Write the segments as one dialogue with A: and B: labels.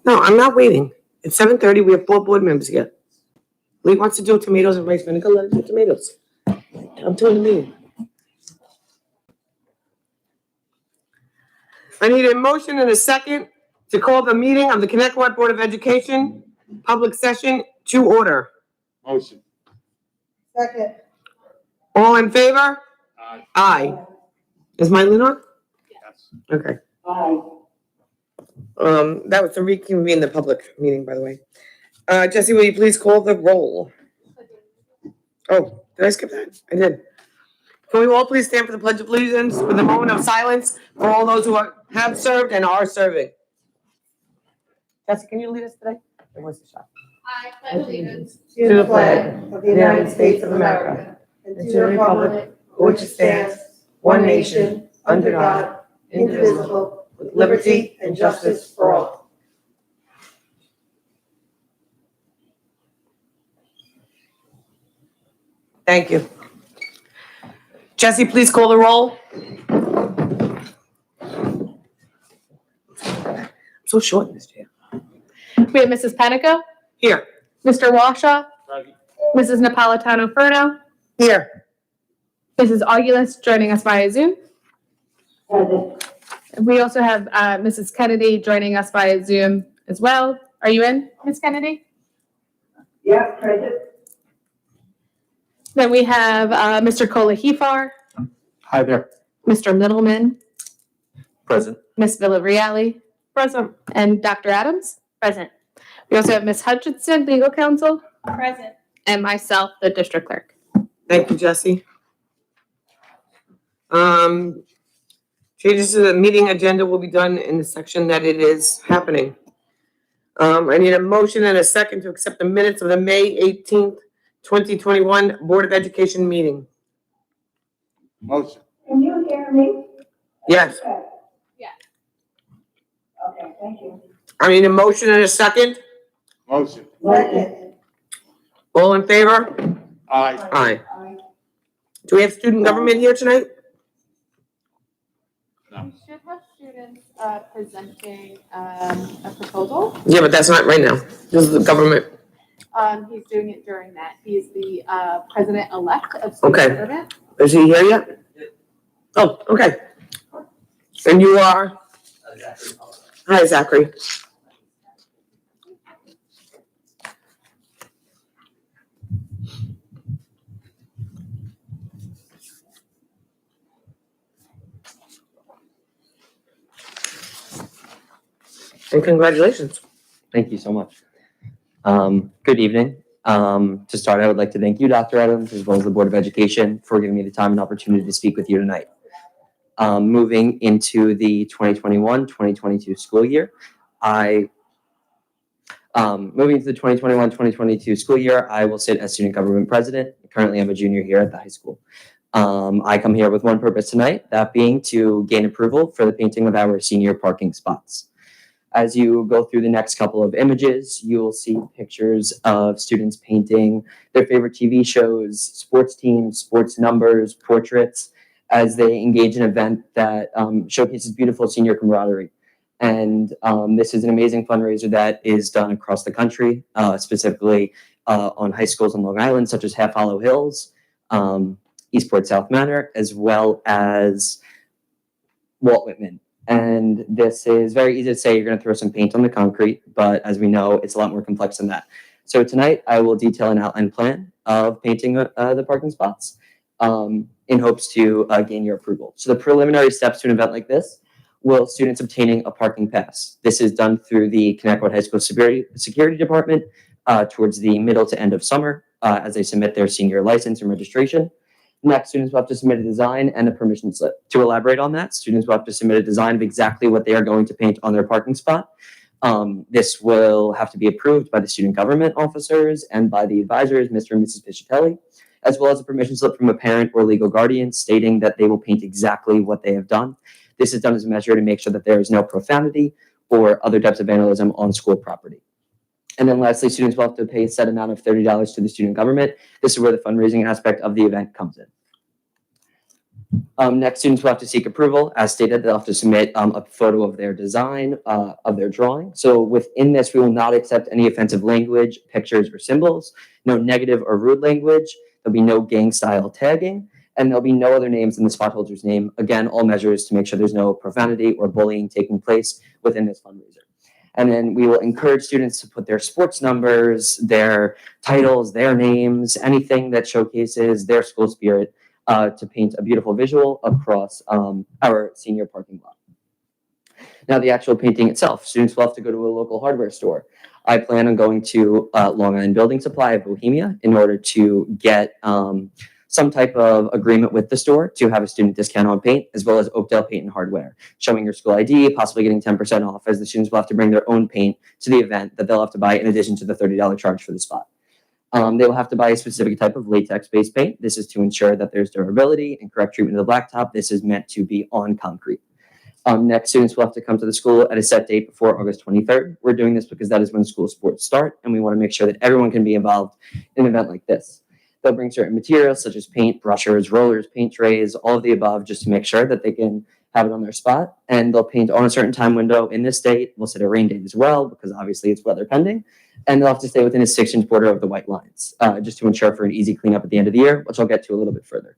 A: No, I'm not waiting. It's 7:30. We have 4 board members here. Lee wants to do tomatoes and rice vinegar. Let him do tomatoes. I'm doing the meeting. I need a motion and a second to call the meeting of the Connecticut Board of Education public session to order.
B: Motion.
C: Second.
A: All in favor?
B: Aye.
A: Aye. Is my lid on?
B: Yes.
A: Okay.
C: Aye.
A: That was to reconvene the public meeting, by the way. Jesse, will you please call the roll? Oh, did I skip that? I did. Can we all please stand for the Pledge of Allegiance with a moment of silence for all those who have served and are serving? Jesse, can you lead us today? Or what's the shot?
D: I pledge allegiance
C: To the flag of the United States of America and to the republic for which it stands, one nation, under God, indivisible, with liberty and justice for all.
A: Thank you. Jesse, please call the roll. I'm so short in this chair.
D: We have Mrs. Panico,
A: Here.
D: Mr. Walshaw,
B: Present.
D: Mrs. Napolitano-Furno,
A: Here.
D: Mrs. Augulus joining us via Zoom. We also have Mrs. Kennedy joining us via Zoom as well. Are you in, Ms. Kennedy?
C: Yeah, present.
D: Then we have Mr. Kohler-Hefar,
B: Hi there.
D: Mr. Middleman,
B: Present.
D: Ms. Villarreal, present, and Dr. Adams, present. We also have Ms. Hutchinson, legal counsel, present, and myself, the district clerk.
A: Thank you, Jesse. Changes to the meeting agenda will be done in the section that it is happening. I need a motion and a second to accept the minutes of the May 18th, 2021 Board of Education meeting.
B: Motion.
C: Can you hear me?
A: Yes.
D: Yeah.
C: Okay, thank you.
A: I need a motion and a second.
B: Motion.
C: Second.
A: All in favor?
B: Aye.
A: Aye. Do we have student government here tonight?
D: We should have students presenting a proposal.
A: Yeah, but that's not right now. This is the government.
D: He's doing it during that. He's the president-elect of
A: Okay.
D: student government.
A: Is he here yet? Oh, okay. And you are? Hi, Zachary. And congratulations.
E: Thank you so much. Good evening. To start, I would like to thank you, Dr. Adams, as well as the Board of Education for giving me the time and opportunity to speak with you tonight. Moving into the 2021-2022 school year, I will sit as student government president. Currently, I'm a junior here at the high school. I come here with one purpose tonight, that being to gain approval for the painting of our senior parking spots. As you go through the next couple of images, you will see pictures of students painting their favorite TV shows, sports teams, sports numbers, portraits, as they engage in an event that showcases beautiful senior camaraderie. And this is an amazing fundraiser that is done across the country, specifically on high schools on Long Island, such as Half Hollow Hills, Eastport South Manor, as well as Walt Whitman. And this is very easy to say you're going to throw some paint on the concrete, but as we know, it's a lot more complex than that. So tonight, I will detail an outline plan of painting the parking spots in hopes to gain your approval. So the preliminary steps to an event like this will students obtaining a parking pass. This is done through the Connecticut High School Security Department towards the middle to end of summer as they submit their senior license and registration. Next, students will have to submit a design and a permission slip. To elaborate on that, students will have to submit a design of exactly what they are going to paint on their parking spot. This will have to be approved by the student government officers and by the advisors, Mr. and Mrs. Piscitelli, as well as a permission slip from a parent or legal guardian stating that they will paint exactly what they have done. This is done as a measure to make sure that there is no profanity or other types of vandalism on school property. And then lastly, students will have to pay a set amount of $30 to the student government. This is where the fundraising aspect of the event comes in. Next, students will have to seek approval. As stated, they'll have to submit a photo of their design, of their drawing. So within this, we will not accept any offensive language, pictures, or symbols, no negative or rude language. There'll be no gang-style tagging, and there'll be no other names in the spot holder's name. Again, all measures to make sure there's no profanity or bullying taking place within this fundraiser. And then we will encourage students to put their sports numbers, their titles, their names, anything that showcases their school spirit, to paint a beautiful visual across our senior parking lot. Now, the actual painting itself, students will have to go to a local hardware store. I plan on going to Long Island Building Supply of Bohemia in order to get some type of agreement with the store to have a student discount on paint, as well as Oakdale Paint and Hardware, showing your school ID, possibly getting 10% off, as the students will have to bring their own paint to the event that they'll have to buy in addition to the $30 charge for the spot. They will have to buy a specific type of latex-based paint. This is to ensure that there's durability and correct treatment of the blacktop. This is meant to be on concrete. Next, students will have to come to the school at a set date before August 23rd. We're doing this because that is when school sports start, and we want to make sure that everyone can be involved in an event like this. They'll bring certain materials such as paint, brushers, rollers, paint trays, all of the above, just to make sure that they can have it on their spot. And they'll paint on a certain time window in this date. We'll set a rain date as well, because obviously it's weather pending. And they'll have to stay within a 6-inch border of the white lines, just to ensure for an easy cleanup at the end of the year, which I'll get to a little bit further.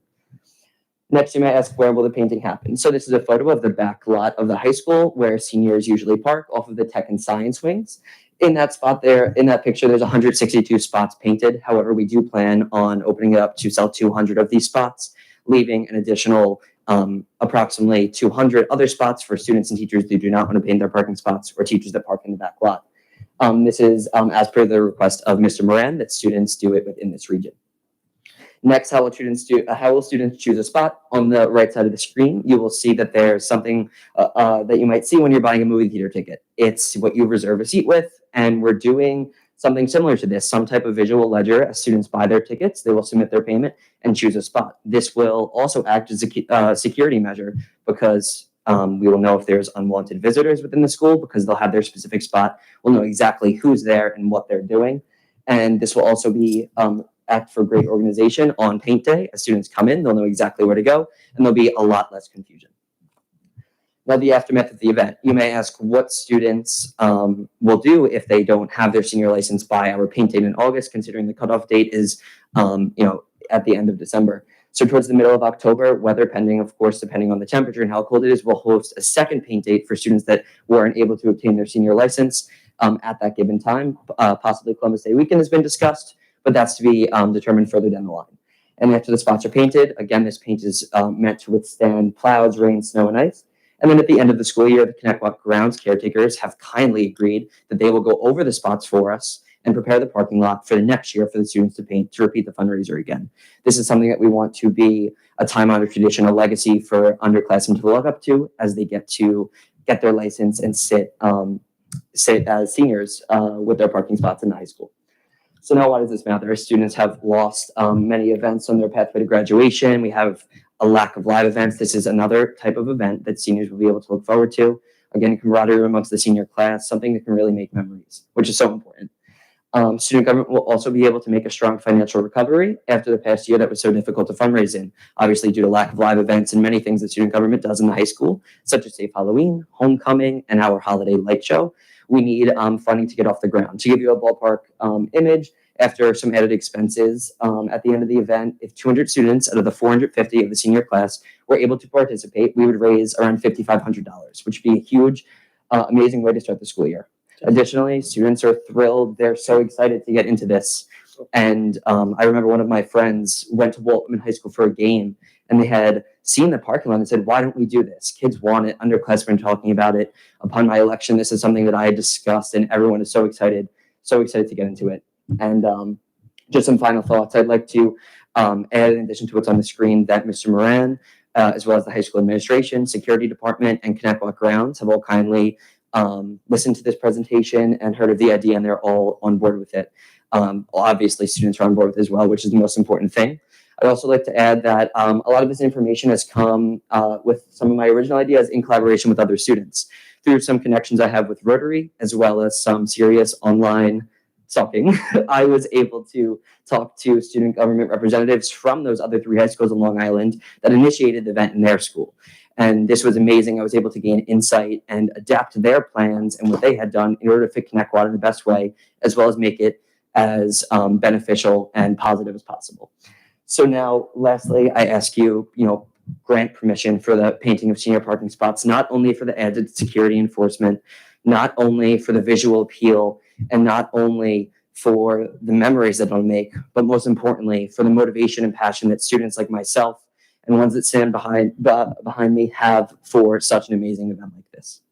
E: Next, you may ask, where will the painting happen? So this is a photo of the back lot of the high school where seniors usually park off of the tech and science wings. In that spot there, in that picture, there's 162 spots painted. However, we do plan on opening it up to sell 200 of these spots, leaving an additional approximately 200 other spots for students and teachers who do not want to paint their parking spots, or teachers that park in the back lot. This is as per the request of Mr. Moran, that students do it within this region. Next, how will students choose a spot? On the right side of the screen, you will see that there's something that you might see when you're buying a movie theater ticket. It's what you reserve a seat with, and we're doing something similar to this, some type of visual ledger. As students buy their tickets, they will submit their payment and choose a spot. This will also act as a security measure, because we will know if there's unwanted visitors within the school, because they'll have their specific spot. We'll know exactly who's there and what they're doing. And this will also be act for great organization on paint day. As students come in, they'll know exactly where to go, and there'll be a lot less confusion. Now, the aftermath of the event. You may ask what students will do if they don't have their senior license by our paint date in August, considering the cutoff date is at the end of December. So towards the middle of October, weather pending, of course, depending on the temperature and how cold it is, we'll host a second paint date for students that weren't able to obtain their senior license at that given time. Possibly Columbus Day weekend has been discussed, but that's to be determined further down the line. And after the spots are painted, again, this paint is meant to withstand clouds, rain, snow, and ice. And then at the end of the school year, the Connecticut grounds caretakers have kindly agreed that they will go over the spots for us and prepare the parking lot for the next year for the students to paint, to repeat the fundraiser again. This is something that we want to be a time-honored tradition, a legacy for underclassmen to look up to as they get their license and sit as seniors with their parking spots in the high school. So now, why does this matter? Students have lost many events on their pathway to graduation. We have a lack of live events. This is another type of event that seniors will be able to look forward to. Again, camaraderie amongst the senior class, something that can really make memories, which is so important. Student government will also be able to make a strong financial recovery after the past year that was so difficult to fundraise in, obviously due to lack of live events and many things that student government does in the high school, such as Safe Halloween, Homecoming, and our holiday light show. We need funding to get off the ground. To give you a ballpark image, after some added expenses at the end of the event, if 200 students out of the 450 of the senior class were able to participate, we would raise around $5,500, which would be a huge, amazing way to start the school year. Additionally, students are thrilled. They're so excited to get into this. And I remember one of my friends went to Waltham High School for a game, and they had seen the parking lot and said, why don't we do this? Kids want it. Underclassmen talking about it. Upon my election, this is something that I had discussed, and everyone is so excited to get into it. And just some final thoughts. I'd like to add, in addition to what's on the screen, that Mr. Moran, as well as the high school administration, security department, and Connecticut grounds have all kindly listened to this presentation and heard of the idea, and they're all on board with it. Obviously, students are on board with it as well, which is the most important thing. I'd also like to add that a lot of this information has come with some of my original ideas in collaboration with other students through some connections I have with Rotary, as well as some serious online sucking, I was able to talk to student government representatives from those other 3 high schools in Long Island that initiated the event in their school. And this was amazing. I was able to gain insight and adapt their plans and what they had done in order to fit Connect Water in the best way, as well as make it as beneficial and positive as possible. So now, lastly, I ask you, grant permission for the painting of senior parking spots, not only for the added security enforcement, not only for the visual appeal, and not only for the memories that it'll make, but most importantly, for the motivation and passion that students like myself and ones that stand behind me have for such an amazing event like this.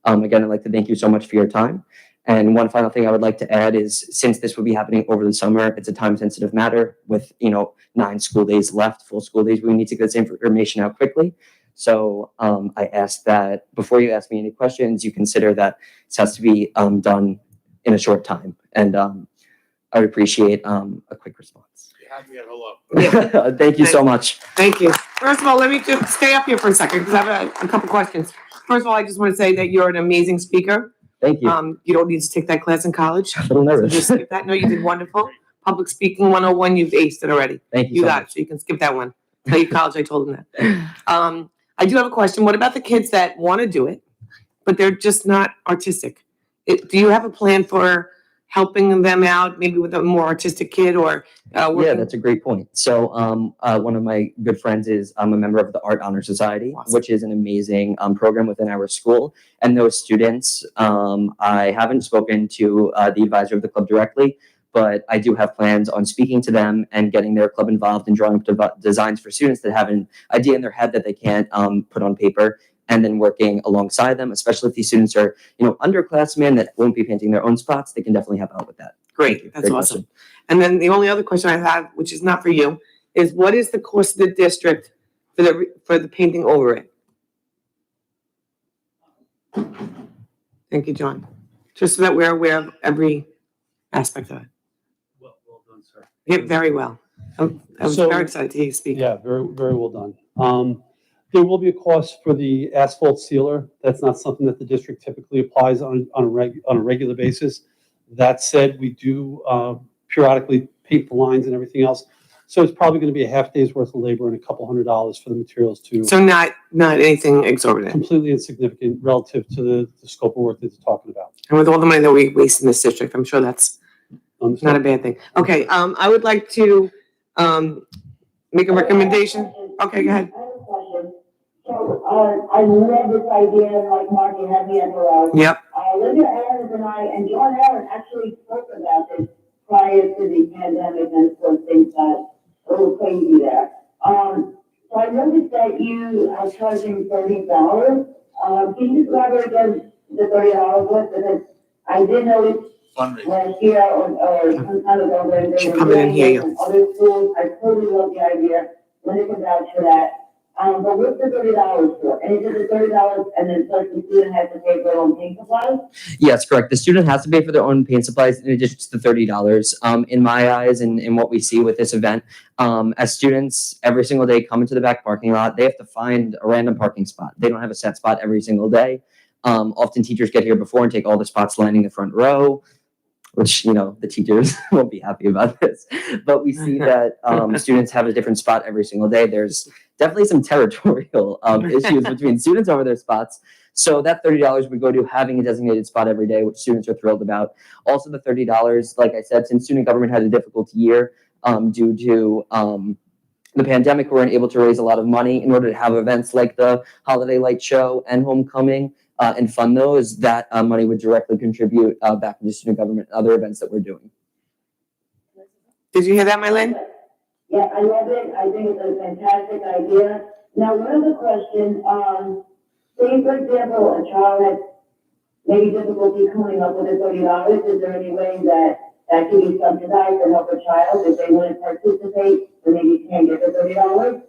E: Again, I'd like to thank you so much for your time. And one final thing I would like to add is, since this will be happening over the summer, it's a time-sensitive matter with 9 school days left, full school days. We need to get this information out quickly. So I ask that before you ask me any questions, you consider that this has to be done in a short time. And I would appreciate a quick response.
B: You had me at hello.
E: Thank you so much.
A: Thank you. First of all, let me just stay up here for a second because I have a couple questions. First of all, I just want to say that you're an amazing speaker.
E: Thank you.
A: You don't need to take that class in college.
E: A little
A: So
E: nervous.
A: just skip that. No, you did wonderful. Public speaking 101, you've aced it already.
E: Thank you
A: You
E: so
A: got
E: much.
A: it, so you can skip that one. Tell your college I told them that. I do have a question. What about the kids that want to do it, but they're just not artistic? Do you have a plan for helping them out, maybe with a more artistic kid or
E: Yeah,
A: working?
E: that's a great point. So one of my good friends is a member of the Art Honor Society,
A: Awesome.
E: which is an amazing program within our school. And those students, I haven't spoken to the advisor of the club directly, but I do have plans on speaking to them and getting their club involved and drawing up designs for students that have an idea in their head that they can't put on paper, and then working alongside them, especially if these students are, underclassmen that won't be painting their own spots, they can definitely help out with that.
A: Great, that's
E: Great
A: awesome.
E: question.
A: And then the only other question I have, which is not for you, is what is the cost of the district for the painting over it? Thank you, John. Just so that we're aware of every aspect of it.
F: Well done, sir.
A: Yeah, very well. I was
F: So-
A: very excited to hear you speak.
F: Yeah, very, very well done. There will be a cost for the asphalt sealer. That's not something that the district typically applies on a regular basis. That said, we do periodically paint the lines and everything else. So it's probably going to be a half day's worth of labor and a couple $100 for the materials too.
A: So not anything exorbitant.
F: Completely insignificant relative to the scope of work that they're talking about.
A: And with all the money that we waste in this district, I'm sure that's not a
F: Understand?
A: bad thing. Okay, I would like to make a recommendation. Okay, go ahead.
C: I have a question. So, I love this idea, like Mark, you had me at the,
A: Yep,
C: Linda Aaron and I, and John Aaron actually spoke about this prior to the pandemic, and of course things got a little crazy there. So I noticed that you are charging $30. Can you elaborate again the $30 was? Because I did notice
B: Fundraising.
C: last year or some time ago when they
A: Should
C: were
A: come in and
C: doing
A: hear
C: it
A: you.
C: in other schools. I totally love the idea. Linda can vouch for that. But what's the $30 for? And is it the $30 and then plus the student has to pay for their own paint supplies?
E: Yes, correct. The student has to pay for their own paint supplies in addition to the $30. In my eyes and in what we see with this event, as students every single day come into the back parking lot, they have to find a random parking spot. They don't have a set spot every single day. Often teachers get here before and take all the spots lining the front row, which, the teachers won't be happy about this. But we see that students have a different spot every single day. There's definitely some territorial issues between students over their spots. So that $30 would go to having a designated spot every day, which students are thrilled about. Also the $30, like I said, since student government had a difficult year due to the pandemic, we weren't able to raise a lot of money in order to have events like the Holiday Light Show and Homecoming and fund those. That money would directly contribute back into student government and other events that we're doing.
A: Did you hear that, Mylene?
C: Yeah, I love it. I think it's a fantastic idea. Now, one other question, say for example, a child has maybe difficulty coming up with the $30. Is there any way that can be subsidized to help a child if they want to participate, but maybe can't get the $30?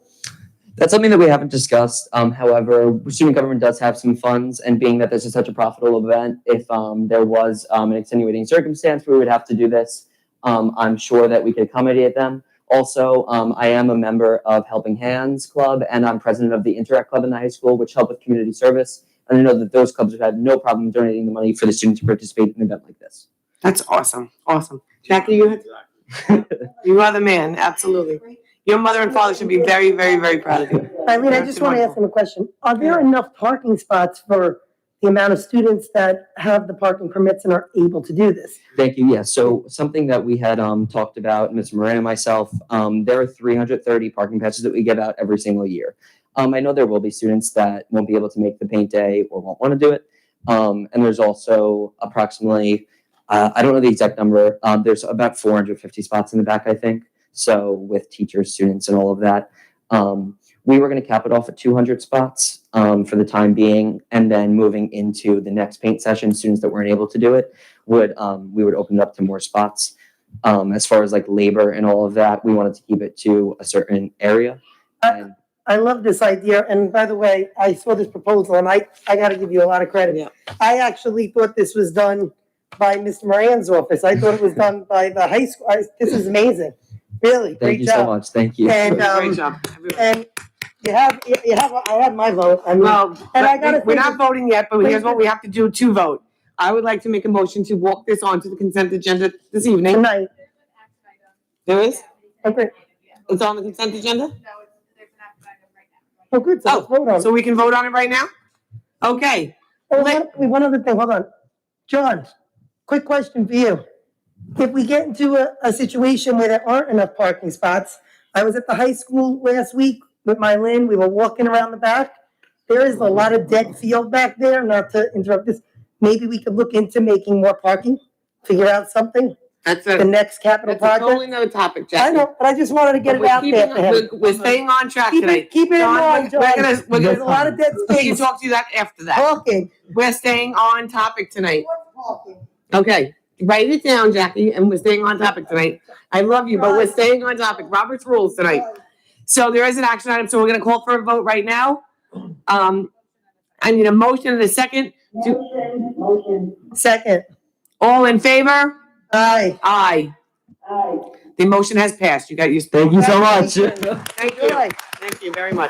E: That's something that we haven't discussed. However, student government does have some funds, and being that this is such a profitable event, if there was an extenuating circumstance where we would have to do this, I'm sure that we could accommodate them. Also, I am a member of Helping Hands Club, and I'm president of the Interact Club in the high school, which help with community service. And I know that those clubs have had no problem donating the money for the students to participate in an event like this.
A: That's awesome, awesome. Jackie, you are the man, absolutely. Your mother and father should be very, very, very proud of you.
G: Eileen, I just want to ask them a question. Are there enough parking spots for the amount of students that have the parking permits and are able to do this?
E: Thank you. Yes. So something that we had talked about, Ms. Moran and myself, there are 330 parking passes that we give out every single year. I know there will be students that won't be able to make the paint day or won't want to do it. And there's also approximately, I don't know the exact number, there's about 450 spots in the back, I think. So with teachers, students, and all of that, we were going to cap it off at 200 spots for the time being, and then moving into the next paint session, students that weren't able to do it we would open it up to more spots. As far as like labor and all of that, we wanted to keep it to a certain area. And
G: I love this idea, and by the way, I saw this proposal, and I got to give you a lot of credit.
A: Yeah.
G: I actually thought this was done by Ms. Moran's office. I thought it was done by the high school. This is amazing. Really,
E: thank
G: great
E: you so
G: job.
E: much. Thank you.
G: And,
A: Great job.
G: And I have my vote. I mean,
A: Well,
G: and I gotta
A: we're
G: say
A: not voting yet, but here's what we have to do to vote. I would like to make a motion to walk this on to the consent agenda this evening.
G: tonight,
A: There is?
G: okay,
A: It's on the consent agenda?
G: oh, good, so let's vote on it.
A: So we can vote on it right now? Okay.
G: Oh, one other thing, hold on. John, quick question for you. If we get into a situation where there aren't enough parking spots, I was at the high school last week with my Lynn, we were walking around the back. There is a lot of dead field back there, not to interrupt this. Maybe we could look into making more parking, figure out something,
A: That's
G: the
A: a,
G: next capital
A: that's a totally
G: project.
A: another topic,
G: I
A: Jackie.
G: know, but I just wanted to get it out there for him.
A: We're staying on track
G: Keep
A: today.
G: it, keep it in
A: John,
G: mind, John.
A: we're
G: There's a
A: gonna,
G: lot of dead
A: we can
G: space.
A: talk to you that after that.
G: Talking.
A: We're staying on topic tonight. Okay, write it down, Jackie, and we're staying on topic tonight. I love you, but we're staying on topic. Robert's rules tonight. So there is an action item, so we're gonna call for a vote right now. I need a motion and a second.
C: Motion.
G: Second,
A: All in favor?
G: aye.
A: Aye.
C: Aye.
A: The motion has passed. You got your.
E: Thank you so much.
A: Thank you.
G: Enjoy.
A: Thank you very much.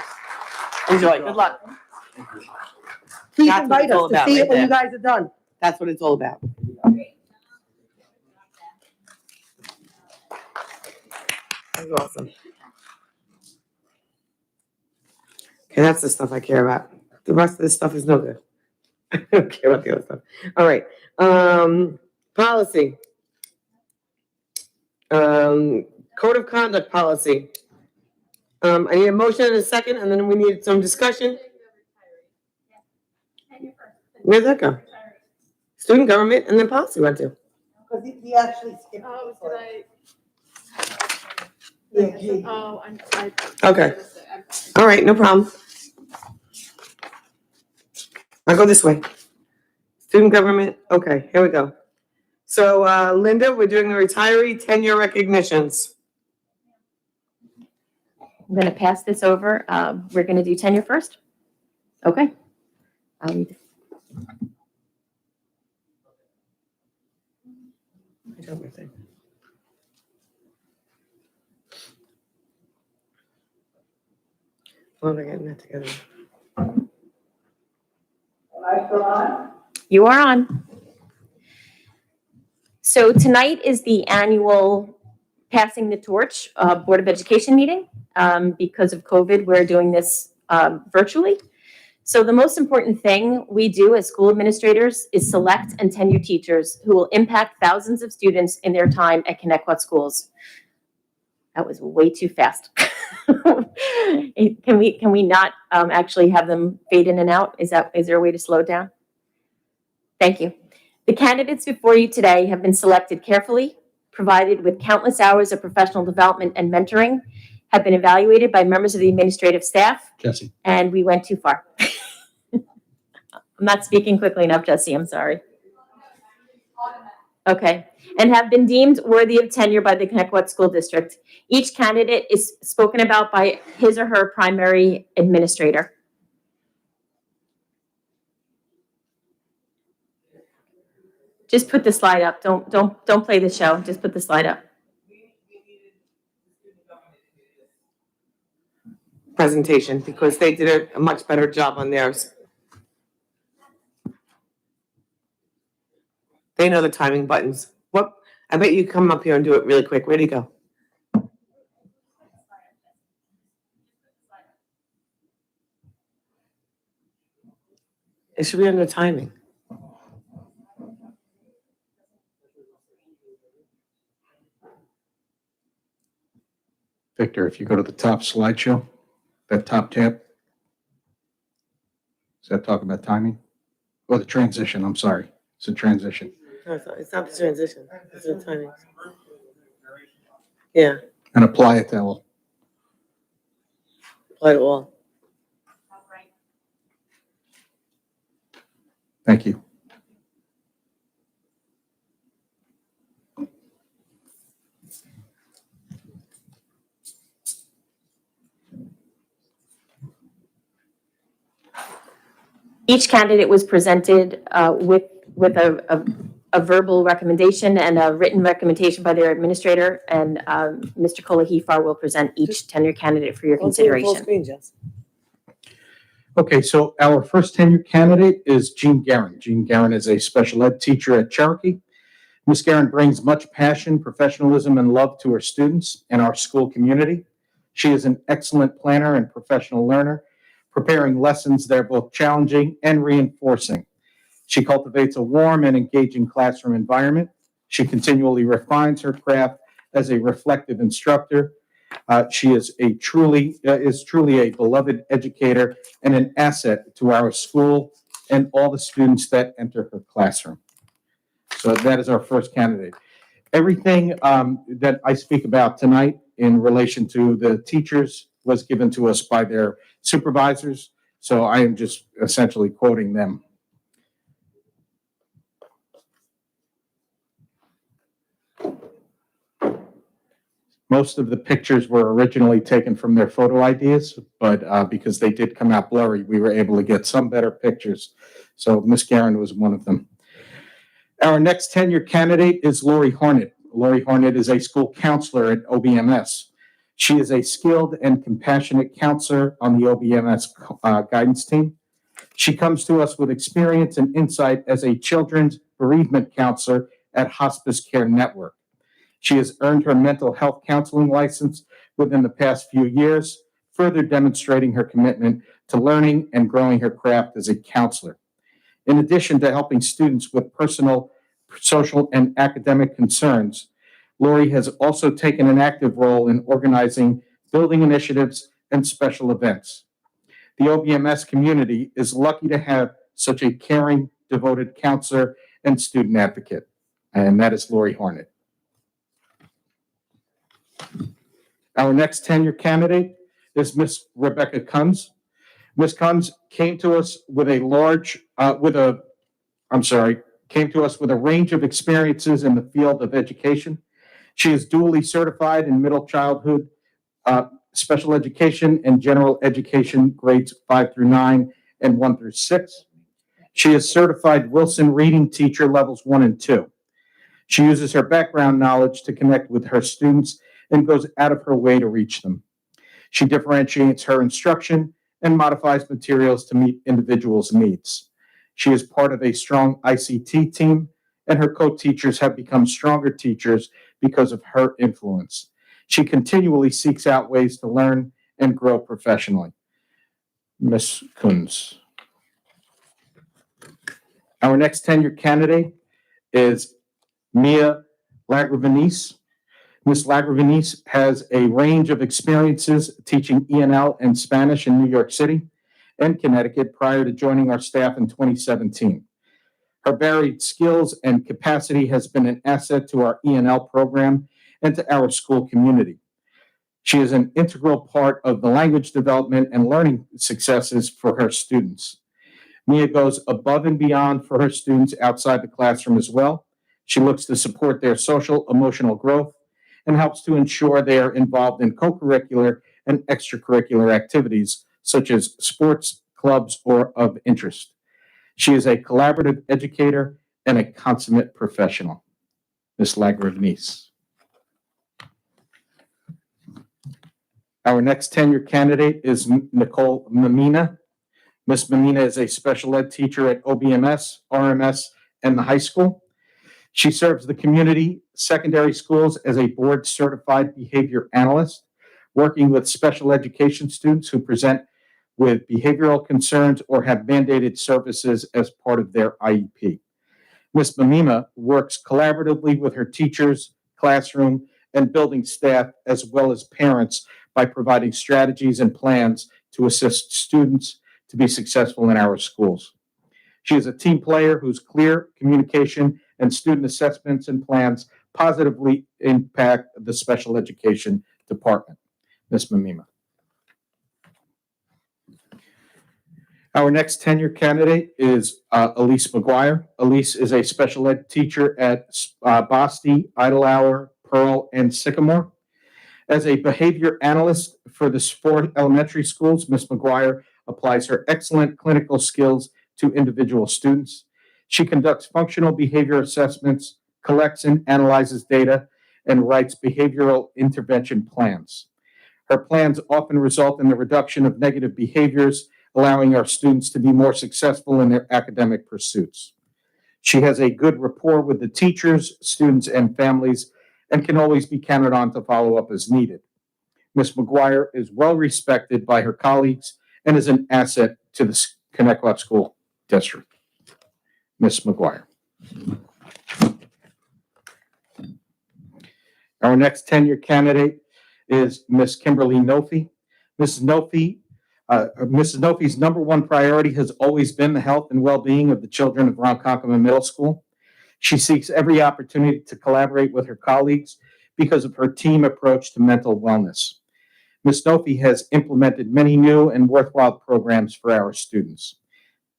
A: Enjoy. Good luck.
G: Please
A: That's what
G: invite
A: it's all
G: us to
A: about
G: see
A: right
G: it when you
A: there.
G: guys are done.
A: That's what it's all about. That's awesome. Okay, that's the stuff I care about. The rest of this stuff is no good. I don't care about the other stuff. All right, policy. Code of conduct policy. I need a motion and a second, and then we need some discussion. Where'd that go? Student government, and then policy went to.
G: Because he actually skipped.
D: Oh, did I?
G: Yeah, gee.
D: Oh,
A: Okay. All right, no problem. I'll go this way. Student government, okay, here we go. So, Linda, we're doing the retiree tenure recognitions.
H: I'm going to pass this over. We're going to do tenure first. Okay.
A: Well, they're getting that together.
C: Am I still on?
H: You are on. So tonight is the annual Passing the Torch Board of Education meeting. Because of COVID, we're doing this virtually. So the most important thing we do as school administrators is select and tenure teachers who will impact thousands of students in their time at Connecticut schools. That was way too fast. Can we not actually have them fade in and out? Is there a way to slow it down? Thank you. The candidates before you today have been selected carefully, provided with countless hours of professional development and mentoring, have been evaluated by members of the administrative staff,
F: Jesse.
H: and we went too far. I'm not speaking quickly enough, Jesse, I'm sorry. Okay, and have been deemed worthy of tenure by the Connecticut School District. Each candidate is spoken about by his or her primary administrator. Just put the slide up. Don't play the show. Just put the slide up.
A: Presentation, because they did a much better job on theirs. They know the timing buttons. I bet you come up here and do it really quick. Where'd he go? It should be under timing.
B: Victor, if you go to the top slideshow, that top tab. Does that talk about timing? Or the transition, I'm sorry. It's a transition.
A: No, it's not the transition. It's the timing. Yeah,
B: And apply it to all.
A: apply it all.
B: Thank you.
H: Each candidate was presented with a verbal recommendation and a written recommendation by their administrator, and Mr. Kolahifar will present each tenure candidate for your
A: Don't see the full
H: consideration.
A: screen, Jess.
B: Okay, so our first tenure candidate is Jean Guerin. Jean Guerin is a special ed teacher at Cherokee. Ms. Guerin brings much passion, professionalism, and love to her students and our school community. She is an excellent planner and professional learner, preparing lessons that are both challenging and reinforcing. She cultivates a warm and engaging classroom environment. She continually refines her craft as a reflective instructor. She is truly a beloved educator and an asset to our school and all the students that enter her classroom. So that is our first candidate. Everything that I speak about tonight in relation to the teachers was given to us by their supervisors, so I am just essentially quoting them. Most of the pictures were originally taken from their photo ideas, but because they did come out blurry, we were able to get some better pictures. So Ms. Guerin was one of them. Our next tenure candidate is Lori Hornet. Lori Hornet is a school counselor at OBMS. She is a skilled and compassionate counselor on the OBMS guidance team. She comes to us with experience and insight as a children's bereavement counselor at Hospice Care Network. She has earned her mental health counseling license within the past few years, further demonstrating her commitment to learning and growing her craft as a counselor. In addition to helping students with personal, social, and academic concerns, Lori has also taken an active role in organizing building initiatives and special events. The OBMS community is lucky to have such a caring, devoted counselor and student advocate, and that is Lori Hornet. Our next tenure candidate is Miss Rebecca Kunz. Ms. Kunz came to us with a range of experiences in the field of education. She is dually certified in middle childhood, special education, and general education grades 5 through 9 and 1 through 6. She is certified Wilson reading teacher levels 1 and 2. She uses her background knowledge to connect with her students and goes out of her way to reach them. She differentiates her instruction and modifies materials to meet individuals' needs. She is part of a strong ICT team, and her co-teachers have become stronger teachers because of her influence. She continually seeks out ways to learn and grow professionally. Ms. Kunz. Our next tenure candidate is Mia Lagravenese. Ms. Lagravenese has a range of experiences teaching ENL and Spanish in New York City and Connecticut prior to joining our staff in 2017. Her varied skills and capacity has been an asset to our ENL program and to our school community. She is an integral part of the language development and learning successes for her students. Mia goes above and beyond for her students outside the classroom as well. She looks to support their social, emotional growth and helps to ensure they are involved in co-curricular and extracurricular activities such as sports, clubs, or of interest. She is a collaborative educator and a consummate professional. Ms. Lagravenese. Our next tenure candidate is Nicole Mamina. Ms. Mamina is a special ed teacher at OBMS, RMS, and the high school. She serves the community secondary schools as a board-certified behavior analyst, working with special education students who present with behavioral concerns or have mandated services as part of their IEP. Ms. Mamima works collaboratively with her teachers, classroom, and building staff, as well as parents, by providing strategies and plans to assist students to be successful in our schools. She is a team player whose clear communication and student assessments and plans positively impact the special education department. Ms. Mamima. Our next tenure candidate is Elise McGuire. Elise is a special ed teacher at Boston, Idlehour, Pearl, and Sycamore. As a behavior analyst for the 4 elementary schools, Ms. McGuire applies her excellent clinical skills to individual students. She conducts functional behavior assessments, collects and analyzes data, and writes behavioral intervention plans. Her plans often result in the reduction of negative behaviors, allowing our students to be more successful in their academic pursuits. She has a good rapport with the teachers, students, and families, and can always be counted on to follow up as needed. Ms. McGuire is well respected by her colleagues and is an asset to the Connecticut School District. Ms. McGuire. Our next tenure candidate is Ms. Kimberly Nofi. Mrs. Nofi's number one priority has always been the health and well-being of the children of Ronkonkoma Middle School. She seeks every opportunity to collaborate with her colleagues because of her team approach to mental wellness. Ms. Nofi has implemented many new and worthwhile programs for our students.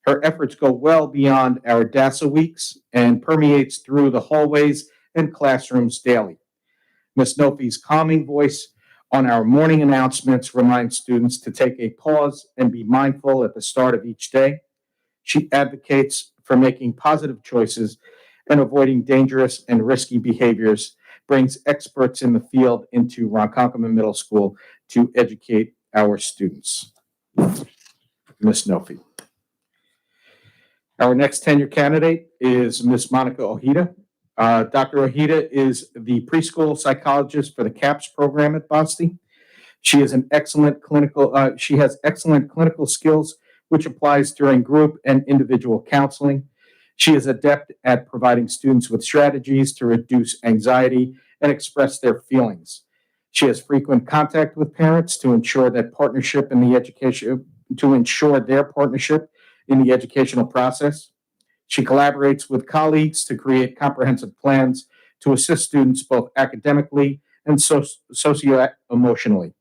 B: Her efforts go well beyond our DASA weeks and permeates through the hallways and classrooms daily. Ms. Nofi's calming voice on our morning announcements reminds students to take a pause and be mindful at the start of each day. She advocates for making positive choices and avoiding dangerous and risky behaviors, brings experts in the field into Ronkonkoma Middle School to educate our students. Ms. Nofi. Our next tenure candidate is Ms. Monica Ojeda. Dr. Ojeda is the preschool psychologist for the CAPS program at Boston. She has excellent clinical skills, which applies during group and individual counseling. She is adept at providing students with strategies to reduce anxiety and express their feelings. She has frequent contact with parents to ensure their partnership in the educational process. She collaborates with colleagues to create comprehensive plans to assist students both academically and socio-emotionally.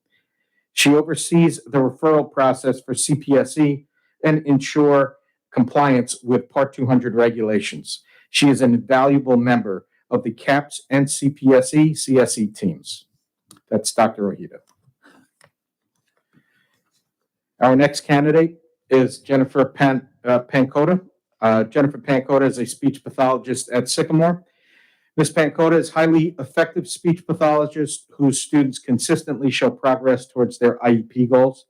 B: She oversees the referral process for CPSE and ensure compliance with Part 200 regulations. She is an invaluable member of the CAPS and CPSE CSE teams. That's Dr. Ojeda. Our next candidate is Jennifer Pancota. Jennifer Pancota is a speech pathologist at Sycamore. Ms. Pancota is a highly effective speech pathologist whose students consistently show progress towards their IEP goals.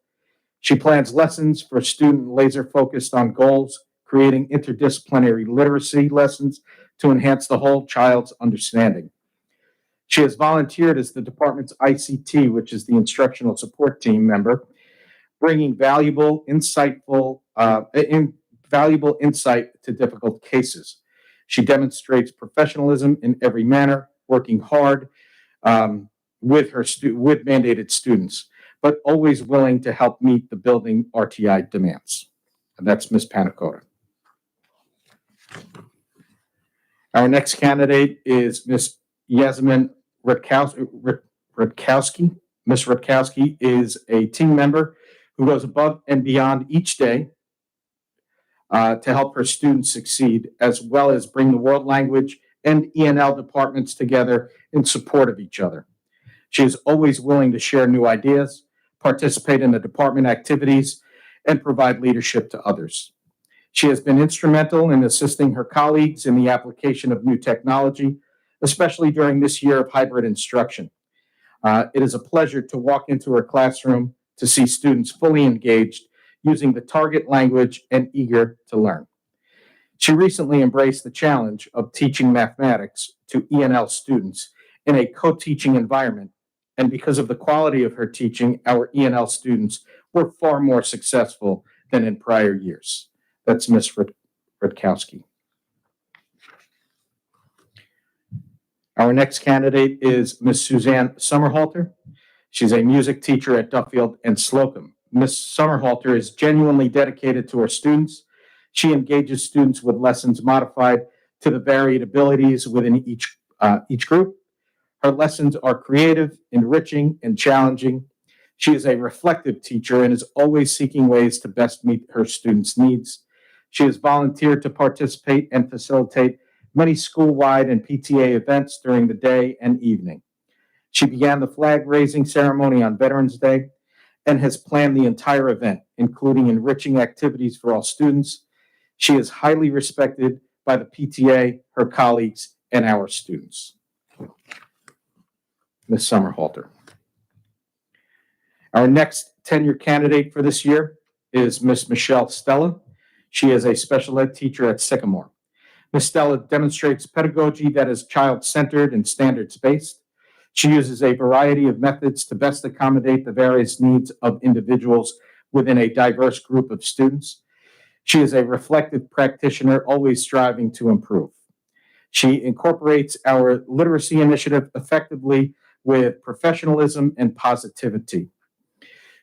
B: She plans lessons for students laser-focused on goals, creating interdisciplinary literacy lessons to enhance the whole child's understanding. She has volunteered as the department's ICT, which is the instructional support team member, bringing valuable insight to difficult cases. She demonstrates professionalism in every manner, working hard with mandated students, but always willing to help meet the building RTI demands. And that's Ms. Pancota. Our next candidate is Ms. Yasmin Rutkowski. Ms. Rutkowski is a team member who goes above and beyond each day to help her students succeed, as well as bring the world language and E&L departments together in support of each other. She is always willing to share new ideas, participate in the department activities, and provide leadership to others. She has been instrumental in assisting her colleagues in the application of new technology, especially during this year of hybrid instruction. It is a pleasure to walk into her classroom to see students fully engaged, using the target language and eager to learn. She recently embraced the challenge of teaching mathematics to ENL students in a co-teaching environment, and because of the quality of her teaching, our ENL students were far more successful than in prior years. That's Ms. Rutkowski. Our next candidate is Ms. Suzanne Summerhalter. She's a music teacher at Duffield and Slocum. Ms. Summerhalter is genuinely dedicated to her students. She engages students with lessons modified to the varied abilities within each group. Her lessons are creative, enriching, and challenging. She is a reflective teacher and is always seeking ways to best meet her students' needs. She has volunteered to participate and facilitate many school-wide and PTA events during the day and evening. She began the flag-raising ceremony on Veterans Day and has planned the entire event, including enriching activities for all students. She is highly respected by the PTA, her colleagues, and our students. Ms. Summerhalter. Our next tenure candidate for this year is Ms. Michelle Stella. She is a special ed teacher at Sycamore. Ms. Stella demonstrates pedagogy that is child-centered and standards-based. She uses a variety of methods to best accommodate the various needs of individuals within a diverse group of students. She is a reflective practitioner, always striving to improve. She incorporates our literacy initiative effectively with professionalism and positivity.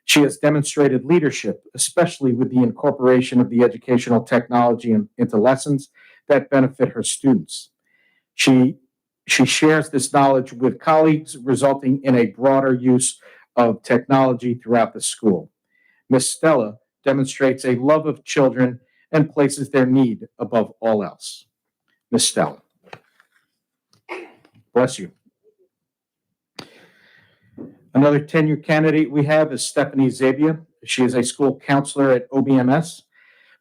B: She has demonstrated leadership, especially with the incorporation of the educational technology into lessons that benefit her students. She shares this knowledge with colleagues, resulting in a broader use of technology throughout the school. Ms. Stella demonstrates a love of children and places their need above all else. Ms. Stella. Bless you. Another tenure candidate we have is Stephanie Zabia. She is a school counselor at OBMS.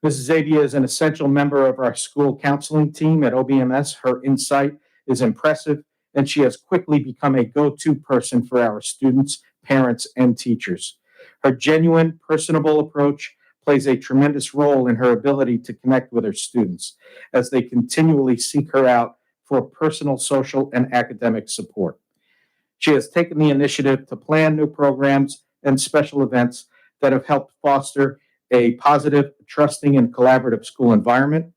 B: Mrs. Zabia is an essential member of our school counseling team at OBMS. Her insight is impressive, and she has quickly become a go-to person for our students, parents, and teachers. Her genuine, personable approach plays a tremendous role in her ability to connect with her students as they continually seek her out for personal, social, and academic support. She has taken the initiative to plan new programs and special events that have helped foster a positive, trusting, and collaborative school environment.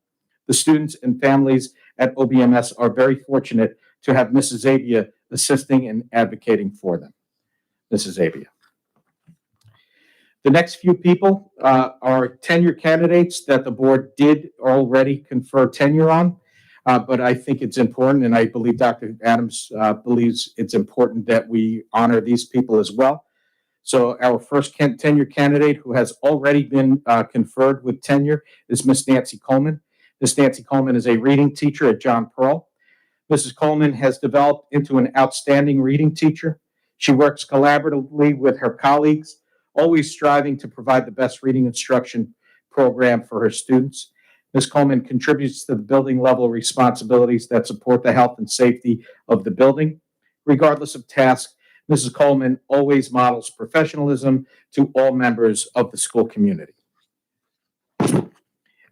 B: The students and families at OBMS are very fortunate to have Mrs. Zabia assisting and advocating for them. Mrs. Zabia. The next few people are tenure candidates that the board did already confer tenure on, but I think it's important, and I believe Dr. Adams believes it's important that we honor these people as well. So our first tenure candidate who has already been conferred with tenure is Miss Nancy Coleman. Miss Nancy Coleman is a reading teacher at John Pearl. Mrs. Coleman has developed into an outstanding reading teacher. She works collaboratively with her colleagues, always striving to provide the best reading instruction program for her students. Ms. Coleman contributes to the building level responsibilities that support the health and safety of the building. Regardless of task, Mrs. Coleman always models professionalism to all members of the school community.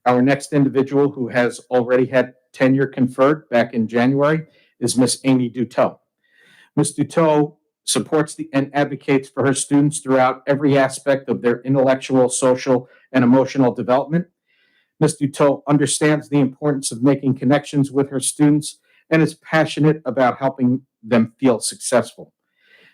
B: Our next individual who has already had tenure conferred back in January is Miss Amy Duteau. Ms. Duteau supports and advocates for her students throughout every aspect of their intellectual, social, and emotional development. Ms. Duteau understands the importance of making connections with her students and is passionate about helping them feel successful.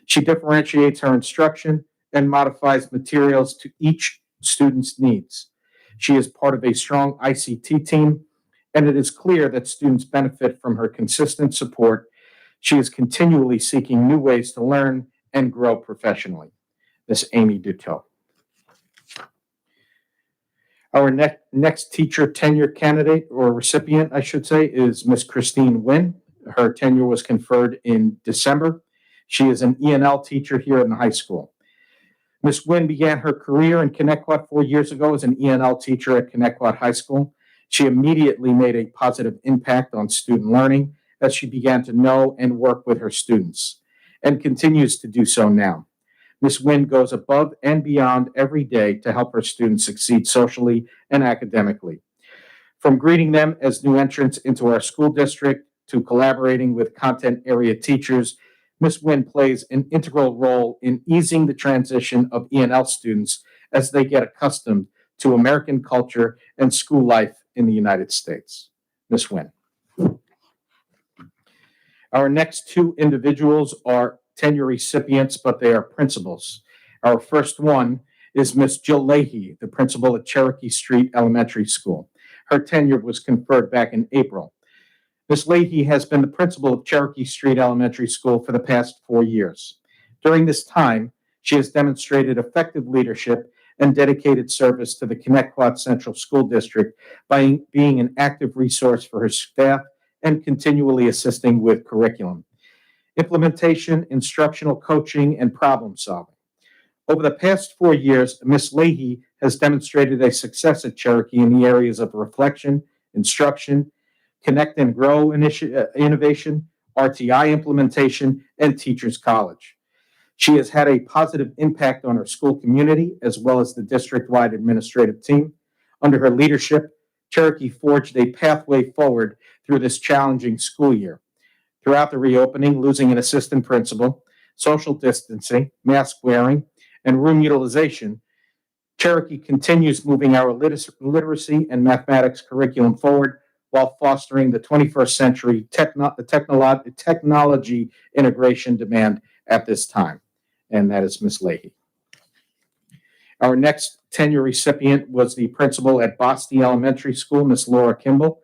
B: She differentiates her instruction and modifies materials to each student's needs. She is part of a strong ICT team, and it is clear that students benefit from her consistent support. She is continually seeking new ways to learn and grow professionally. Miss Amy Duteau. Our next teacher tenure candidate, or recipient, I should say, is Miss Christine Wynn. Her tenure was conferred in December. She is an ENL teacher here in the high school. Ms. Wynn began her career in Connecticut 4 years ago as an ENL teacher at Connecticut High School. She immediately made a positive impact on student learning as she began to know and work with her students, and continues to do so now. Ms. Wynn goes above and beyond every day to help her students succeed socially and academically. From greeting them as new entrants into our school district to collaborating with content area teachers, Ms. Nguyen plays an integral role in easing the transition of E&L students as they get accustomed to American culture and school life in the United States. Ms. Nguyen. Our next two individuals are tenure recipients, but they are principals. Our first one is Ms. Jill Leahy, the principal at Cherokee Street Elementary School. Her tenure was conferred back in April. Ms. Leahy has been the principal of Cherokee Street Elementary School for the past 4 years. During this time, she has demonstrated effective leadership and dedicated service to the Connecticut Central School District by being an active resource for her staff and continually assisting with curriculum, implementation, instructional coaching, and problem solving. Over the past 4 years, Ms. Leahy has demonstrated a success at Cherokee in the areas of reflection, instruction, Connect and Grow innovation, RTI implementation, and Teachers College. She has had a positive impact on her school community as well as the district-wide administrative team. Under her leadership, Cherokee forged a pathway forward through this challenging school year. Throughout the reopening, losing an assistant principal, social distancing, mask wearing, and room utilization, Cherokee continues moving our literacy and mathematics curriculum forward while fostering the 21st century technology integration demand at this time. And that is Ms. Leahy. Our next tenure recipient was the principal at Boston Elementary School, Ms. Laura Kimball.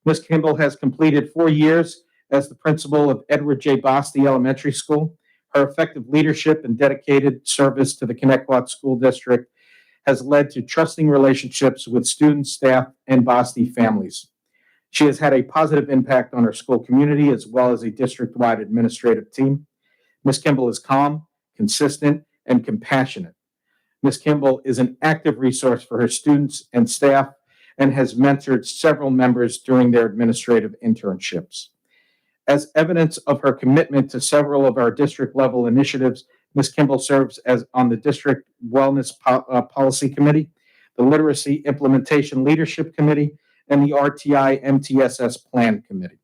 B: Ms. Kimball has completed 4 years as the principal of Edward J. Boston Elementary School. Her effective leadership and dedicated service to the Connecticut School District has led to trusting relationships with students, staff, and Boston families. She has had a positive impact on her school community as well as a district-wide administrative team. Ms. Kimball is calm, consistent, and compassionate. Ms. Kimball is an active resource for her students and staff and has mentored several members during their administrative internships. As evidence of her commitment to several of our district-level initiatives, Ms. Kimball serves as on the District Wellness Policy Committee, the Literacy Implementation Leadership Committee, and the RTI MTSS Plan Committee.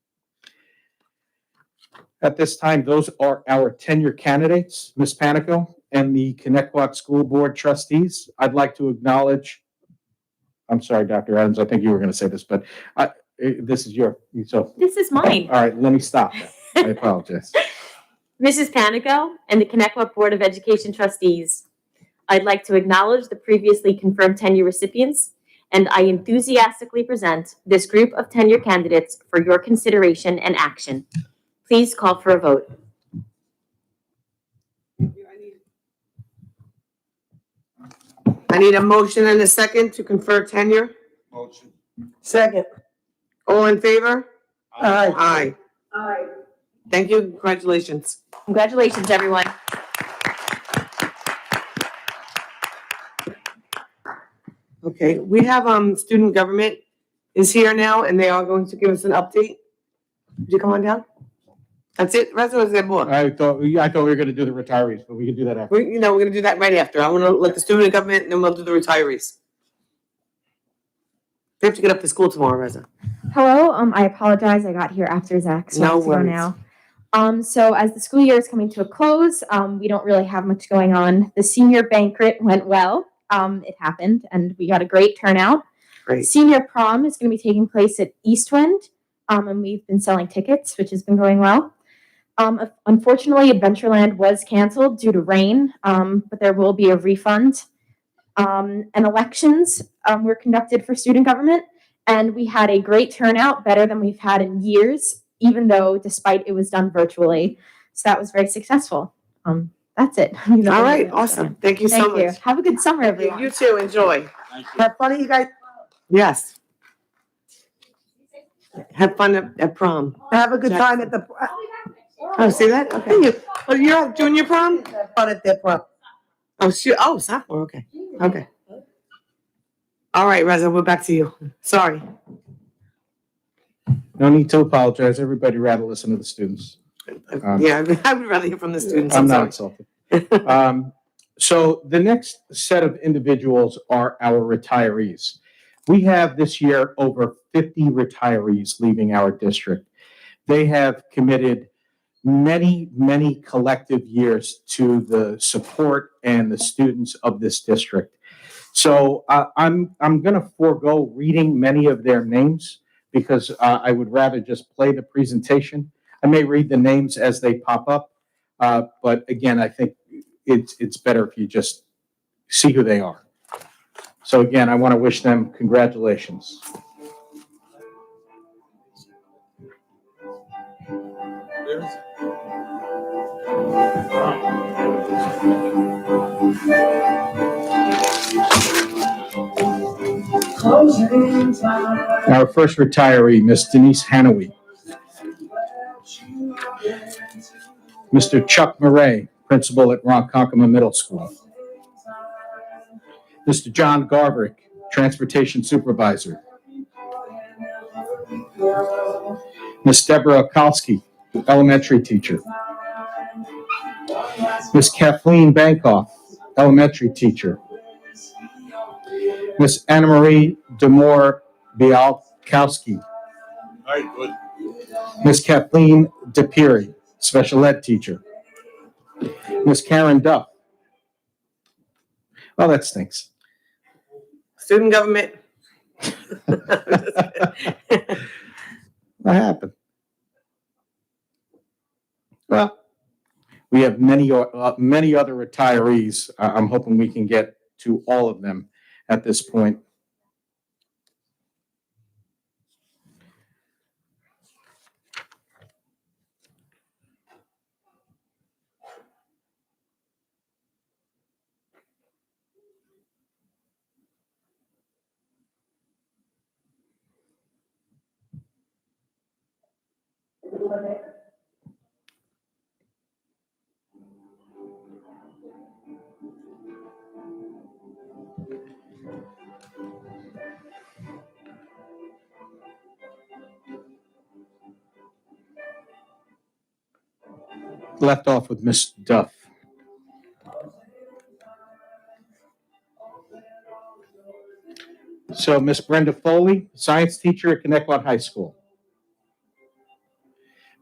B: At this time, those are our tenure candidates, Ms. Panico, and the Connecticut School Board trustees. I'd like to acknowledge, I'm sorry, Dr. Adams, I think you were going to say this, but this is so.
H: This is mine.
B: All right, let me stop that. I apologize.
H: Mrs. Panico and the Connecticut Board of Education trustees, I'd like to acknowledge the previously confirmed tenure recipients, and I enthusiastically present this group of tenure candidates for your consideration and action. Please call for a vote.
A: I need a motion and a second to confer tenure.
B: Motion.
G: Second.
A: All in favor?
G: Aye.
A: Aye.
C: Aye.
A: Thank you. Congratulations.
H: Congratulations, everyone.
A: Okay, we have student government is here now, and they are going to give us an update. Would you come on down? That's it. Rest of us have more.
B: I thought we were going to do the retirees, but we can do that after.
A: We're going to do that right after. I want to let the student government, and then we'll do the retirees. We have to get up to school tomorrow, Reza.
I: Hello, I apologize. I got here after Zach, so I
A: No
I: have to go
A: worries.
I: now. So as the school year is coming to a close, we don't really have much going on. The senior banquet went well. It happened, and we got a great turnout.
A: Great.
I: Senior prom is going to be taking place at Eastwind, and we've been selling tickets, which has been going well. Unfortunately, Adventureland was canceled due to rain, but there will be a refund. And elections were conducted for student government, and we had a great turnout, better than we've had in years, even though despite it was done virtually. So that was very successful. That's it.
A: All right, awesome. Thank you so
I: Thank you.
A: much.
I: Have a good summer, everyone.
A: You too. Enjoy.
G: Have fun, you guys.
A: Yes. Have fun at prom.
G: Have a good time at the,
A: Oh, see that? Okay. Oh, you're at junior prom?
G: have fun at their prom.
A: Oh, shoot. Oh, sophomore. Okay. Okay. All right, Reza, we're back to you. Sorry.
B: No need to apologize. Everybody rather listen to the students.
A: Yeah, I would rather hear from the students.
B: I'm
A: I'm
B: not
A: sorry.
B: insulted. So the next set of individuals are our retirees. We have this year over 50 retirees leaving our district. They have committed many, many collective years to the support and the students of this district. So I'm going to forego reading many of their names because I would rather just play the presentation. I may read the names as they pop up, but again, I think it's better if you just see who they are. So again, I want to wish them congratulations. Our first retiree, Miss Denise Hanaway. Mr. Chuck Murray, principal at Ronkonkoma Middle School. Mr. John Garbrick, transportation supervisor. Miss Deborah Okalski, elementary teacher. Miss Kathleen Bankoff, elementary teacher. Miss Anna Marie Demore Bialkowski. Miss Kathleen DePiri, special ed teacher. Miss Karen Duff. Oh, that stinks.
A: Student government.
B: What happened? Well, we have many other retirees. I'm hoping we can get to all of them at this point. Left off with Miss Duff. So Miss Brenda Foley, science teacher at Connecticut High School.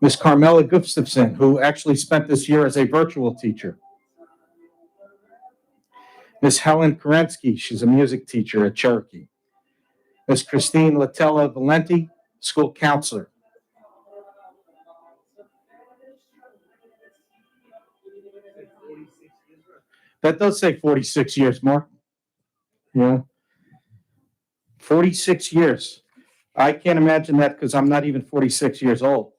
B: Miss Carmela Gustafson, who actually spent this year as a virtual teacher. Miss Helen Kerensky, she's a music teacher at Cherokee. Miss Christine Latella Valenti, school counselor. That does say 46 years, Mark. Yeah. 46 years. I can't imagine that because I'm not even 46 years old.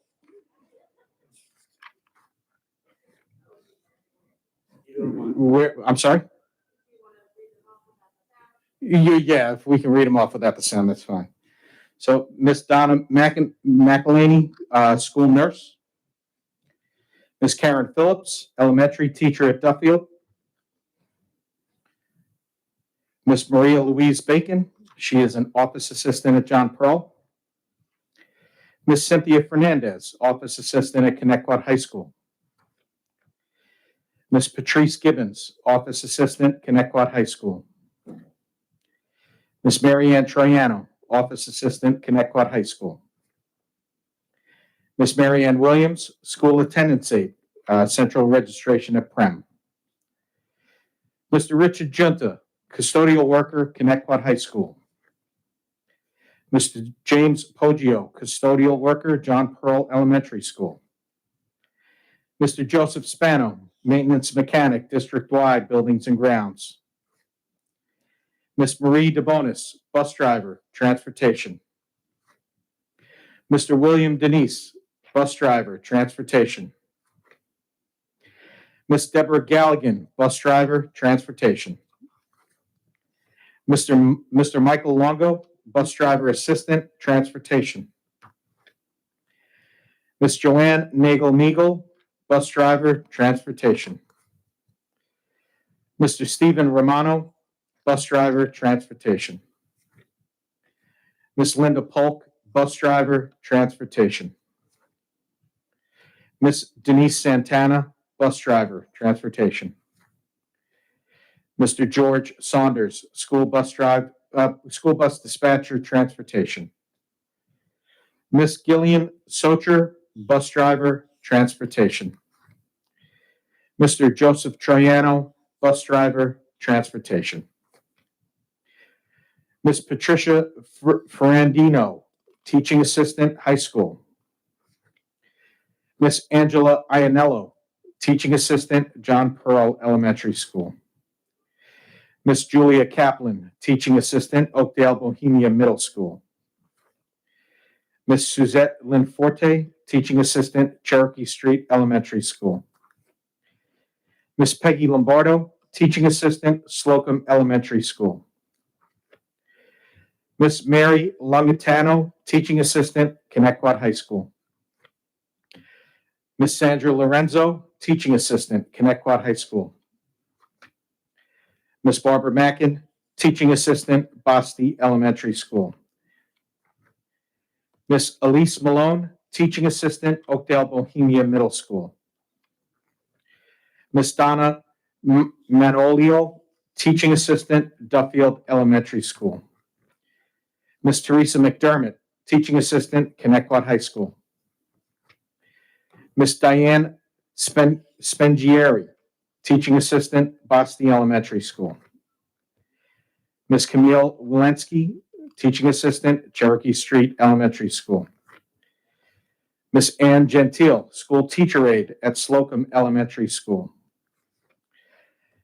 B: I'm sorry? Yeah, if we can read them off without the sound, that's fine. So, Miss Donna McElhaney, school nurse. Miss Karen Phillips, elementary teacher at Duffield. Miss Maria Louise Bacon, she is an office assistant at John Pearl. Miss Cynthia Fernandez, office assistant at Connecticut High School. Miss Patrice Gibbons, office assistant, Connecticut High School. Miss Marianne Troiano, office assistant, Connecticut High School. Miss Marianne Williams, school attendance aide, central registration at Prem. Mr. Richard Junta, custodial worker, Connecticut High School. Mr. James Poggio, custodial worker, John Pearl Elementary School. Mr. Joseph Spano, maintenance mechanic, district-wide, buildings and grounds. Miss Marie DeBonis, bus driver, transportation. Mr. William Denise, bus driver, transportation. Miss Deborah Galligan, bus driver, transportation. Mr. Michael Longo, bus driver assistant, transportation. Miss Joanne Nagel-Meagle, bus driver, transportation. Mr. Stephen Romano, bus driver, transportation. Miss Linda Polk, bus driver, transportation. Miss Denise Santana, bus driver, transportation. Mr. George Saunders, school bus school bus dispatcher, transportation. Miss Gillian Socher, bus driver, transportation. Mr. Joseph Troiano, bus driver, transportation. Miss Patricia Ferrandino, teaching assistant, high school. Miss Angela Ianello, teaching assistant, John Pearl Elementary School. Miss Julia Kaplan, teaching assistant, Oakdale Bohemia Middle School. Miss Suzette Linforte, teaching assistant, Cherokee Street Elementary School. Miss Peggy Lombardo, teaching assistant, Slocum Elementary School. Miss Mary Longatano, teaching assistant, Connecticut High School. Miss Sandra Lorenzo, teaching assistant, Connecticut High School. Miss Barbara Mackin, teaching assistant, Boston Elementary School. Miss Elise Malone, teaching assistant, Oakdale Bohemia Middle School. Miss Donna Manolio, teaching assistant, Duffield Elementary School. Miss Teresa McDermott, teaching assistant, Connecticut High School. Miss Diane Spengieri, teaching assistant, Boston Elementary School. Miss Camille Walensky, teaching assistant, Cherokee Street Elementary School. Miss Ann Gentile, school teacher aide at Slocum Elementary School.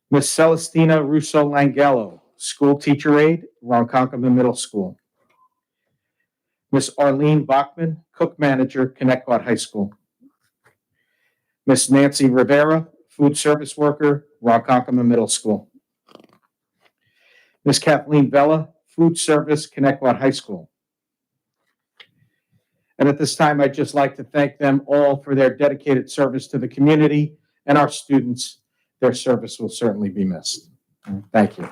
B: Miss Celestina Russo Langello, school teacher aide, Ronkonkoma Middle School. Miss Arlene Bachman, cook manager, Connecticut High School. Miss Nancy Rivera, food service worker, Ronkonkoma Middle School. Miss Kathleen Vella, food service, Connecticut High School. And at this time, I'd just like to thank them all for their dedicated service to the community and our students. Their service will certainly be missed. Thank you.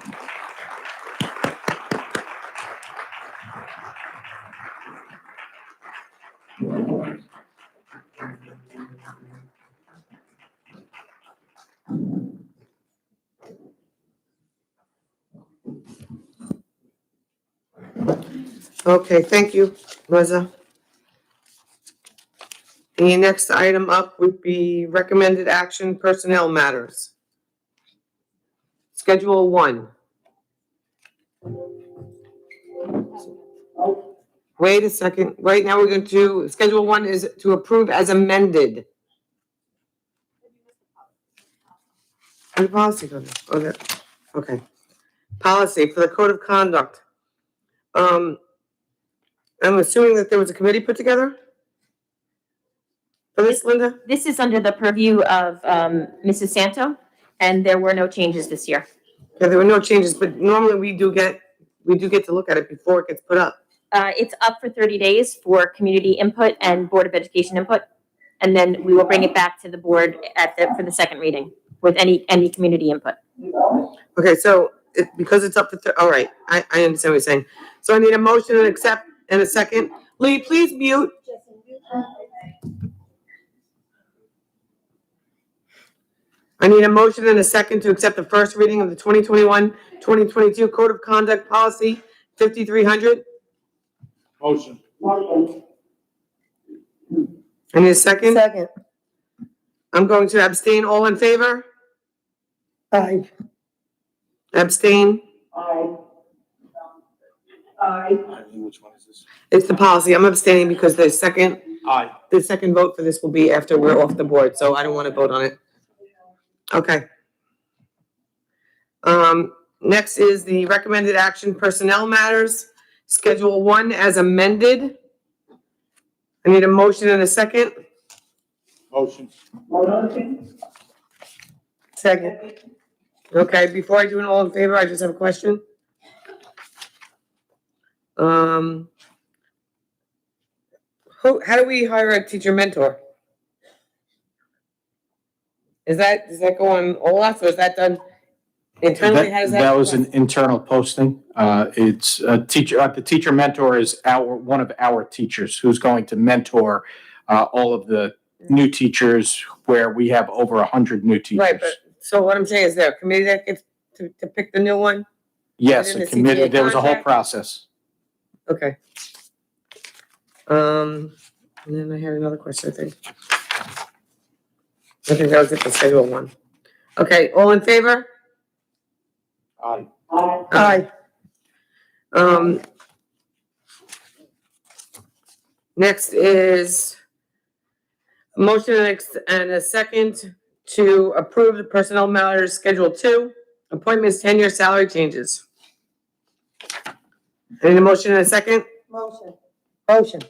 A: Okay, thank you, Reza. The next item up would be recommended action personnel matters. Schedule 1. Wait a second. Right now we're going to, Schedule 1 is to approve as amended. Where did policy go there? Oh, there. Okay. Policy for the code of conduct. I'm assuming that there was a committee put together for this, Linda?
H: This is under the purview of Mrs. Santo, and there were no changes this year.
A: Yeah, there were no changes, but normally we do get to look at it before it gets put up.
H: It's up for 30 days for community input and Board of Education input, and then we will bring it back to the board for the second reading with any community input.
A: Okay, so because it's up to, all right, I understand what you're saying. So I need a motion and accept in a second. Lee, please mute. I need a motion and a second to accept the first reading of the 2021-2022 Code of Conduct Policy 5300.
B: Motion.
C: Motion.
A: I need a second.
G: Second.
A: I'm going to abstain. All in favor?
G: Aye.
A: Abstain.
C: Aye. Aye.
B: Which one is this?
A: It's the policy. I'm abstaining because the second
B: Aye.
A: vote for this will be after we're off the board, so I don't want to vote on it. Okay. Next is the recommended action personnel matters, Schedule 1 as amended. I need a motion and a second.
B: Motion.
C: Motion.
A: Second. Okay, before I do an all in favor, I just have a question. How do we hire a teacher mentor? Does that go on OLAF, or is that done internally? How does that?
B: That was an internal posting. It's a teacher, the teacher mentor is one of our teachers who's going to mentor all of the new teachers, where we have over 100 new teachers.
A: Right, but, so what I'm saying is there a committee that gets to pick the new one?
B: Yes,
A: in
B: a
A: the
B: committee,
A: CTA
B: there was a whole
A: contract?
B: process.
A: Okay. And then I had another question, I think. I think that was it, the schedule one. Okay, all in favor?
G: Aye.
A: Next is a motion and a second to approve the personnel matters schedule 2, appointments, tenure, salary changes. Any motion and a second?
G: Motion.
C: Second.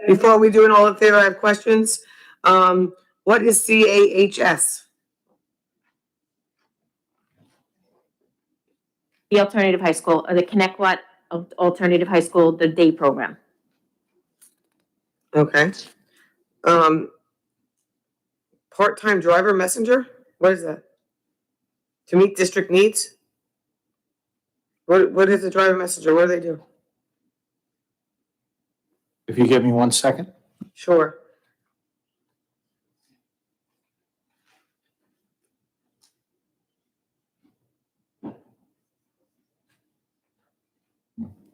A: Before we do an all in favor, I have questions. What is CAHS?
H: The alternative high school, or the Connect What Alternative High School, the day program.
A: Okay. Part-time driver messenger? What is that? To meet district needs? What is a driver messenger? What do they do?
B: If you give me 1 second.
A: Sure.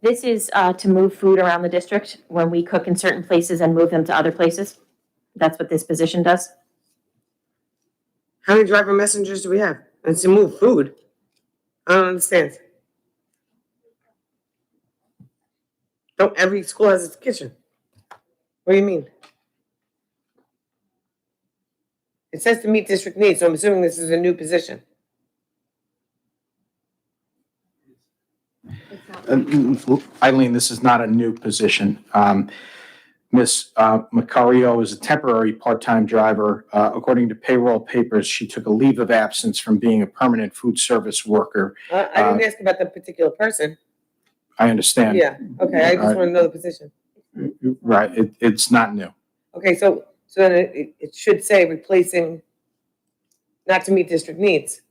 H: This is to move food around the district when we cook in certain places and move them to other places. That's what this position does.
A: How many driver messengers do we have? And to move food? I don't understand. Don't every school has its kitchen? What do you mean? It says to meet district needs, so I'm assuming this is a new position.
B: Eileen, this is not a new position. Ms. Macario is a temporary part-time driver. According to payroll papers, she took a leave of absence from being a permanent food service worker.
A: I didn't ask about the particular person.
B: I understand.
A: Yeah, okay, I just want to know the position.
B: Right, it's not new.
A: Okay, so then it should say replacing, not to meet district needs.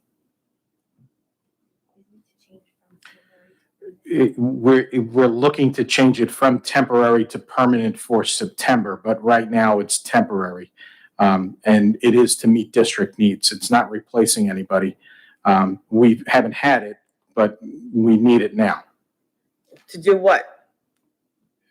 B: We're looking to change it from temporary to permanent for September, but right now it's temporary. And it is to meet district needs. It's not replacing anybody. We haven't had it, but we need it now.
A: To do what?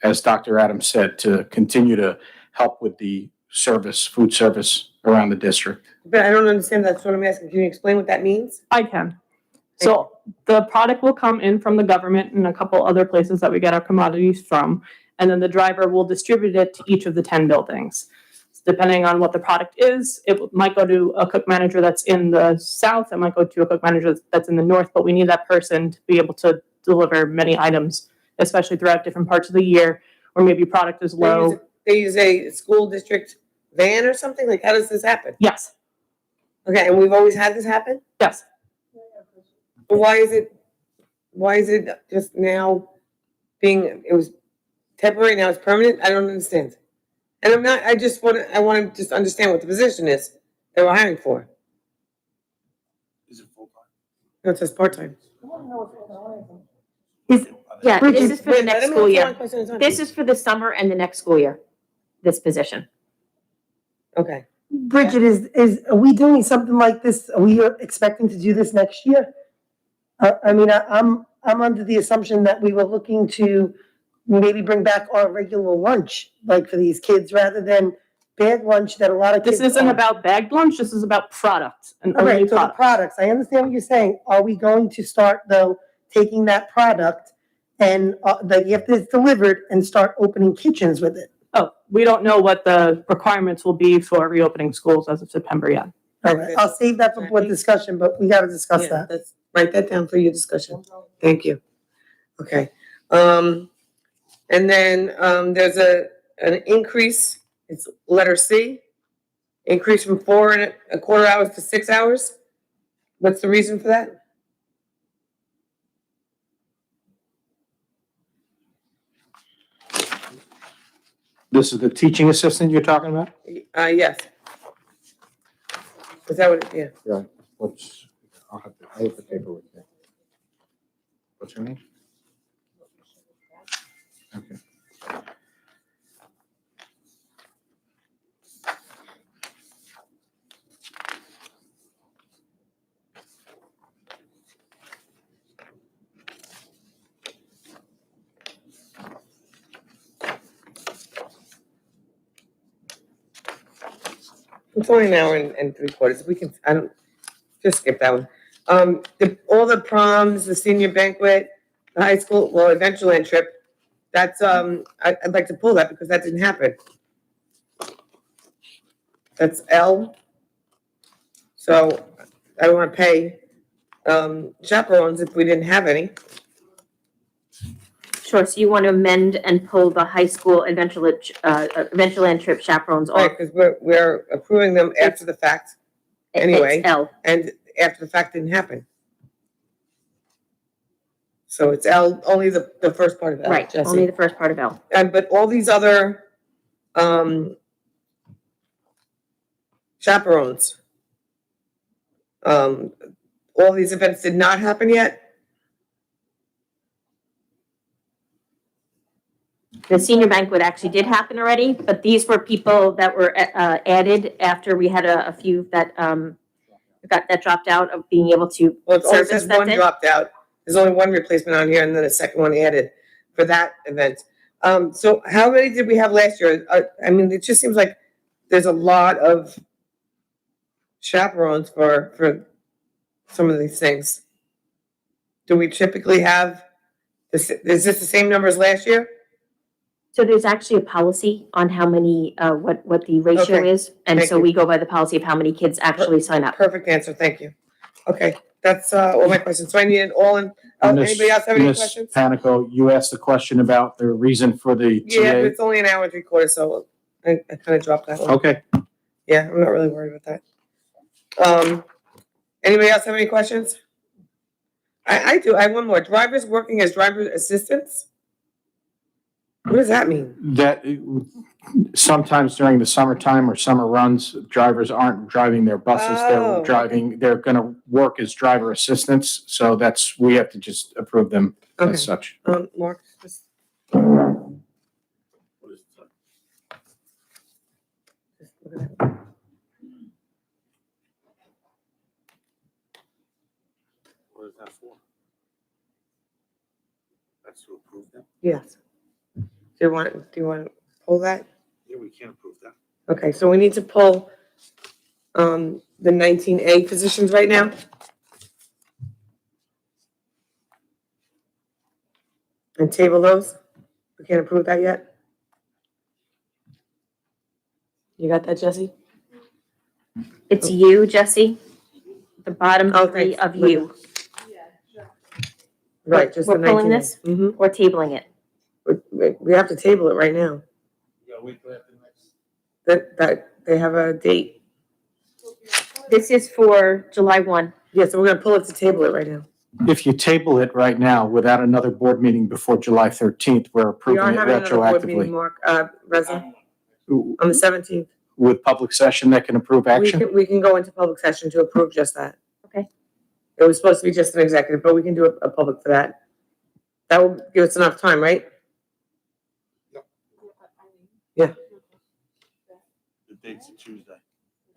B: As Dr. Adams said, to continue to help with the service, food service around the district.
A: But I don't understand, that's what I'm asking. Can you explain what that means?
J: I can. So the product will come in from the government and a couple other places that we get our commodities from, and then the driver will distribute it to each of the 10 buildings. Depending on what the product is, it might go to a cook manager that's in the south, it might go to a cook manager that's in the north, but we need that person to be able to deliver many items, especially throughout different parts of the year, where maybe product is low.
A: They use a school district van or something? Like, how does this happen?
J: Yes,
A: Okay, and we've always had this happen?
J: yes.
A: But why is it just now it was temporary, now it's permanent? I don't understand. And I want to just understand what the position is that we're hiring for.
B: Is it full-time?
A: No, it says part-time.
H: Yeah, this is for the
A: Wait, let
H: next
A: me
H: school
A: answer
H: year.
A: one question at a time,
H: This
A: please.
H: is for the summer and the next school year, this position.
A: Okay.
G: Bridget, are we doing something like this? Are we expecting to do this next year? I'm under the assumption that we were looking to maybe bring back our regular lunch, like for these kids, rather than bag lunch that a lot of kids.
J: This isn't about bagged lunch, this is about product and
G: Okay,
J: only
G: so the
J: product.
G: products, I understand what you're saying. Are we going to start though, taking that product and like if it's delivered and start opening kitchens with it?
J: Oh, we don't know what the requirements will be for reopening schools as of September yet.
G: All right, I'll save that for board discussion, but we gotta discuss
A: Yeah,
G: that.
A: write that down for your discussion. Thank you. Okay. And then there's an increase, it's letter C, increase from 4.25 hours to 6 hours. What's the reason for that?
B: This is the teaching assistant you're talking about?
A: Yes. Is that what, yeah.
B: Yeah. I have the paperwork there. What's her name? Okay.
A: It's only an hour and 3/4. We can, I don't, just skip that one. All the proms, the senior banquet, the high school, well, Adventureland trip, that's, I'd like to pull that because that didn't happen. That's L. So I don't wanna pay, chaperones if we didn't have any.
H: Sure, so you want to amend and pull the high school Adventureland trip chaperones off?
A: Right, because we're approving them after the fact, anyway.
H: It's L.
A: and after the fact didn't happen. So it's L, only the first part of L,
H: Right,
A: Jesse.
H: only the first part of L.
A: But all these other, chaperones, all these events did not happen yet?
H: The senior banquet actually did happen already, but these were people that were added after we had a few that that dropped out of being able to
A: Well, it only
H: service
A: says
H: that
A: one
H: day.
A: dropped out. There's only one replacement on here and then a second one added for that event. So how many did we have last year? I mean, it just seems like there's a lot of chaperones for some of these things. Do we typically have, is this the same number as last year?
H: So there's actually a policy on how many, what the ratio
A: Okay,
H: is, and
A: thank
H: so
A: you.
H: we go by the policy of how many kids actually sign up.
A: Perfect answer, thank you. Okay, that's all my questions. So I need it all in, anybody else have any
B: Ms.
A: questions?
B: Panico, you asked the question about the reason for the
A: Yeah, but
B: TA.
A: it's only an hour and 3/4, so I kind of dropped that one.
B: Okay,
A: Yeah, I'm not really worried about that. Anybody else have any questions? I do, I have one more. Drivers working as driver assistants? What does that mean?
B: that sometimes during the summertime or summer runs, drivers aren't driving their buses,
A: Oh.
B: they're gonna work as driver assistants, so we have to just approve them
A: Okay,
B: as such.
A: Mark, just. Just look at that.
K: What is that for? That's to approve them?
A: Yes. Do you want to pull that?
K: Yeah, we can't approve that.
A: Okay, so we need to pull, the 19A positions right now. And table those. We can't approve that yet. You got that, Jesse?
H: It's you, Jesse, the bottom
A: Oh,
H: three
A: thanks.
H: of you.
A: Right, just the
H: We're pulling
A: 19A.
H: this?
A: Mhm.
H: Or tabling it.
A: We have to table it right now.
K: You gotta wait till after next.
A: That they have a date.
H: This is for July 1.
A: Yeah, so we're gonna pull it to table it right now.
B: If you table it right now without another board meeting before July 13th, we're
A: We
B: approving
A: are
B: it
A: having another board meeting,
B: retroactively.
A: Mark, Reza, on the 17th.
B: With public session that can approve action?
A: We can go into public session to approve just that.
H: Okay.
A: It was supposed to be just an executive, but we can do a public for that. That will give us enough time, right?
K: The date's a Tuesday.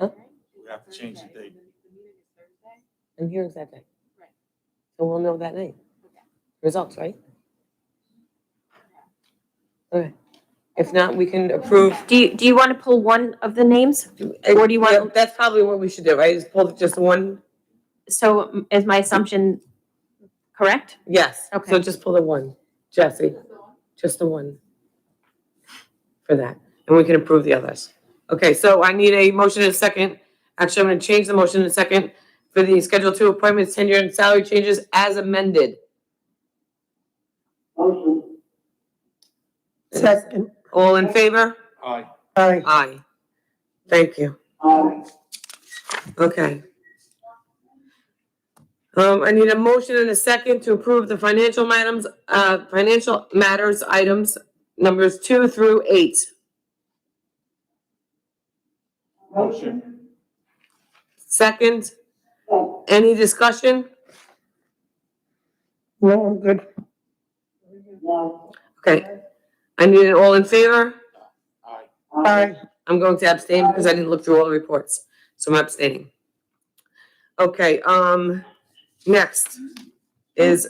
A: Huh?
K: We have to change the date.
A: And here's that day. So we'll know that night. Results, right? Okay. If not, we can approve.
H: Do you want to pull one of the names? Or do you want-
A: Yeah, that's probably what we should do, right? Just pull just one.
H: So is my assumption correct?
A: Yes.
H: Okay.
A: So just pull the one, Jesse. Just the one for that. And we can approve the others. Okay, so I need a motion in a second. Actually, I'm gonna change the motion in a second for the Schedule 2 appointments, tenure, and salary changes as amended.
C: Motion.
G: Second,
A: All in favor?
K: Aye.
G: aye.
A: Aye. Thank you.
C: Aye.
A: Okay. I need a motion in a second to approve the financial matters items, numbers 2 through 8.
C: Motion.
A: Second,
C: Second.
A: any discussion?
G: No, I'm good.
C: No.
A: Okay. I need it all in favor.
K: Aye.
G: Aye.
A: I'm going to abstain because I didn't look through all the reports, so I'm abstaining. Okay, next is,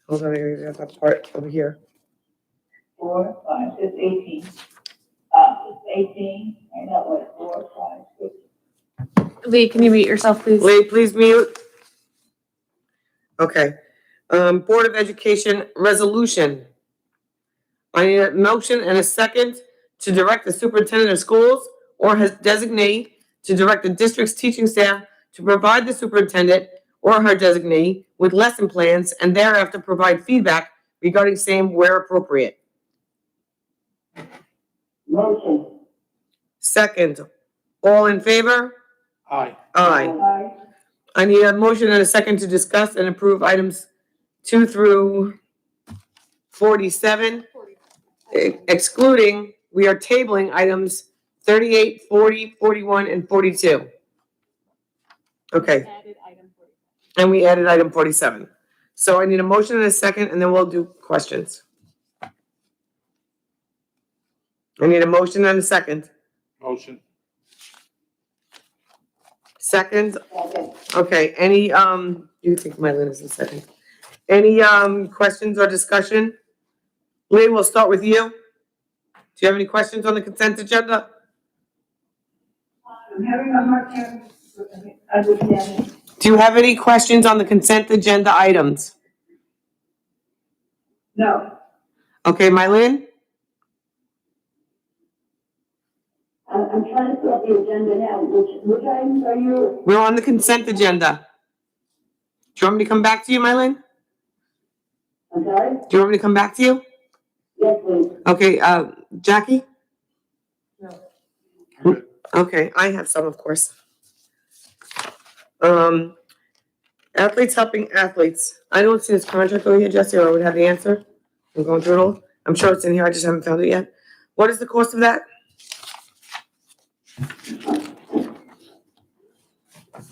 A: hold on, I got that part over here.
C: 4, 5, 6, 18. 18, and that was 4, 5, 6.
D: Lee, can you mute yourself, please?
A: Lee, please mute. Okay. Board of Education resolution. I need a motion and a second to direct the superintendent of schools or his designee to direct the district's teaching staff to provide the superintendent or her designee with lesson plans and thereafter provide feedback regarding same where appropriate.
C: Motion.
A: Second, all in favor?
K: Aye.
A: Aye.
C: Aye.
A: I need a motion and a second to discuss and approve items 2 through 47, excluding, we are tabling items 38, 40, 41, and 42. Okay. And we added item 47. So I need a motion and a second, and then we'll do questions. I need a motion and a second.
K: Motion.
A: Second,
C: Second.
A: okay, any, you think my Lynn is in second. Any, questions or discussion? Lee, we'll start with you. Do you have any questions on the consent agenda?
C: I'm having a hard time understanding.
A: Do you have any questions on the consent agenda items?
C: No,
A: Okay, Mylene?
C: I'm trying to fill out the agenda now. Which items are you?
A: We're on the consent agenda. Do you want me to come back to you, Mylene?
C: I'm sorry?
A: Do you want me to come back to you?
C: Yes, please.
A: Okay, Jackie?
K: Good.
A: Okay, I have some, of course. Athletes helping athletes. I don't see this contract over here, Jesse, or I would have the answer. I'm going through it all. I'm sure it's in here, I just haven't found it yet. What is the cost of that?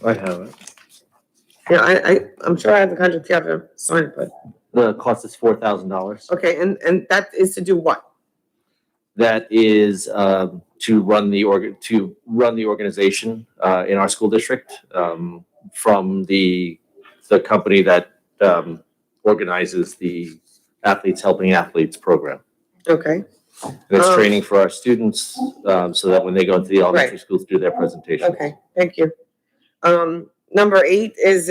L: I have it.
A: Yeah, I'm sure I have the contract, you have to sign it, but,
L: The cost is $4,000.
A: okay, and that is to do what?
L: That is to run the organization in our school district from the company that organizes the Athletes Helping Athletes program.
A: Okay,
L: And it's training for our students so that when they go into the elementary
A: Right.
L: schools, do their presentation.
A: okay, thank you. Number 8 is,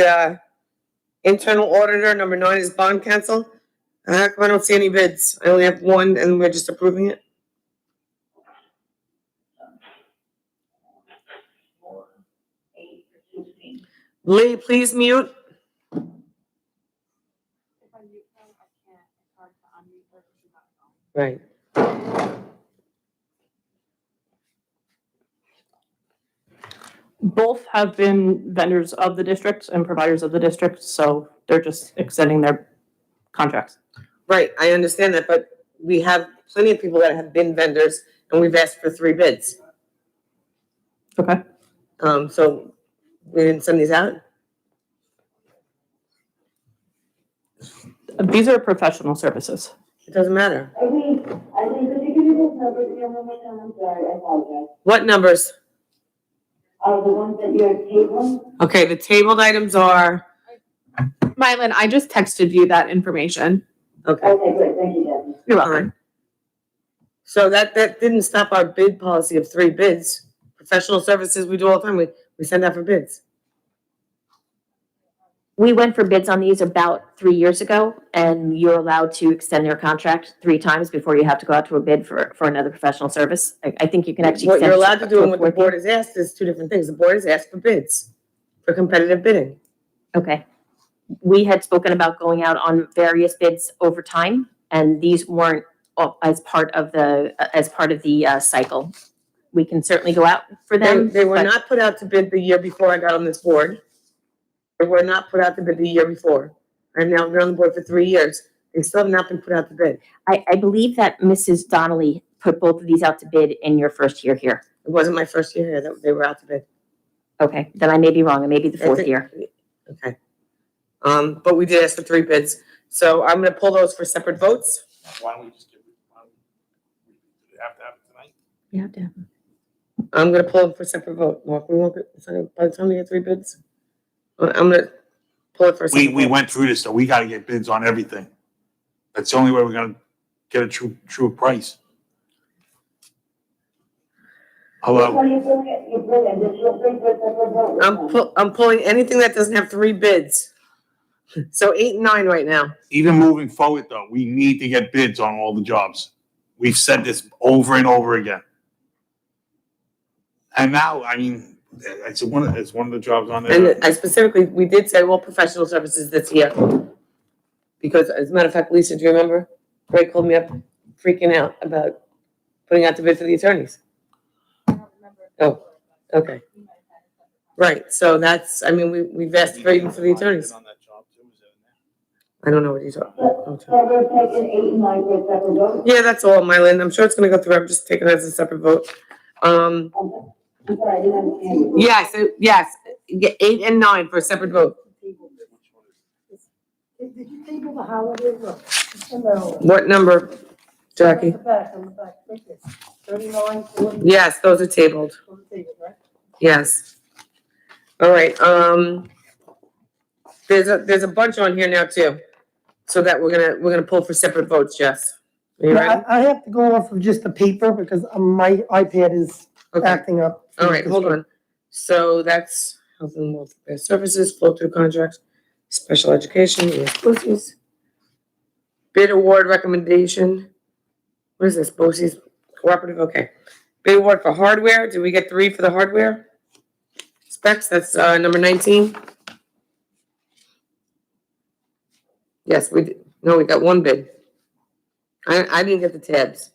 A: internal auditor, number 9 is bond counsel. How come I don't see any bids? I only have one and we're just approving it? Lee, please mute. Right.
J: Both have been vendors of the district and providers of the district, so they're just extending their contracts.
A: Right, I understand that, but we have plenty of people that have been vendors and we've asked for 3 bids.
J: Okay.
A: So we didn't send these out?
J: These are professional services.
A: It doesn't matter.
C: I think, could you give me those numbers again one more time? I'm sorry, I apologize.
A: What numbers?
C: The ones that you're tabling?
A: Okay, the tabled items are,
D: Mylin, I just texted you that information.
A: okay,
C: Okay, good, thank you, Debbie.
D: You're
A: all
D: welcome.
A: right. So that didn't stop our bid policy of 3 bids. Professional services, we do all the time, we send out for bids.
H: We went for bids on these about 3 years ago, and you're allowed to extend your contract 3 times before you have to go out to a bid for another professional service. I think you can actually
A: What
H: extend.
A: you're allowed to do
H: a
A: and what the
H: 4th year.
A: board has asked is 2 different things. The board has asked for bids, for competitive bidding.
H: Okay. We had spoken about going out on various bids over time, and these weren't as part of the cycle. We can certainly go out for them.
A: They were
H: but-
A: not put out to bid the year before I got on this board. They were not put out to bid the year before. I've now been on the board for 3 years. They still have not been put out to bid.
H: I believe that Mrs. Donnelly put both of these out to bid in your first year here.
A: It wasn't my first year here that they were out to bid.
H: Okay, then I may be wrong. It may be the
A: I
H: 4th
A: think-
H: year.
A: Okay. But we did ask for 3 bids. So I'm gonna pull those for separate votes.
K: Why don't we just do we have to have it tonight?
H: You have to.
A: I'm gonna pull them for separate vote. Mark, we won't get, by the time we get 3 bids. I'm gonna pull it for a separate
K: We
A: vote.
K: went through this, so we gotta get bids on everything. That's the only way we're gonna get a true price. Hello?
C: What are you doing? You put additional things for separate vote?
A: I'm pulling anything that doesn't have 3 bids. So 8 and 9 right now.
K: Even moving forward though, we need to get bids on all the jobs. We've said this over and over again. And now, I mean, it's one of the jobs on
A: And
K: there.
A: I specifically, we did say all professional services this year. Because as a matter of fact, Lisa, do you remember? Greg called me up freaking out about putting out the bid for the attorneys. Oh, okay. Right, so that's, I mean, we've asked for even for the attorneys. I don't know what you're talking about.
C: So we're taking 8 and 9 for a separate vote?
A: Yeah, that's all, Mylan. I'm sure it's gonna go through. I'm just taking it as a separate vote.
C: I'm sorry, I didn't understand.
A: Yes, 8 and 9 for a separate vote.
G: Did you table the holiday? Look, it's in there.
A: What number, Jackie?
G: On the back, right there. 39, 40.
A: Yes, those are tabled.
G: On the table, right?
A: Yes. All right, there's a bunch on here now too. So that we're gonna pull for separate votes, Jess. Are you
G: Yeah,
A: ready?
G: I have to go off of just the paper because my iPad is
A: Okay,
G: acting up.
A: all right, hold on. So that's health and welfare services, flow through contracts, special education, BOCES. Bid award recommendation. What is this, BOCES cooperative, okay. Bid award for hardware, did we get 3 for the hardware? Specs, that's number 19. Yes, we did, no, we got 1 bid. I didn't get the tabs.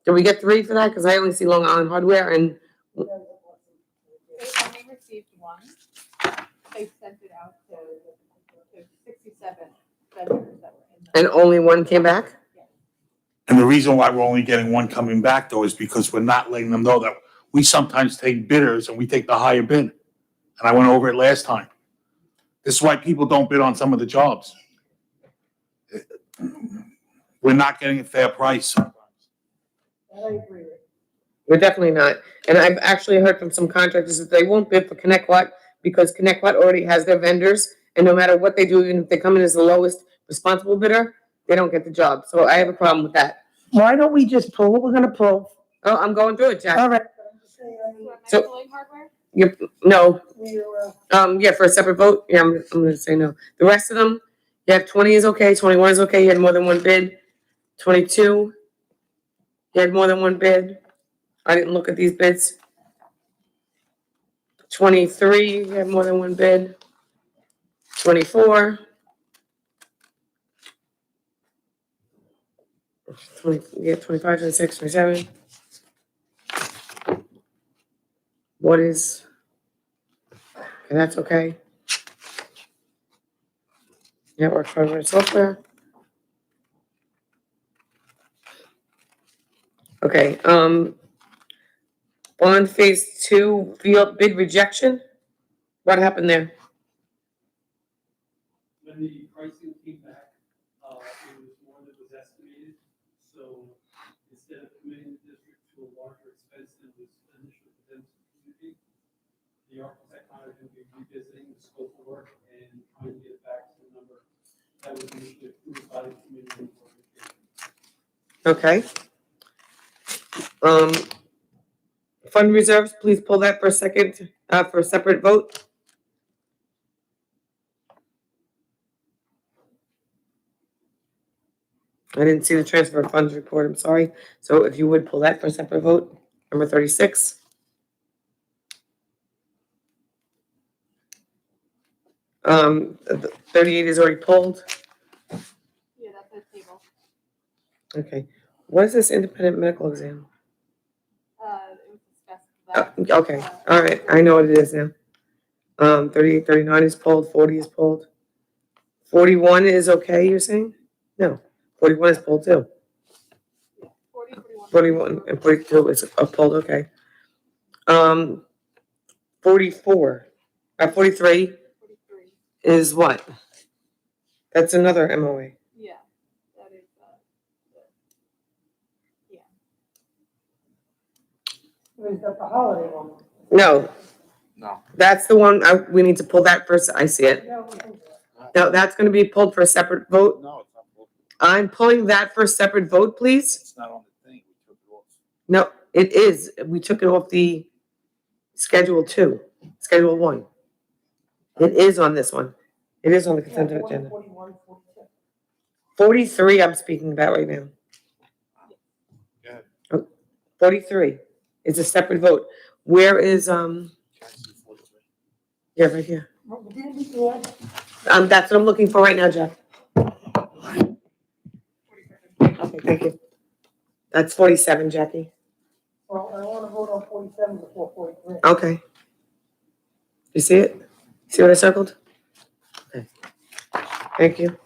A: Did we get 3 for that? Cause I only see Long Island Hardware and,
J: They only received 1. They sent it out to 67 vendors that were in the.
A: and only 1 came back?
K: And the reason why we're only getting 1 coming back though is because we're not letting them know that we sometimes take bidders and we take the higher bid. And I went over it last time. This is why people don't bid on some of the jobs. We're not getting a fair price.
G: I agree.
A: We're definitely not. And I've actually heard from some contractors that they won't bid for Connect What because Connect What already has their vendors. And no matter what they do, even if they come in as the lowest responsible bidder, they don't get the job. So I have a problem with that.
G: Why don't we just pull what we're gonna pull?
A: Oh, I'm going through it, Jack.
G: All right.
A: So-
J: Pulling hardware?
A: No,
G: We're,
A: yeah, for a separate vote, yeah, I'm gonna say no. The rest of them, you have 20 is okay, 21 is okay, you had more than 1 bid. 22, you had more than 1 bid. I didn't look at these bids. 23, you had more than 1 bid. 24. 25, 26, 27. What is? Okay, that's okay. Network hardware and software. Okay, bond phase 2 field bid rejection. What happened there?
F: When the pricing came back, it was more than was estimated. So instead of committing the district to a larger expense than was initially presented to the community, the architect kind of going to be revisiting the scope of work and trying to get it back to the number that was initially approved by the committee.
A: Okay. Fund reserves, please pull that for a second, for a separate vote. I didn't see the transfer of funds report, I'm sorry. So if you would pull that for a separate vote, number 36. The 38 is already pulled.
J: Yeah, that's a table.
A: Okay. What is this independent medical exam?
J: It was discussed.
A: Okay, all right, I know what it is now. 38, 39 is pulled, 40 is pulled. 41 is okay, you're saying? No, 41 is pulled too. 41 and 42 is pulled, okay. 44, 43 is what? That's another MOA.
J: Yeah, that is,
G: is that the holiday one?
A: No.
K: No.
A: That's the one, we need to pull that first, I see it.
G: Yeah, we can do that.
A: No, that's gonna be pulled for a separate vote.
K: No, it's not.
A: I'm pulling that for a separate vote, please.
K: It's not on the thing. We took it off.
A: No, it is. We took it off the Schedule 2, Schedule 1. It is on this one. It is on the consent agenda. 43 I'm speaking about right now. Oh, 43 is a separate vote. Where is, yeah, right here. That's what I'm looking for right now, Jeff. Okay, thank you. That's 47, Jackie.
G: Well, I want to vote on 47 before 43.
A: Okay. You see it? See what I circled? Okay. Thank you.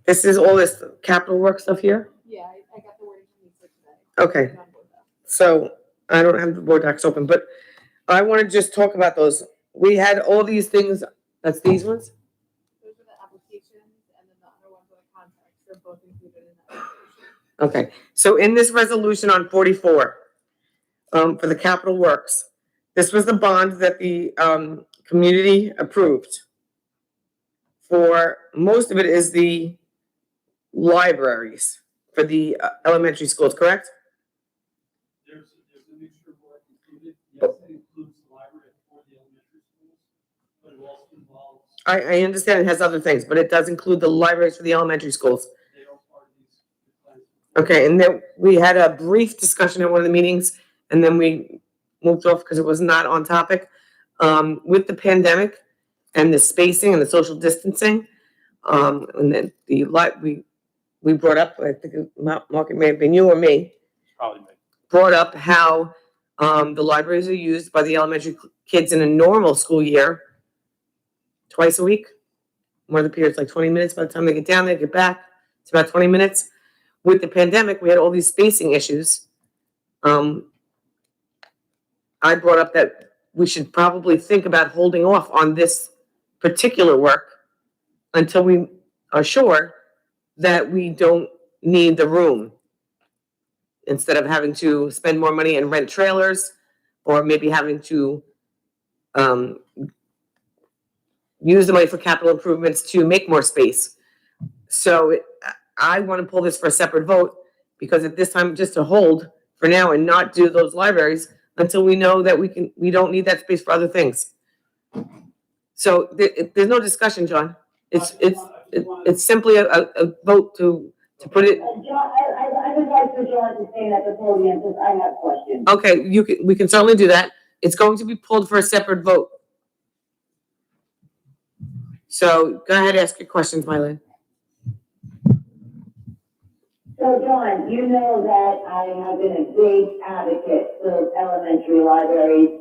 A: This is all this capital work stuff here?
D: Yeah, I got the wording from Lisa today.
A: Okay. So I don't have the board docs open, but I want to just talk about those. We had all these things, that's these ones?
D: Those are the applications, and then the other ones are the contracts. They're both included in that application.
A: Okay, so in this resolution on 44, for the capital works, this was the bond that the, community approved. For, most of it is the libraries for the elementary schools, correct?
F: There's a mixture of work included. Yes, it includes the library for the elementary schools, but it also involves,
A: I understand it has other things, but it does include the libraries for the elementary schools.
F: they are part of these plans.
A: Okay, and then we had a brief discussion at one of the meetings, and then we moved off because it was not on topic. With the pandemic and the spacing and the social distancing, and then we brought up, I think Mark, it may have been you or me,
K: Probably me.
A: brought up how the libraries are used by the elementary kids in a normal school year twice a week. One of the periods like 20 minutes by the time they get down, they get back. It's about 20 minutes. With the pandemic, we had all these spacing issues. I brought up that we should probably think about holding off on this particular work until we are sure that we don't need the room. Instead of having to spend more money and rent trailers, or maybe having to use the money for capital improvements to make more space. So I want to pull this for a separate vote, because at this time, just to hold for now and not do those libraries until we know that we don't need that space for other things. So there's no discussion, John. It's simply a vote to put it.
C: John, I would like for John to stand at the podium because I have questions.
A: Okay, we can certainly do that. It's going to be pulled for a separate vote. So go ahead, ask your questions, Mylene.
C: So John, you know that I have been a big advocate for elementary libraries.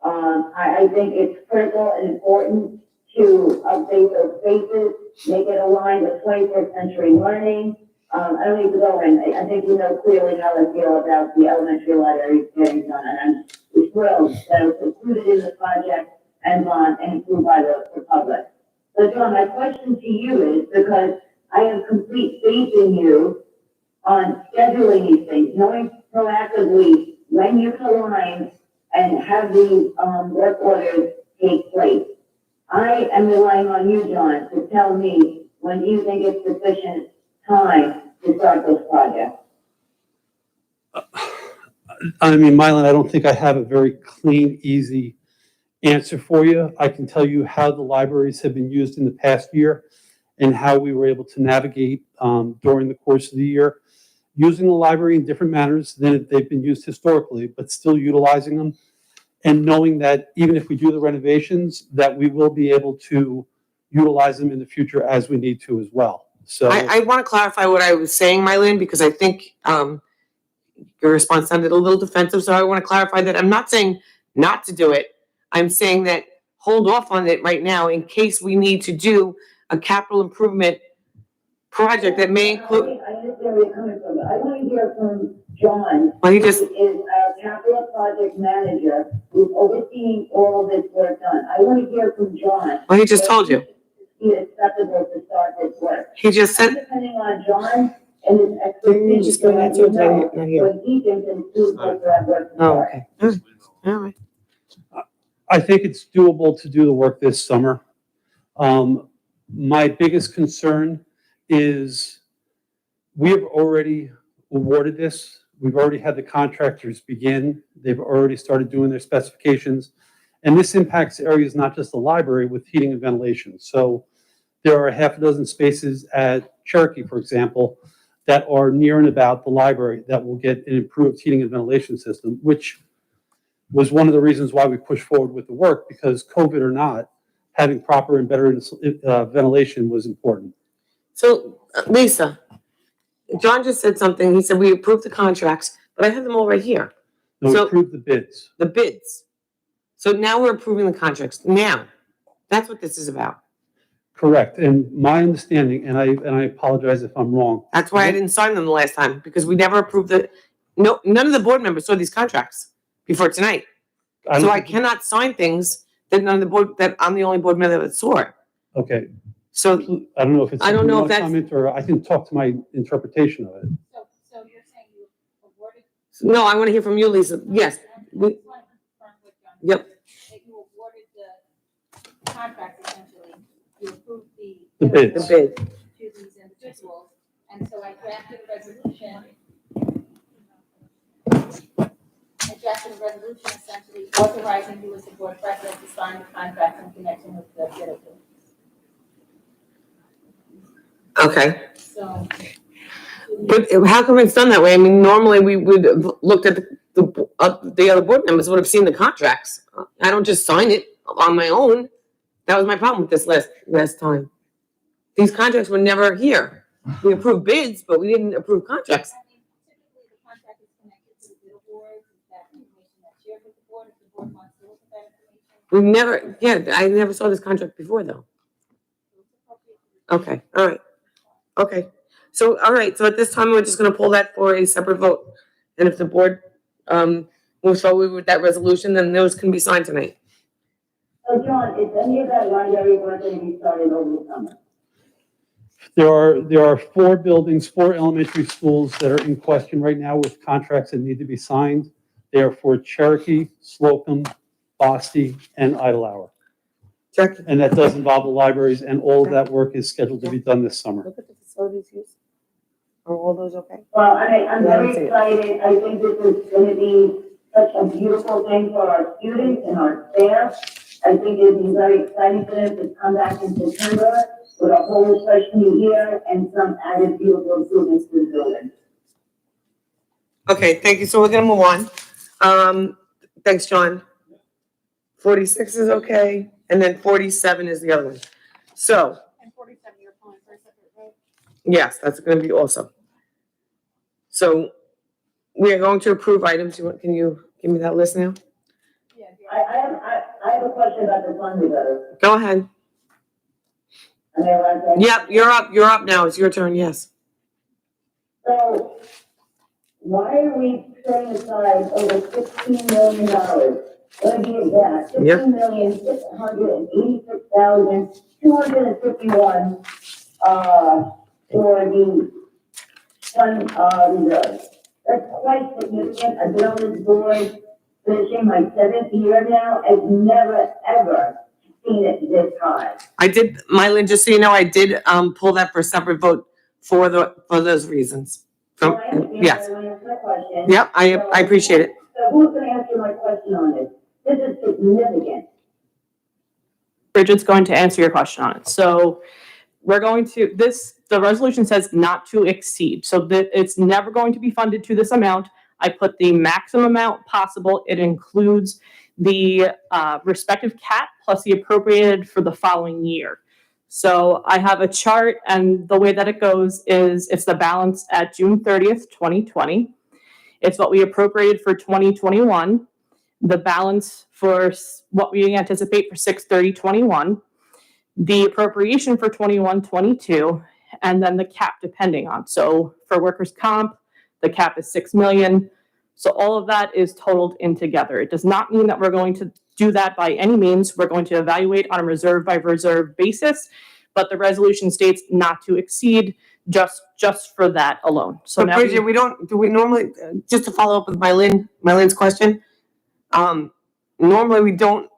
C: I think it's critical and important to update those spaces, make it aligned with 21st century learning. I don't need to go in. I think you know clearly how I feel about the elementary libraries getting done, and I'm thrilled that it was included in the project and approved by the public. So John, my question to you is, because I have complete faith in you on scheduling these things, knowing proactively when you can align and have these work orders take place. I am relying on you, John, to tell me when you think it's sufficient time to start this project.
F: I mean, Mylan, I don't think I have a very clean, easy answer for you. I can tell you how the libraries have been used in the past year and how we were able to navigate during the course of the year, using the library in different manners than they've been used historically, but still utilizing them. And knowing that even if we do the renovations, that we will be able to utilize them in the future as we need to as well. So
A: I want to clarify what I was saying, Mylene, because I think your response sounded a little defensive. So I want to clarify that I'm not saying not to do it. I'm saying that hold off on it right now in case we need to do a capital improvement project that may include.
C: I understand where you're coming from, but I want to hear from John,
A: Well, he just-
C: who is our capital project manager, who's overseeing all of this work done. I want to hear from John.
A: Well, he just told you.
C: It's acceptable to start this work.
A: He just
C: I'm
A: said.
C: depending on John and his
A: Didn't you
C: expertise.
A: just go that to it? Not here.
C: What he thinks is suitable for that work to
A: Oh,
C: start.
A: okay. All right.
F: I think it's doable to do the work this summer. My biggest concern is we have already awarded this. We've already had the contractors begin. They've already started doing their specifications. And this impacts areas, not just the library, with heating and ventilation. So there are half a dozen spaces at Cherokee, for example, that are near and about the library that will get an improved heating and ventilation system, which was one of the reasons why we pushed forward with the work, because COVID or not, having proper and better ventilation was important.
A: So, Lisa, John just said something. He said we approved the contracts, but I have them all right here.
F: So we
A: So-
F: approved the bids.
A: The bids. So now we're approving the contracts. Now, that's what this is about.
F: Correct. And my understanding, and I apologize if I'm wrong.
A: That's why I didn't sign them the last time, because we never approved no, none of the board members saw these contracts before tonight. So I cannot sign things that that I'm the only board member that saw it.
F: Okay.
A: So,
F: I don't know if it's.
A: I don't
F: something
A: know
F: you
A: if
F: wanna
A: that's-
F: comment, or I can talk to my interpretation of it.
M: So you're saying you awarded?
A: no, I want to hear from you, Lisa. Yes.
M: I just want to confirm with John.
A: Yep.
M: That you awarded the contract essentially, you approved
F: The bids.
A: The bid.
M: to these individuals, and so I drafted a resolution. I drafted a resolution essentially authorizing you as the board president to sign the contract in connection with the bid approval.
A: Okay.
M: So.
A: But how come it's done that way? I mean, normally we would have looked at the other board members would have seen the contracts. I don't just sign it on my own. That was my problem with this last time. These contracts were never here. We approved bids, but we didn't approve contracts.
M: I mean, typically the contract is connected to the bid awards, is that information that's shared with the board, if the board wants to look at that information.
A: I never saw this contract before though. Okay, all right. Okay. So, all right, so at this time, we're just gonna pull that for a separate vote. And if the board, moves forward with that resolution, then those can be signed tonight.
C: So John, is any of that library work going to be started over the summer?
F: There are 4 buildings, 4 elementary schools that are in question right now with contracts that need to be signed. They are for Cherokee, Slocum, Boston, and Idlehour.
A: Check.
F: And that does involve the libraries, and all of that work is scheduled to be done this summer.
A: Look at the facilities used. Are all those okay?
C: Well, I'm
A: Yeah, I
C: very
A: see it.
C: excited. I think this is going to be such a beautiful thing for our students and our staff. I think it'd be very exciting for them to come back in September with a whole freshman year and some added beautiful improvements to the building.
A: Okay, thank you. So we're gonna move on. Thanks, John. 46 is okay, and then 47 is the other one. So,
M: And 47, you're pulling for a separate vote?
A: yes, that's gonna be awesome. So we are going to approve items. Can you give me that list now?
M: Yeah.
C: I have a question about the fund letter.
A: Go ahead.
C: Am I allowed to?
A: Yep, you're up now. It's your turn, yes.
C: So why are we setting aside over $16 million? What is that?
A: Yep.
C: $15,686,251, for the fund, reserve. That's quite significant. I've been on this board finishing my 7th year now. I've never, ever seen it this high.
A: I did, Mylin, just so you know, I did pull that for a separate vote for those reasons.
C: So I understand,
A: Yes.
C: I want to answer my question.
A: Yep, I appreciate it.
C: So who's going to answer my question on this? This is significant.
J: Bridget's going to answer your question on it. So we're going to, the resolution says not to exceed. So that it's never going to be funded to this amount. I put the maximum amount possible. It includes the respective cap plus the appropriated for the following year. So I have a chart, and the way that it goes is it's the balance at June 30th, 2020. It's what we appropriated for 2021, the balance for what we anticipate for 6/30/21, the appropriation for 21-22, and then the cap depending on. So for workers' comp, the cap is 6 million. So all of that is totaled in together. It does not mean that we're going to do that by any means. We're going to evaluate on a reserve by reserve basis, but the resolution states not to exceed just for that alone. So
A: So
J: now
A: Bridget, do we normally, just to follow up with Mylin's question, normally we don't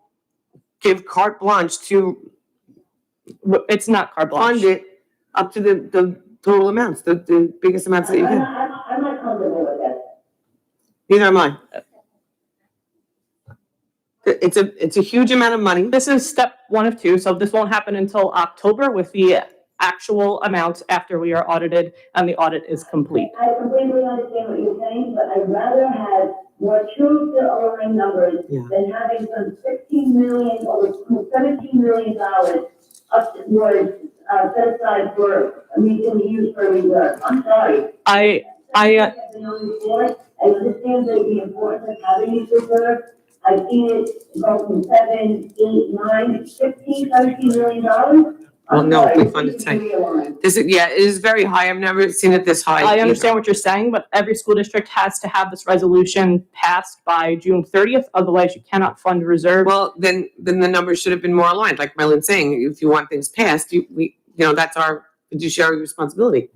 A: give carte blanche to
J: it's not carte blanche.
A: fund it up to the total amounts, the biggest amounts that you
C: I'm
A: can.
C: not
A: Neither am I. It's a huge amount of money.
J: This is step 1 of 2, so this won't happen until October with the actual amounts after we are audited and the audit is complete.
C: I completely understand what you're saying, but I'd rather have more true to align numbers
A: Yeah.
C: than having some $16 million or $17 million up was set aside for, can be used for reserve. I'm sorry.
J: I
C: understand the importance of having these reserves. I've seen it go from 7, 8, 9, 15, $17 million.
A: Well, no, we funded tight. This is, yeah, it is very high. I've never seen it this high.
J: I understand what you're saying, but every school district has to have this resolution passed by June 30th. Otherwise, you cannot fund reserve.
A: Well, then the numbers should have been more aligned, like Mylan's saying. If you want things passed, that's our fiduciary responsibility.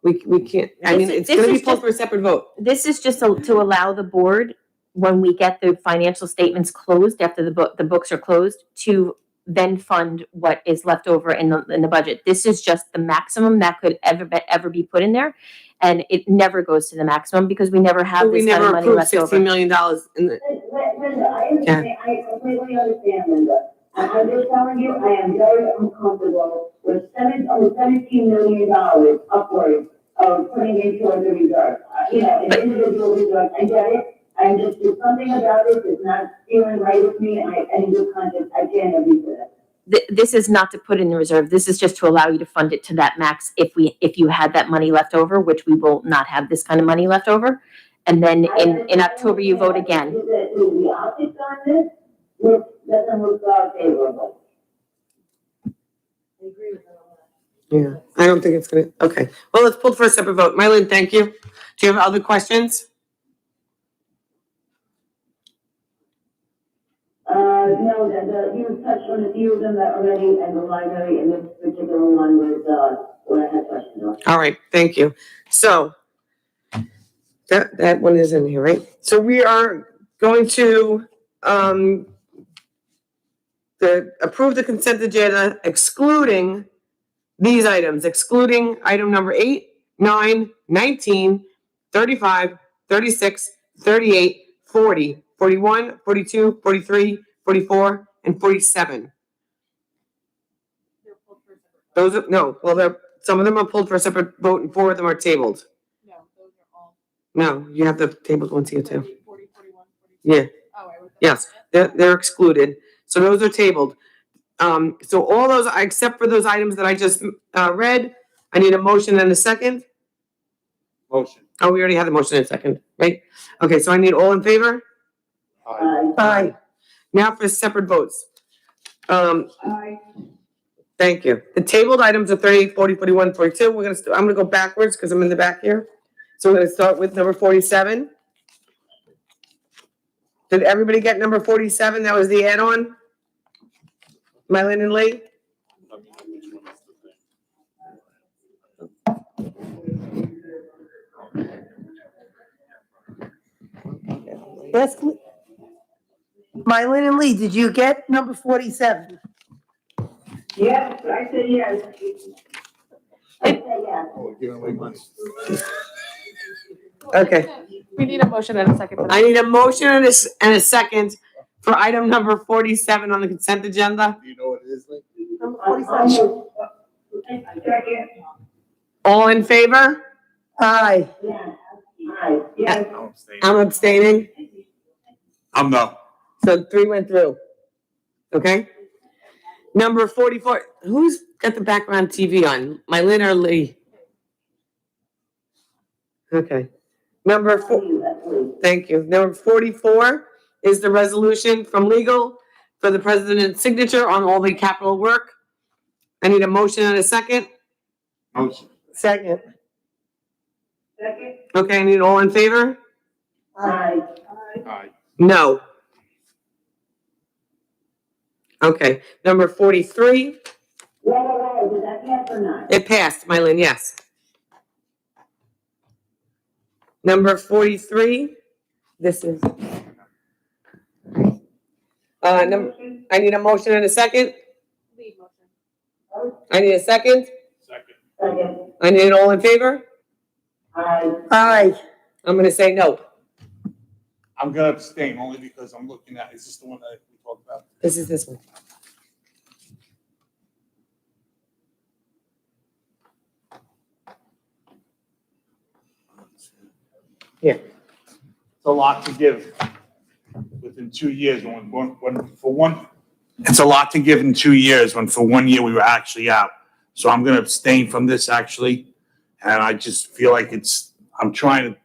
A: We can't. I mean, it's going to be pulled for a separate vote.
H: This is just to allow the board, when we get the financial statements closed, after the books are closed, to then fund what is left over in the budget. This is just the maximum that could ever be put in there, and it never goes to the maximum because we never have this kind of money left over.
A: $16 million in the.
C: Linda, I understand, I completely understand, Linda. I'm just telling you, I am very uncomfortable with $17 million upwards of putting into the reserve. An individual reserve, I get it. I'm just, there's something about this that's not feeling right with me, and in good conscience, I can't agree with it.
H: This is not to put in the reserve. This is just to allow you to fund it to that max if you had that money left over, which we will not have this kind of money left over. And then in October, you vote again.
C: The optics on this doesn't look favorable. I agree with that.
A: Yeah, I don't think it's gonna. Okay, well, let's pull for a separate vote. Mylin, thank you. Do you have other questions?
C: No, you touched on a few of them that already, and the library, and this particular one was, what I had questions on.
A: All right, thank you. So that one is in here, right? So we are going to approve the consent agenda excluding these items, excluding item number 8, 9, 19, 35, 36, 38, 40, 41, 42, 43, 44, and 47. Those are, no, well, some of them are pulled for a separate vote and 4 of them are tabled.
J: No, those are all.
A: No, you have the tabled ones here too.
J: 40, 41, 42.
A: Yeah,
J: Oh, I wrote that
A: yes, they're excluded. So those are tabled. So all those, except for those items that I just read, I need a motion and a second.
B: Motion.
A: Oh, we already had the motion and a second, right? Okay, so I need all in favor? Aye. Now for separate votes.
C: Aye.
A: Thank you. The tabled items are 38, 40, 41, 42. I'm gonna go backwards because I'm in the back here. So we're gonna start with number 47. Did everybody get number 47? That was the add-on? Mylin and Lee?
G: Ask me. Mylin and Lee, did you get number 47?
C: Yes, I said yes. I said yes.
A: Okay.
J: We need a motion and a second.
A: I need a motion and a second for item number 47 on the consent agenda.
K: You know what it is, like?
G: Number 47.
C: Second.
A: All in favor?
G: Aye.
C: Yes. Aye. Yes.
A: I'm abstaining.
K: I'm no.
A: So 3 went through. Okay? Number 44, who's got the background TV on? Mylin or Lee? Okay. Number 4, thank you. Number 44 is the resolution from legal for the president's signature on all the capital work. I need a motion and a second.
K: Motion.
G: Second.
C: Second.
A: Okay, I need all in favor?
C: Aye.
K: Aye.
A: No. Okay, number 43,
C: Whoa, did that pass or not?
A: it passed, Mylin, yes. Number 43, this is. I need a motion and a second. I need a second.
K: Second.
C: Second.
A: I need it all in favor?
C: Aye.
G: Aye.
A: I'm gonna say no.
K: I'm gonna abstain only because I'm looking at, is this the one that we talked about?
A: This is this one.
K: It's a lot to give within 2 years it's a lot to give in 2 years when for 1 year we were actually out. So I'm gonna abstain from this actually. And I just feel like I'm trying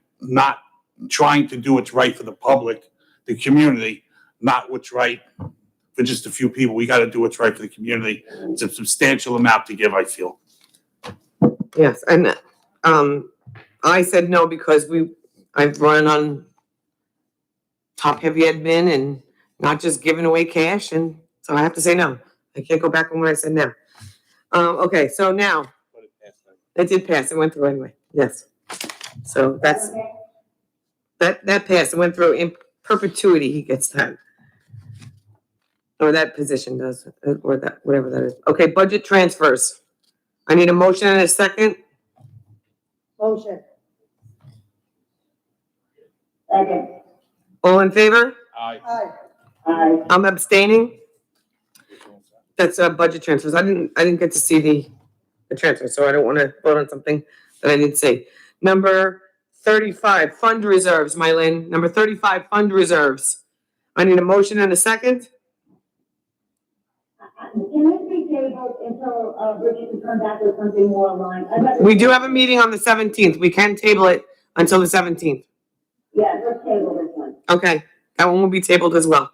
K: to do what's right for the public, the community, not what's right for just a few people. We gotta do what's right for the community. It's a substantial amount to give, I feel.
A: Yes, and, I said no because I've run on top-heavy admin and not just giving away cash, and so I have to say no. I can't go back on what I said now. Okay, so now, it did pass, it went through anyway, yes. So that's, that passed, it went through in perpetuity, he gets that. Or that position does, or that, whatever that is. Okay, budget transfers. I need a motion and a second.
G: Motion.
C: Second.
A: All in favor?
K: Aye.
C: Aye.
A: I'm abstaining. That's budget transfers. I didn't get to see the transfer, so I don't want to vote on something that I didn't see. Number 35, fund reserves, Mylene. Number 35, fund reserves. I need a motion and a second.
C: Can this be tabled until, Richard can come back with something more aligned?
A: We do have a meeting on the 17th. We can table it until the 17th.
C: Yeah, let's table this one.
A: Okay, that one will be tabled as well.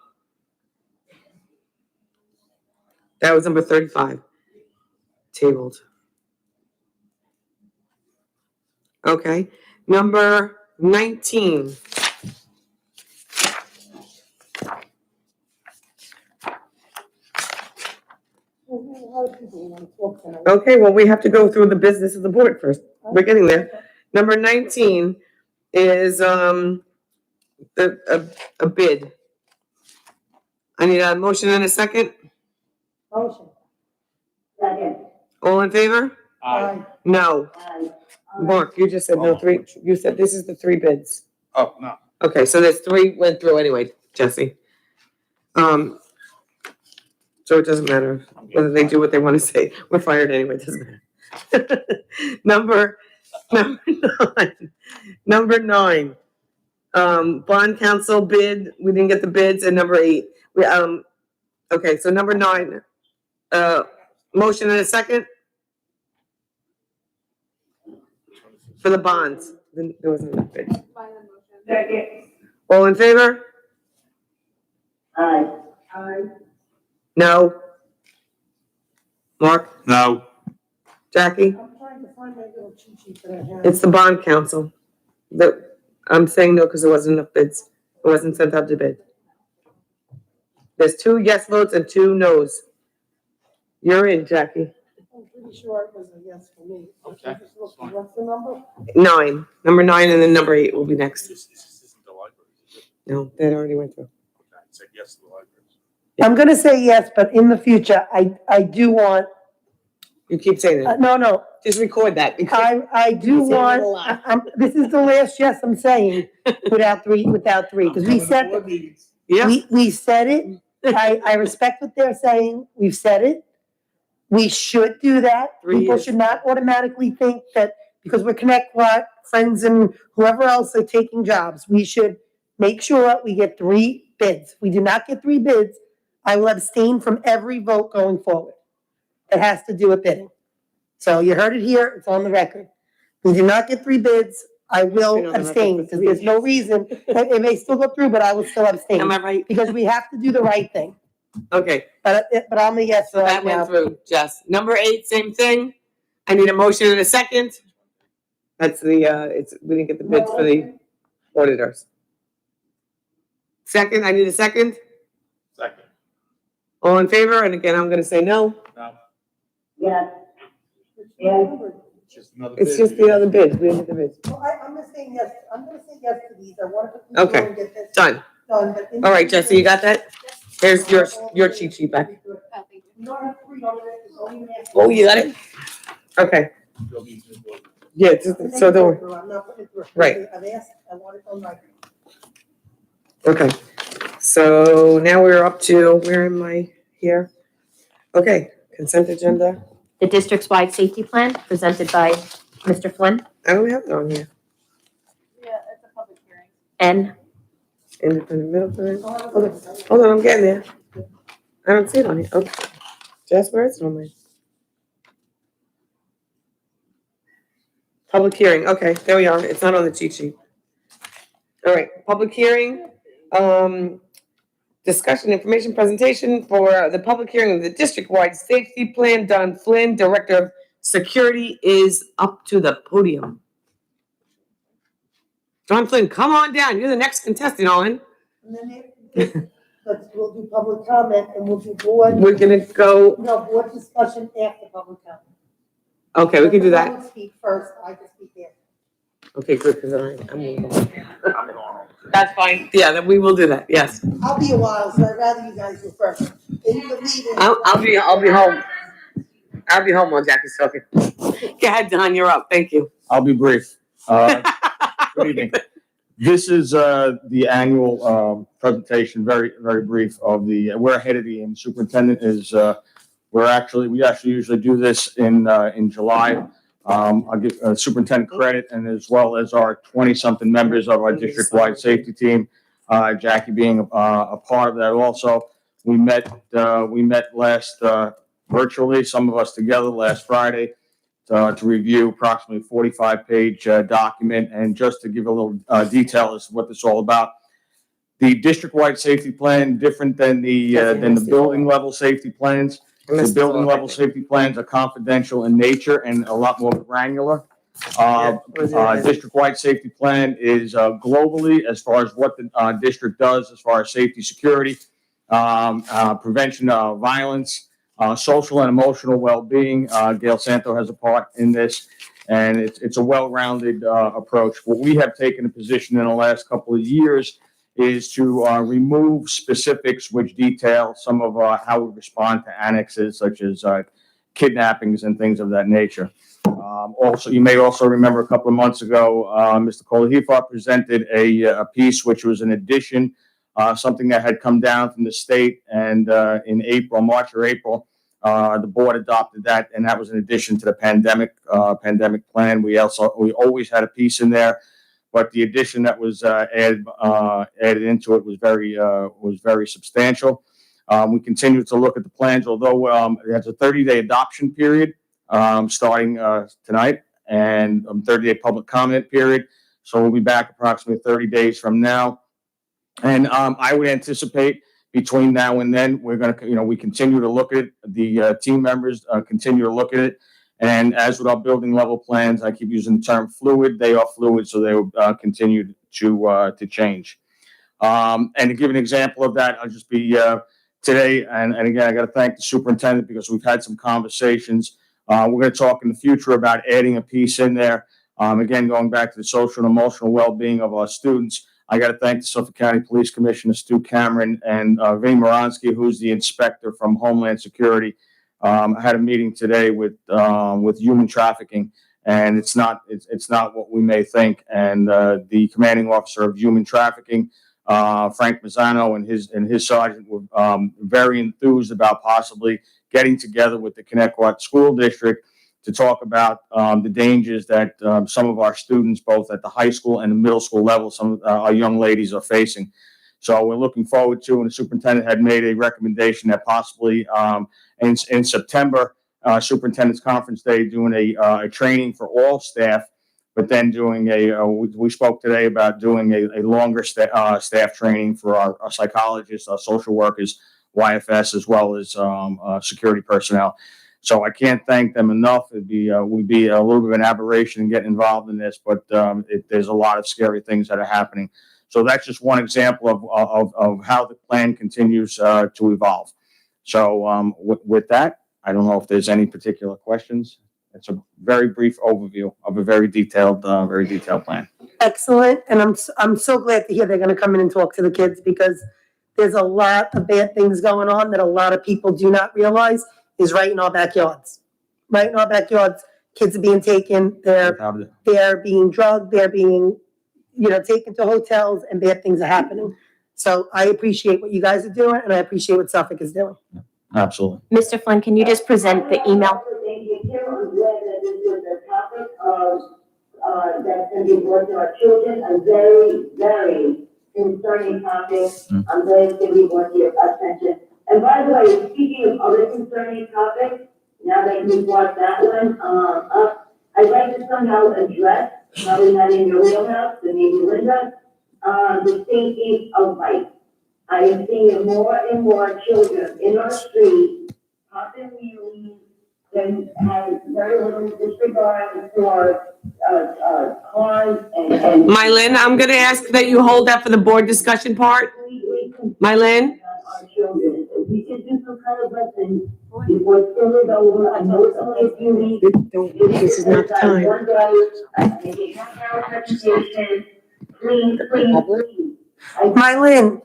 A: That was number 35. Tabled. Okay, number 19. Okay, well, we have to go through the business of the board first. We're getting there. Number 19 is a bid. I need a motion and a second.
G: Motion.
C: Second.
A: All in favor?
K: Aye.
A: No.
C: Aye.
A: Mark, you just said no, three. You said this is the three bids.
K: Oh, no.
A: Okay, so there's three went through anyway, Jesse. So it doesn't matter whether they do what they want to say. We're fired anyway, it doesn't matter. Number 9. Bond council bid, we didn't get the bids, and number 8. Okay, so number 9, motion and a second for the bonds. Then there wasn't enough bids.
C: Second.
A: All in favor?
C: Aye. Aye.
A: No? Mark?
K: No.
A: Jackie?
G: I'm trying to find my little cheat sheet that I have.
A: It's the bond council. I'm saying no because there wasn't enough bids. It wasn't sent out to bid. There's 2 yes votes and 2 no's. You're in, Jackie.
G: I'm pretty sure it was a yes for me.
K: Okay.
G: Just look, what's the number?
A: 9. Number 9 and then number 8 will be next.
K: This isn't the library, is it?
A: No, that already went through.
K: Okay, I said yes to the library.
G: I'm gonna say yes, but in the future, I do want,
A: You keep saying it.
G: no,
A: Just record that. because-
G: I do
A: You say it a
G: want,
A: lot.
G: this is the last yes I'm saying without three, because we said,
K: Board meetings.
A: Yeah,
G: we said it. I respect what they're saying. We've said it. We should do that.
A: 3
G: People
A: years.
G: should not automatically think that because we're Connect What, friends and whoever else are taking jobs, we should make sure we get 3 bids. If we do not get 3 bids, I will abstain from every vote going forward. It has to do with bidding. So you heard it here, it's on the record. We do not get 3 bids, I
A: Been
G: will
A: on the record
G: abstain,
A: for
G: because
A: 3
G: there's no reason, it may still go through, but I will still abstain.
A: am I right?
G: Because we have to do the right thing.
A: Okay,
G: But I'm a yes
A: so
G: right
A: that went
G: now.
A: through, Jess. Number 8, same thing. I need a motion and a second. That's the, we didn't get the bids for the auditors. Second, I need a second.
K: Second.
A: All in favor? And again, I'm gonna say no.
K: No.
C: Yes. Yes.
K: It's just another
A: It's
K: bid.
A: just the other bids. We didn't get the bids.
G: Well, I'm gonna say yes, to these, I want to.
A: Okay,
G: Get this
A: done.
G: done, but in-
A: All right, Jesse, you got that? Here's your cheat sheet back.
G: You don't have to read all of it, it's only an answer.
A: Oh, you got it? Okay.
K: They'll be to the board.
A: Yeah, so don't,
G: I'm not putting it through.
A: Right.
G: I've asked, I want it on record.
A: okay. So now we're up to, where am I here? Okay, consent agenda.
H: The districts-wide safety plan presented by Mr. Flynn
A: I don't have it on here.
M: Yeah, it's a public hearing.
H: and
A: Independent middle. Hold on, I'm getting there. I don't see it on here. Okay. Jess, where is it on my? Public hearing, okay, there we are. It's not on the cheat sheet. All right, public hearing, discussion, information presentation for the public hearing of the district-wide safety plan. Don Flynn, Director of Security, is up to the podium. Don Flynn, come on down. You're the next contestant, Owen.
G: And then we'll do public comment and we'll do board.
A: We're gonna go,
G: No, board discussion after public comment.
A: okay, we can do
G: I
A: that.
G: would speak first, I can speak after.
A: Okay, good, because I'm. That's fine. Yeah, then we will do that, yes.
G: I'll be a while, so I'd rather you guys go first. And you can leave it.
A: I'll be home. I'll be home while Jackie's talking. Go ahead, Don, you're up. Thank you.
N: I'll be brief. Good evening. This is the annual presentation, very, very brief of we're ahead of the game. Superintendent is, we actually usually do this in July. I'll give superintendent credit, and as well as our 20-something members of our district-wide safety team, Jackie being a part of that also. We met last virtually, some of us together last Friday, to review approximately 45-page document. And just to give a little detail as to what this is all about, the district-wide safety plan, different than the building level safety plans. The building level safety plans are confidential in nature and a lot more granular. District-wide safety plan is globally as far as what the district does as far as safety, security, prevention of violence, social and emotional well-being. Gail Santo has a part in this, and it's a well-rounded approach. What we have taken a position in the last couple of years is to remove specifics which detail some of how we respond to annexes such as kidnappings and things of that nature. Also, you may also remember a couple of months ago, Mr. Kolahifa presented a piece which was an addition, something that had come down from the state, and in March or April, the board adopted that, and that was in addition to the pandemic plan. We always had a piece in there, but the addition that was added into it was very substantial. We continue to look at the plans, although it has a 30-day adoption period starting tonight, and 30-day public comment period. So we'll be back approximately 30 days from now. And I would anticipate between now and then, we're going to, we continue to look at it. The team members continue to look at it. And as with our building level plans, I keep using the term fluid. They are fluid, so they will continue to change. And to give an example of that, I'll just be today, and again, I got to thank the superintendent because we've had some conversations. We're going to talk in the future about adding a piece in there. Again, going back to the social and emotional well-being of our students. I got to thank the Suffolk County Police Commissioner, Stu Cameron, and Vinny Moronsky, who's the inspector from Homeland Security. I had a meeting today with human trafficking, and it's not what we may think. And the commanding officer of human trafficking, Frank Mazzano, and his sergeant were very enthused about possibly getting together with the Connecticut School District to talk about the dangers that some of our students, both at the high school and the middle school level, some of our young ladies are facing. So we're looking forward to, and the superintendent had made a recommendation that possibly in September, superintendent's conference day, doing a training for all staff, but then doing we spoke today about doing a longer staff training for our psychologists, our social workers, YFS, as well as security personnel. So I can't thank them enough. Would be a little bit of an aberration in getting involved in this, but there's a lot of scary things that are happening. So that's just one example of how the plan continues to evolve. So with that, I don't know if there's any particular questions. It's a very brief overview of a very detailed plan.
G: Excellent, and I'm so glad to hear they're gonna come in and talk to the kids, because there's a lot of bad things going on that a lot of people do not realize is right in our backyards. Right in our backyards, Kids are being taken, they're being drugged, they're being, taken to hotels, and bad things are happening. So I appreciate what you guys are doing, and I appreciate what Suffolk is doing.
N: Absolutely.
H: Mr. Flynn, can you just present the email?
C: Thank you, Kim. I'm glad that this was a topic of, that's going to be brought to our children, a very, very concerning topic. I'm glad it's going to be brought to your attention. And by the way, speaking of other concerning topics, now that you brought that one up, I'd like to somehow address, probably not in your wheelhouse, but maybe Linda, the safety of bikes. I am seeing more and more children in our streets popping wheelies and have very little disregard for cars and.
A: Mylin, I'm gonna ask that you hold that for the board discussion part. Mylin?
C: Our children, if we could do some kind of lesson before school is over, I know it's only a few weeks.
A: This is not the time.
C: One day, maybe half hour presentation, please, please.
G: Mylin.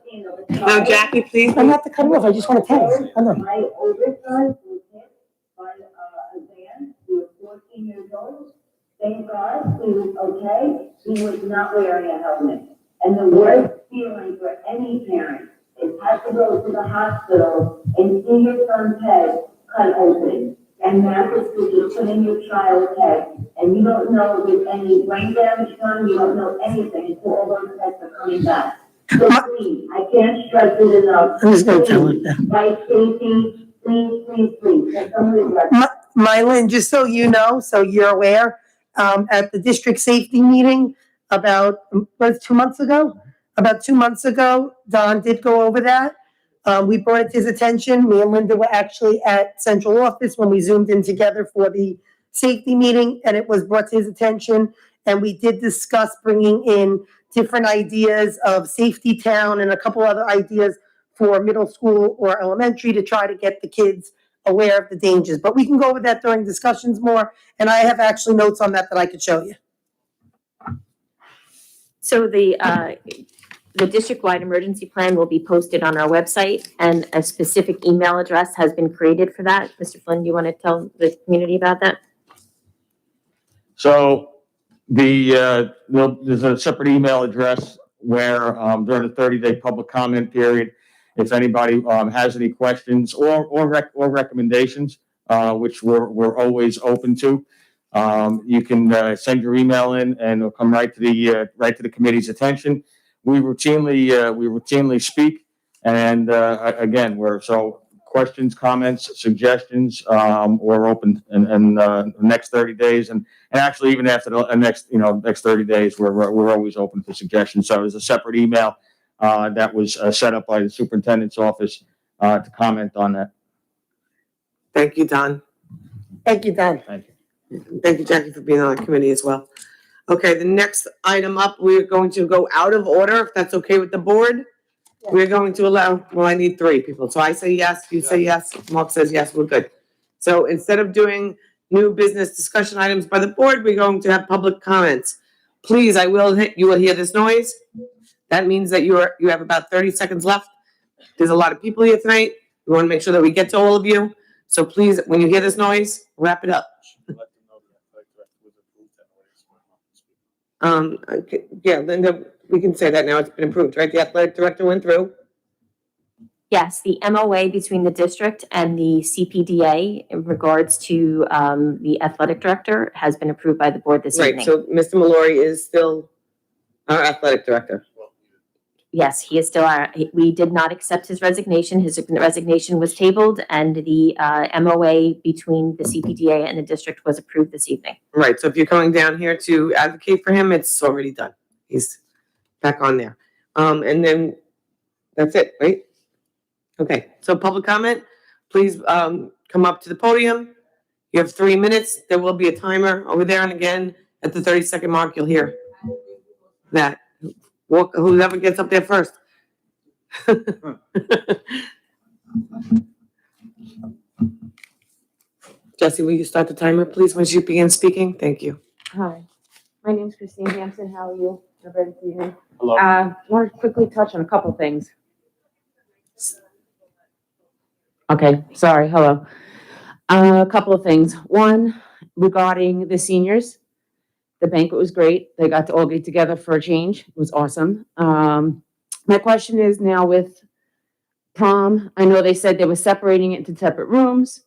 A: No, Jackie, please.
G: I'm not to cut you off, I just want to tell you. I know.
C: My oldest son was hit by a van. He was 14 years old. Thank God he was okay. He was not wearing a helmet. And the worst feeling for any parent is have to go to the hospital and see your son's head cut open. And massive stitches put in your child's head. And you don't know if there's any brain damage done. You don't know anything until all those tests are coming back. So please, I can't stress it enough.
G: I'm just gonna tell her that.
C: Bike safety, please, please, please. Can somebody address it?
G: Mylin, just so you know, so you're aware, at the district safety meeting about, was it 2 months ago? About 2 months ago, Don did go over that. We brought it to his attention. Me and Linda were actually at central office when we zoomed in together for the safety meeting, and it was brought to his attention. And we did discuss bringing in different ideas of safety town and a couple other ideas for middle school or elementary to try to get the kids aware of the dangers. But we can go over that during discussions more, and I have actually notes on that I could show you.
H: So the district-wide emergency plan will be posted on our website, and a specific email address has been created for that. Mr. Flynn, do you want to tell the community about that?
N: So there's a separate email address where during the 30-day public comment period, if anybody has any questions or recommendations, which we're always open to, you can send your email in and it'll come right to the committee's attention. We routinely speak, and again, questions, comments, suggestions, we're open in the next 30 days, and actually even after the next 30 days, we're always open for suggestions. So there's a separate email that was set up by the superintendent's office to comment on that.
A: Thank you, Don.
G: Thank you, Don.
N: Thank you.
A: Thank you, Jackie, for being on the committee as well. Okay, the next item up, we're going to go out of order, if that's okay with the board. We're going to allow, well, I need 3 people. So I say yes, you say yes, Mark says yes, we're good. So instead of doing new business discussion items by the board, we're going to have public comments. Please, you will hear this noise. That means that you have about 30 seconds left. There's a lot of people here tonight. We want to make sure that we get to all of you. So please, when you hear this noise, wrap it up. Yeah, Linda, we can say that now. It's been approved, right? The athletic director went through.
H: Yes, the MOA between the district and the CPDA in regards to the athletic director has been approved by the board this
A: Right,
H: evening.
A: so Mr. Mallory is still our athletic director.
H: Yes, he is still we did not accept his resignation. His resignation was tabled, and the MOA between the CPDA and the district was approved this evening.
A: Right, so if you're coming down here to advocate for him, it's already done. He's back on there. And then that's it, right? Okay, so public comment, please come up to the podium. You have 3 minutes. There will be a timer over there, and again, at the 30-second mark, you'll hear that. Whoever gets up there first. Jesse, will you start the timer, please, once you begin speaking? Thank you.
O: Hi, my name's Christine Hampson. How are you? Good evening.
N: Hello.
O: Want to quickly touch on a couple things. Okay, sorry. Hello. A couple of things. One, regarding the seniors. The banquet was great. They got to all get together for a change. It was awesome. My question is now with prom, I know they said they were separating it into separate rooms.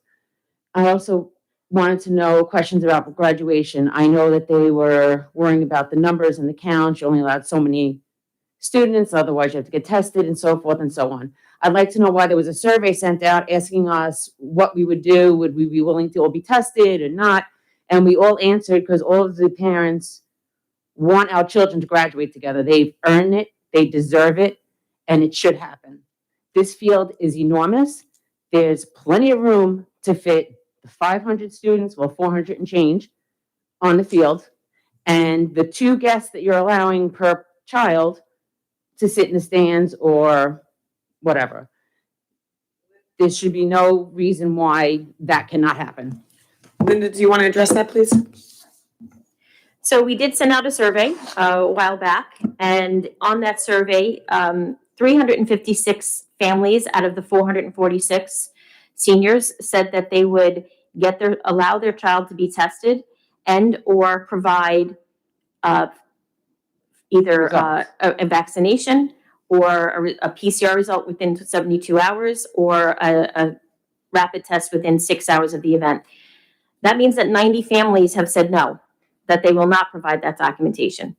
O: I also wanted to know questions about graduation. I know that they were worrying about the numbers and the counts. You only allowed so many students, otherwise you have to get tested and so forth and so on. I'd like to know why there was a survey sent out asking us what we would do. Would we be willing to all be tested or not? And we all answered because all of the parents want our children to graduate together. They've earned it, they deserve it, and it should happen. This field is enormous. There's plenty of room to fit the 500 students, well, 400 and change on the field, and the 2 guests that you're allowing per child to sit in the stands or whatever. There should be no reason why that cannot happen.
A: Linda, do you want to address that, please?
H: So we did send out a survey a while back, and on that survey, 356 families out of the 446 seniors said that they would allow their child to be tested and or provide either a vaccination or a PCR result within 72 hours or a rapid test within 6 hours of the event. That means that 90 families have said no, that they will not provide that documentation.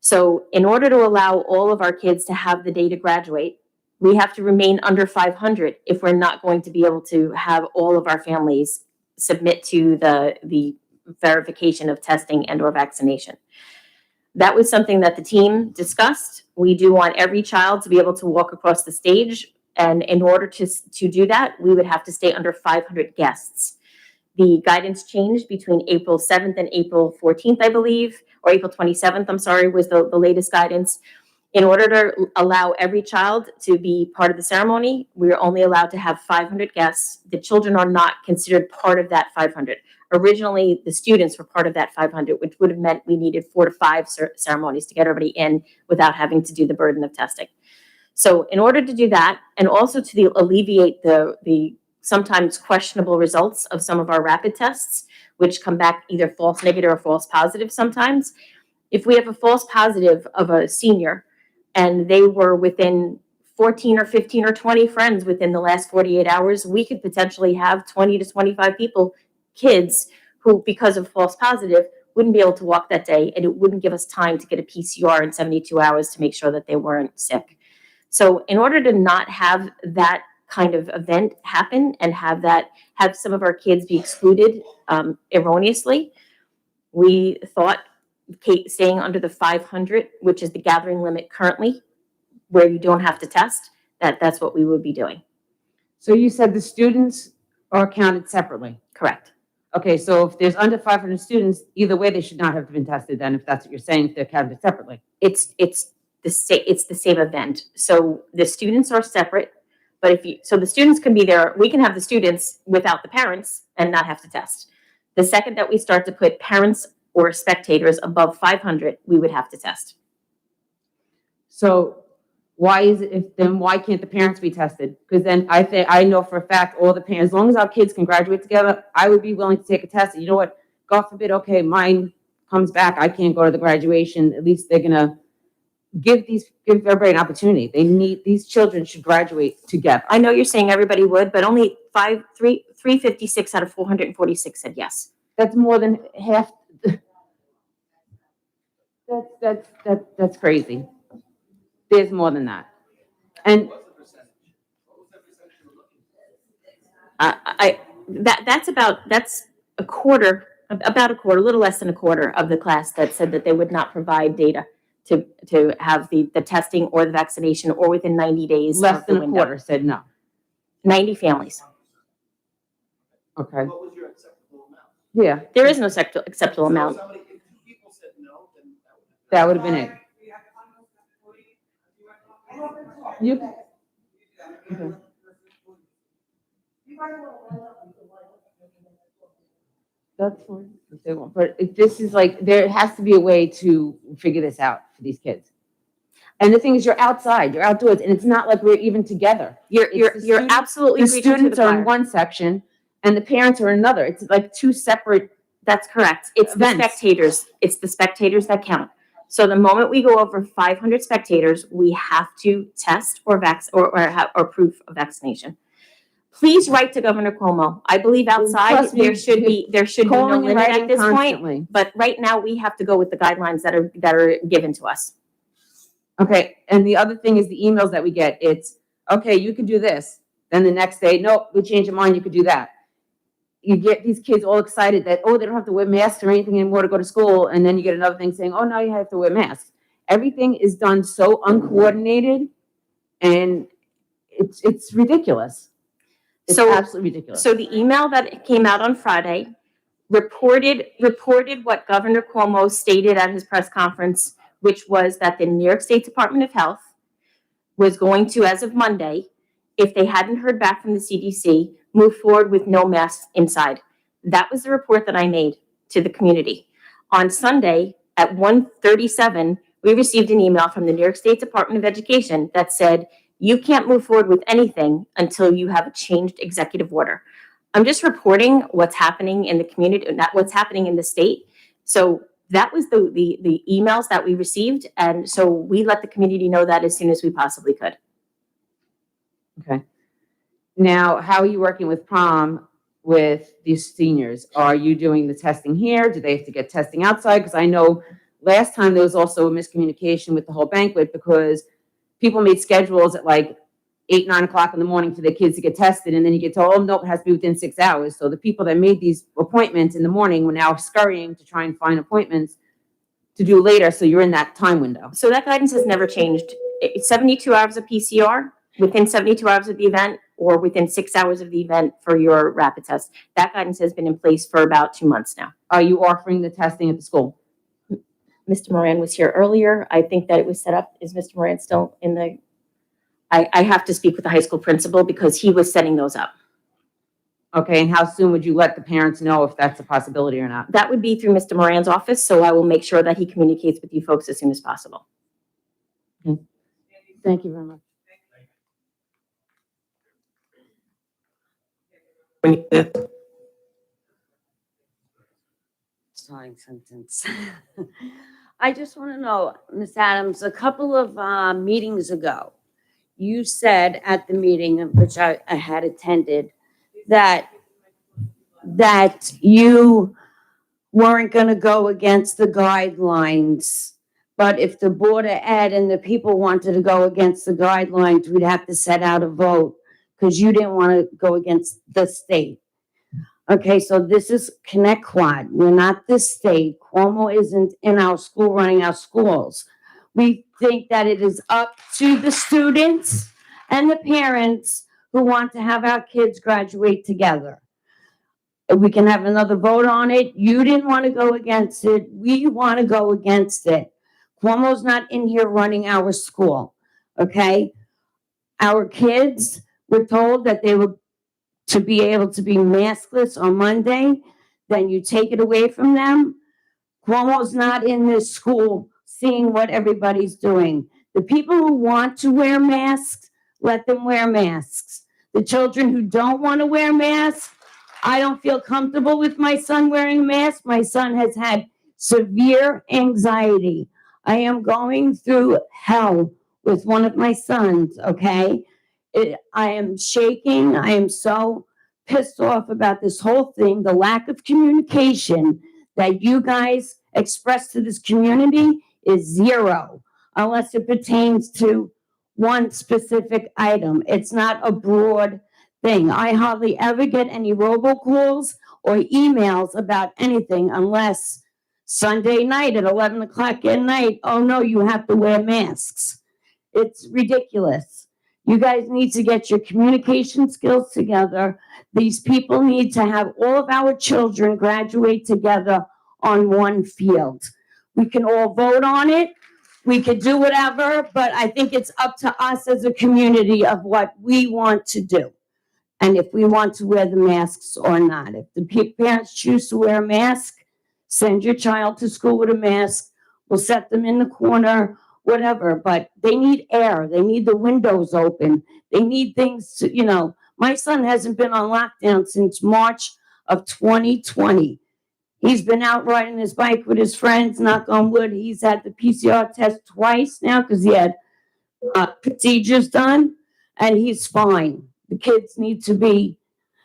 H: So in order to allow all of our kids to have the day to graduate, we have to remain under 500 if we're not going to be able to have all of our families submit to the verification of testing and or vaccination. That was something that the team discussed. We do want every child to be able to walk across the stage, and in order to do that, we would have to stay under 500 guests. The guidance changed between April 7th and April 14th, I believe, or April 27th, I'm sorry, was the latest guidance. In order to allow every child to be part of the ceremony, we are only allowed to have 500 guests. The children are not considered part of that 500. Originally, the students were part of that 500, which would have meant we needed 4 to 5 ceremonies to get everybody in without having to do the burden of testing. So in order to do that, and also to alleviate the sometimes questionable results of some of our rapid tests, which come back either false negative or false positive sometimes, if we have a false positive of a senior and they were within 14 or 15 or 20 friends within the last 48 hours, we could potentially have 20 to 25 kids who, because of false positive, wouldn't be able to walk that day, and it wouldn't give us time to get a PCR in 72 hours to make sure that they weren't sick. So in order to not have that kind of event happen and have some of our kids be excluded erroneously, we thought staying under the 500, which is the gathering limit currently, where you don't have to test, that's what we would be doing.
O: So you said the students are counted separately?
H: Correct.
O: Okay, so if there's under 500 students, either way, they should not have been tested then, if that's what you're saying, if they're counted separately.
H: It's the same event. So the students are separate, but so the students can be there. We can have the students without the parents and not have to test. The second that we start to put parents or spectators above 500, we would have to test.
O: So why can't the parents be tested? Because then I know for a fact all the parents, as long as our kids can graduate together, I would be willing to take a test. And you know what? God forbid, okay, mine comes back, I can't go to the graduation. At least they're gonna give everybody an opportunity. These children should graduate together.
H: I know you're saying everybody would, but only 356 out of 446 said yes.
O: That's more than half. That's crazy. There's more than that. And
H: that's a quarter, a little less than a quarter of the class that said that they would not provide data to have the testing or the vaccination or within 90 days.
O: Less than a quarter said no.
H: 90 families.
O: Okay.
K: What was your acceptable amount?
O: Yeah.
H: There is no acceptable amount.
K: If 2 people said no, then
O: That would have been it. You. Okay. That's fine. If they won't. But this is like, there has to be a way to figure this out for these kids. And the thing is, you're outside, you're outdoors, and it's not like we're even together.
H: You're absolutely
O: the
H: preaching to
O: students
H: the
O: are
H: choir.
O: in one section and the parents are in another. It's like 2 separate
H: That's correct. It's the
O: Events.
H: spectators. It's the spectators that count. So the moment we go over 500 spectators, we have to test or proof of vaccination. Please write to Governor Cuomo. I believe outside
O: Trust me,
H: there should be no
O: calling and
H: limit at
O: writing
H: this point.
O: constantly.
H: But right now we have to go with the guidelines that are given to us.
O: Okay, and the other thing is the emails that we get. It's, okay, you can do this. Then the next day, nope, we changed your mind, you could do that. You get these kids all excited that, oh, they don't have to wear masks or anything anymore to go to school. And then you get another thing saying, oh, now you have to wear masks. Everything is done so uncoordinated and it's ridiculous. It's absolutely ridiculous.
H: So the email that came out on Friday reported what Governor Cuomo stated at his press conference, which was that the New York State Department of Health was going to, as of Monday, if they hadn't heard back from the CDC, move forward with no masks inside. That was the report that I made to the community. On Sunday at 1:37, we received an email from the New York State Department of Education that said, you can't move forward with anything until you have a changed executive order. I'm just reporting what's happening in the community, not what's happening in the state. So that was the emails that we received. And so we let the community know that as soon as we possibly could.
O: Okay. Now, how are you working with prom with these seniors? Are you doing the testing here? Do they have to get testing outside? Because I know last time there was also a miscommunication with the whole banquet because people made schedules at like 8, 9 o'clock in the morning for their kids to get tested. And then you get told, oh, no, it has to be within 6 hours. So the people that made these appointments in the morning were now scurrying to try and find appointments to do later. So you're in that time window.
H: So that guidance has never changed. It's 72 hours of PCR within 72 hours of the event or within 6 hours of the event for your rapid test. That guidance has been in place for about 2 months now.
O: Are you offering the testing at the school?
H: Mr. Moran was here earlier. I think that it was set up. Is Mr. Moran still in the? I have to speak with the high school principal because he was setting those up.
O: Okay, and how soon would you let the parents know if that's a possibility or not?
H: That would be through Mr. Moran's office, so I will make sure that he communicates with you folks as soon as possible.
O: Okay. Thank you very much.
P: Starting sentence. I just want to know, Ms. Adams, a couple of meetings ago, you said at the meeting, which I had attended, that you weren't going to go against the guidelines. But if the Board of Ed and the people wanted to go against the guidelines, we'd have to set out a vote because you didn't want to go against the state. Okay, so this is Connect Quad. We're not the state. Cuomo isn't in our school running our schools. We think that it is up to the students and the parents who want to have our kids graduate together. We can have another vote on it. You didn't want to go against it. We want to go against it. Cuomo's not in here running our school, okay? Our kids were told that they were to be able to be maskless on Monday, then you take it away from them. Cuomo's not in this school seeing what everybody's doing. The people who want to wear masks, let them wear masks. The children who don't want to wear masks, I don't feel comfortable with my son wearing a mask. My son has had severe anxiety. I am going through hell with one of my sons, okay? I am shaking. I am so pissed off about this whole thing, the lack of communication that you guys express to this community is zero, unless it pertains to one specific item. It's not a broad thing. I hardly ever get any robocalls or emails about anything unless Sunday night at 11 o'clock at night, oh no, you have to wear masks. It's ridiculous. You guys need to get your communication skills together. These people need to have all of our children graduate together on one field. We can all vote on it. We could do whatever, but I think it's up to us as a community of what we want to do. And if we want to wear the masks or not. If the parents choose to wear a mask, send your child to school with a mask. We'll set them in the corner, whatever, but they need air. They need the windows open. They need things to, my son hasn't been on lockdown since March of 2020. He's been out riding his bike with his friends, knock on wood. He's had the PCR test twice now because he had procedures done, and he's fine. The kids need to be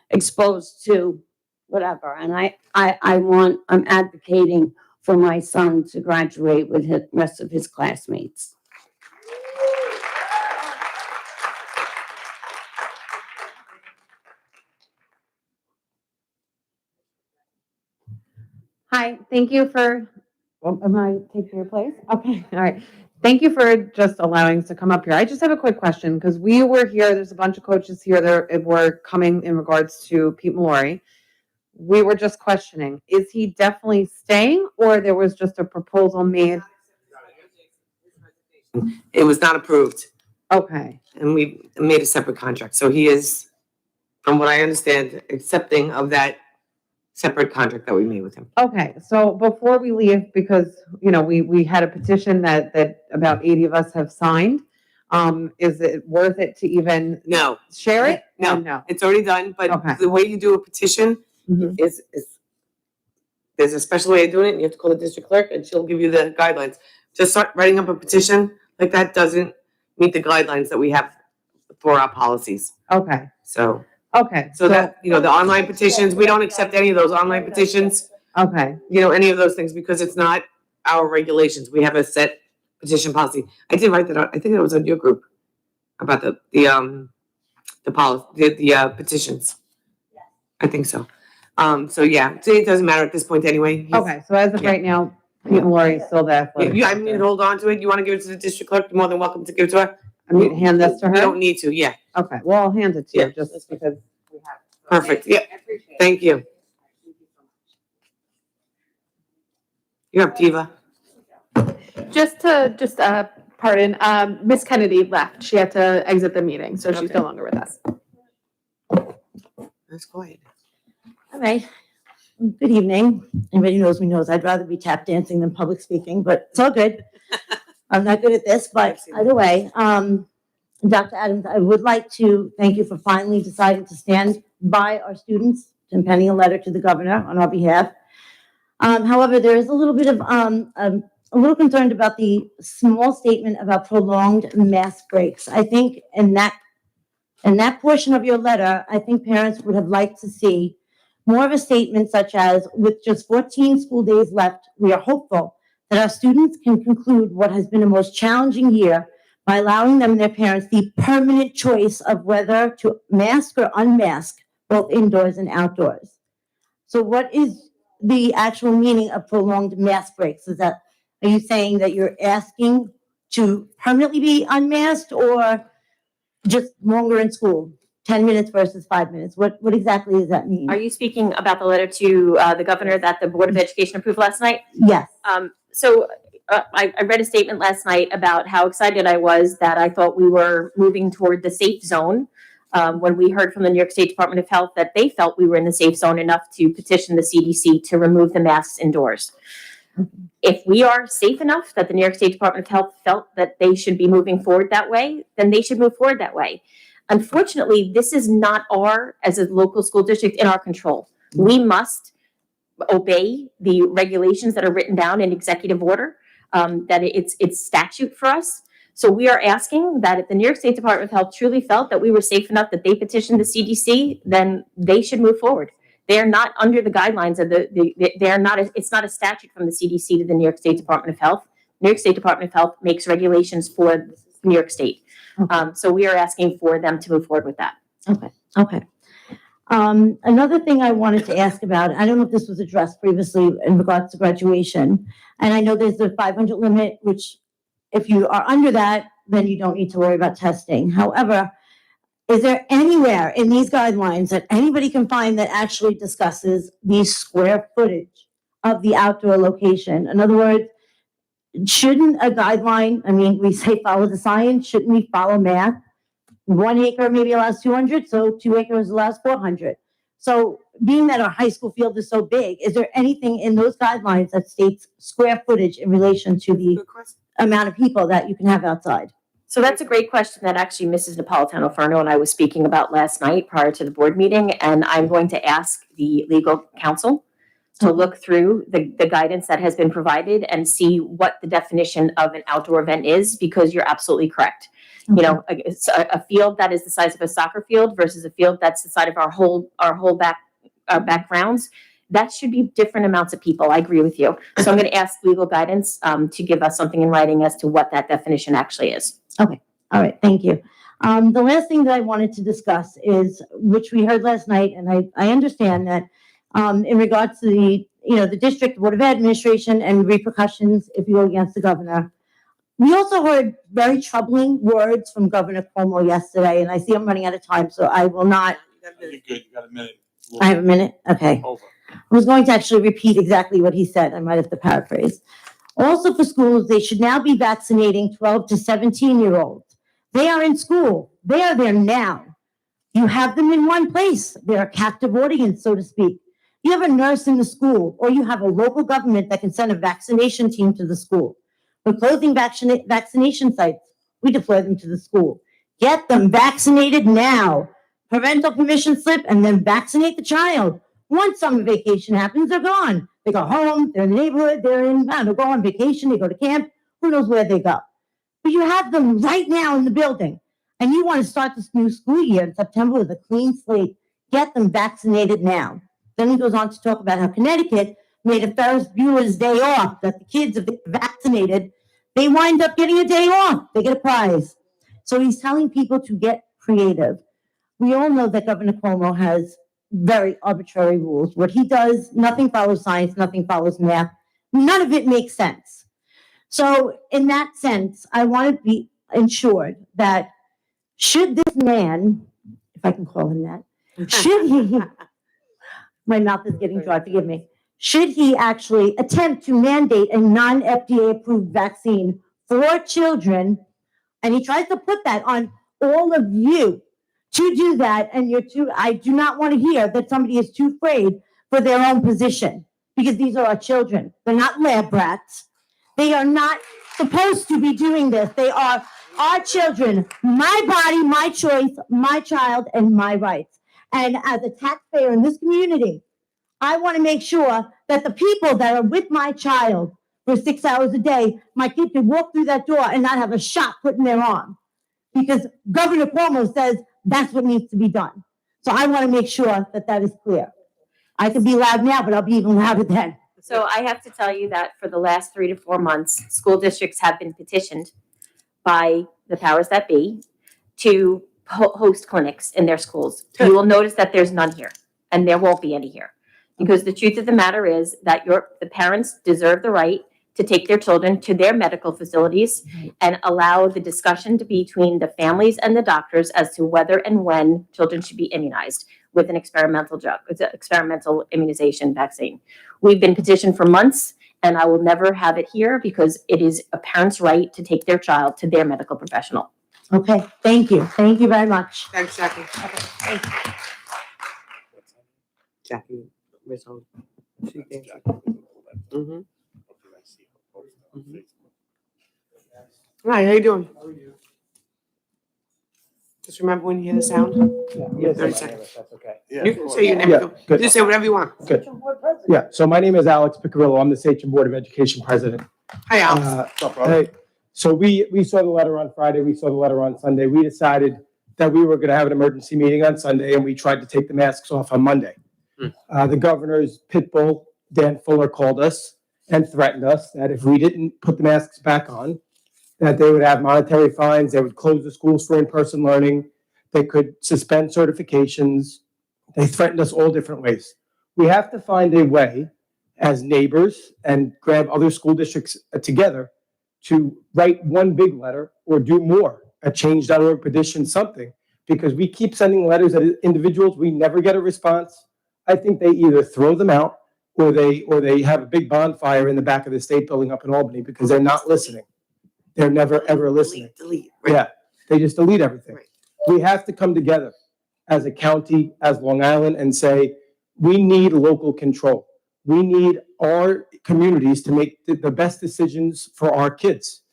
P: exposed to whatever. And I'm advocating for my son to graduate with the rest of his classmates.
O: Hi, thank you for, am I taking your place? Okay, all right. Thank you for just allowing us to come up here. I just have a quick question, because we were here, there's a bunch of coaches here that were coming in regards to Pete Mallory. We were just questioning, is he definitely staying, or there was just a proposal made?
A: It was not approved,
O: Okay,
A: and we made a separate contract. So he is, from what I understand, accepting of that separate contract that we made with him.
O: okay. So before we leave, because, we had a petition that about 80 of us have signed. Is it worth it to even
A: No,
O: share it?
A: no,
O: No.
A: it's already done, but
O: Okay.
A: the way you do a petition
O: Mhm.
A: is there's a special way of doing it, and you have to call the district clerk, and she'll give you the guidelines. Just start writing up a petition like that doesn't meet the guidelines that we have for our policies.
O: Okay,
A: So
O: okay.
A: that, the online petitions, we don't accept any of those online petitions,
O: Okay,
A: any of those things, because it's not our regulations. We have a set petition policy. I did write that out. I think it was on your group about the policy, the petitions. I think so. So yeah, it doesn't matter at this point anyway.
O: okay. So as of right now, Pete Mallory is still the athletic
A: You, I mean,
O: director.
A: hold on to it. You want to give it to the district clerk? You're more than welcome to give it to her.
O: I mean, hand this to her?
A: You don't need to, yeah.
O: Okay, well, I'll hand it to you,
A: Yeah.
O: just because we have.
A: Perfect, yeah. Thank you. You're up, Diva.
D: Pardon, Miss Kennedy left. She had to exit the meeting, so she's
A: Okay.
D: no longer with us.
A: That's quiet.
Q: All right. Good evening. Anybody who knows me knows I'd rather be tap dancing than public speaking, but it's all good. I'm not good at this, but either way, Dr. Adams, I would like to thank you for finally deciding to stand by our students and penning a letter to the governor on our behalf. However, there is a little bit of, a little concerned about the small statement about prolonged mask breaks. I think in that portion of your letter, I think parents would have liked to see more of a statement such as, with just 14 school days left, we are hopeful that our students can conclude what has been a most challenging year by allowing them and their parents the permanent choice of whether to mask or unmask, both indoors and outdoors. So what is the actual meaning of prolonged mask breaks? Are you saying that you're asking to permanently be unmasked, or just longer in school, 10 minutes versus 5 minutes? What exactly does that mean?
H: Are you speaking about the letter to the governor that the Board of Education approved last night?
Q: Yes.
H: I read a statement last night about how excited I was that I thought we were moving toward the safe zone. When we heard from the New York State Department of Health that they felt we were in the safe zone enough to petition the CDC to remove the masks indoors. If we are safe enough that the New York State Department of Health felt that they should be moving forward that way, then they should move forward that way. Unfortunately, this is not as a local school district, in our control. We must obey the regulations that are written down in executive order, that it's statute for us. So we are asking that if the New York State Department of Health truly felt that we were safe enough that they petitioned the CDC, then they should move forward. They are not under the guidelines of it's not a statute from the CDC to the New York State Department of Health. New York State Department of Health makes regulations for New York State. So we are asking for them to move forward with that.
Q: Okay. Another thing I wanted to ask about, I don't know if this was addressed previously in regards to graduation, and I know there's the 500 limit, which if you are under that, then you don't need to worry about testing. However, is there anywhere in these guidelines that anybody can find that actually discusses the square footage of the outdoor location? In other words, shouldn't a guideline, I mean, we say follow the science, shouldn't we follow math? 1 acre maybe allows 200, so 2 acres allows 400. So being that our high school field is so big, is there anything in those guidelines that states square footage in relation to the amount of people that you can have outside?
H: So that's a great question that actually Mrs. Napolitano-Ferno and I was speaking about last night prior to the board meeting, and I'm going to ask the legal counsel to look through the guidance that has been provided and see what the definition of an outdoor event is, because you're absolutely correct. You know, a field that is the size of a soccer field versus a field that's the size of our whole backgrounds, that should be different amounts of people. I agree with you. So I'm going to ask legal guidance to give us something in writing as to what that definition actually is.
Q: Okay, all right, thank you. The last thing that I wanted to discuss is, which we heard last night, and I understand that in regards to the district board of administration and repercussions if you go against the governor. We also heard very troubling words from Governor Cuomo yesterday, and I see I'm running out of time, so I will not.
K: You're good, you got a minute.
Q: I have a minute? Okay.
K: Over.
Q: I was going to actually repeat exactly what he said. I might have to paraphrase. Also for schools, they should now be vaccinating 12 to 17-year-olds. They are in school. They are there now. You have them in one place. They're a captive audience, so to speak. You have a nurse in the school, or you have a local government that can send a vaccination team to the school. We're closing vaccination sites. We deploy them to the school. Get them vaccinated now. Parental permission slip, and then vaccinate the child. Once summer vacation happens, they're gone. They go home, they're in the neighborhood, they go on vacation, they go to camp, who knows where they go. But you have them right now in the building, and you want to start this new school year in September with a clean slate. Get them vaccinated now. Then he goes on to talk about how Connecticut made a Ferris Bueller's Day off, that the kids, if they're vaccinated, they wind up getting a day off. They get a prize. So he's telling people to get creative. We all know that Governor Cuomo has very arbitrary rules. What he does, nothing follows science, nothing follows math. None of it makes sense. So in that sense, I want to be ensured that should this man, if I can call him that, should he, my mouth is getting dry, forgive me, should he actually attempt to mandate a non-FDA approved vaccine for children, and he tries to put that on all of you to do that, and I do not want to hear that somebody is too afraid for their own position, because these are our children. They're not lab rats. They are not supposed to be doing this. They are our children, my body, my choice, my child, and my rights. And as a taxpayer in this community, I want to make sure that the people that are with my child for 6 hours a day, my kid can walk through that door and not have a shot put in their arm. Because Governor Cuomo says that's what needs to be done. So I want to make sure that that is clear. I can be loud now, but I'll be even louder then.
H: So I have to tell you that for the last 3 to 4 months, school districts have been petitioned by the powers that be to host clinics in their schools. You will notice that there's none here, and there won't be any here. Because the truth of the matter is that the parents deserve the right to take their children to their medical facilities and allow the discussion to be between the families and the doctors as to whether and when children should be immunized with an experimental immunization vaccine. We've been petitioned for months, and I will never have it here because it is a parent's right to take their child to their medical professional.
Q: Okay, thank you. Thank you very much.
A: Thanks, Jackie.
Q: Thank you.
A: Jackie, Ms. Holt. Hi, how you doing? Just remember when you hear the sound. You have 30 seconds.
R: That's okay.
A: You can say your name.
R: Yeah, good.
A: Just say whatever you want.
R: Good. Yeah, so my name is Alex Piccarillo. I'm the Sachem Board of Education President.
A: Hi, Alex.
R: Hey, so we saw the letter on Friday, we saw the letter on Sunday. We decided that we were gonna have an emergency meeting on Sunday, and we tried to take the masks off on Monday. The governor's pit bull, Dan Fuller, called us and threatened us that if we didn't put the masks back on, that they would have monetary fines, they would close the schools for in-person learning, they could suspend certifications. They threatened us all different ways. We have to find a way as neighbors and grab other school districts together to write one big letter or do more, a change.org petition, something, because we keep sending letters at individuals, we never get a response. I think they either throw them out or they have a big bonfire in the back of the state building up in Albany because they're not listening. They're never, ever listening.
A: Delete.
R: Yeah, they just delete everything. We have to come together as a county, as Long Island, and say, we need local control. We need our communities to make the best decisions for our kids.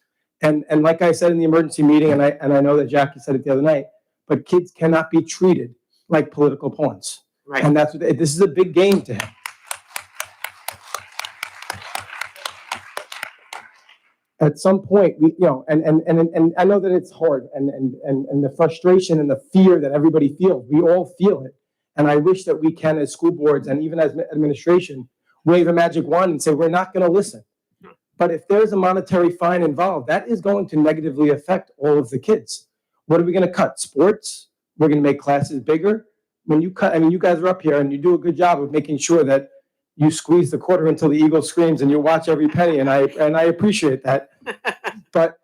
R: And like I said in the emergency meeting, and I know that Jackie said it the other night, but kids cannot be treated like political pawns.
A: Right.
R: And that's what, this is a big game to him. at some point, we, you know, and I know that it's hard and the frustration and the fear that everybody feels, we all feel it. And I wish that we can, as school boards and even as administration, wave a magic wand and say, we're not going to listen. But if there's a monetary fine involved, that is going to negatively affect all of the kids. What are we going to cut? Sports? We're going to make classes bigger? When you cut, I mean, you guys are up here and you do a good job of making sure that you squeeze the quarter until the eagle screams and you watch every penny, and I appreciate that. But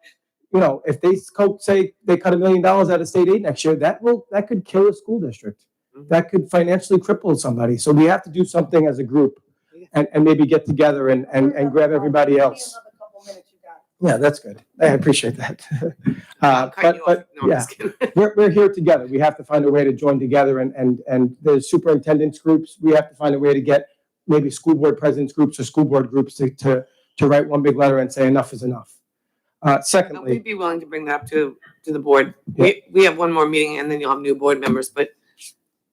R: you know, if they say they cut $1 million out of state aid next year, that could kill a school district. That could financially cripple somebody. So we have to do something as a group and maybe get together and grab everybody else. Yeah, that's good. I appreciate that. But yeah, we're here together. We have to find a way to join together and the superintendent's groups, we have to find a way to get maybe school board presidents groups or school board groups to write one big letter and say enough is enough. Secondly,
A: We'd be willing to bring that up to the board. We have one more meeting and then you'll have new board members, but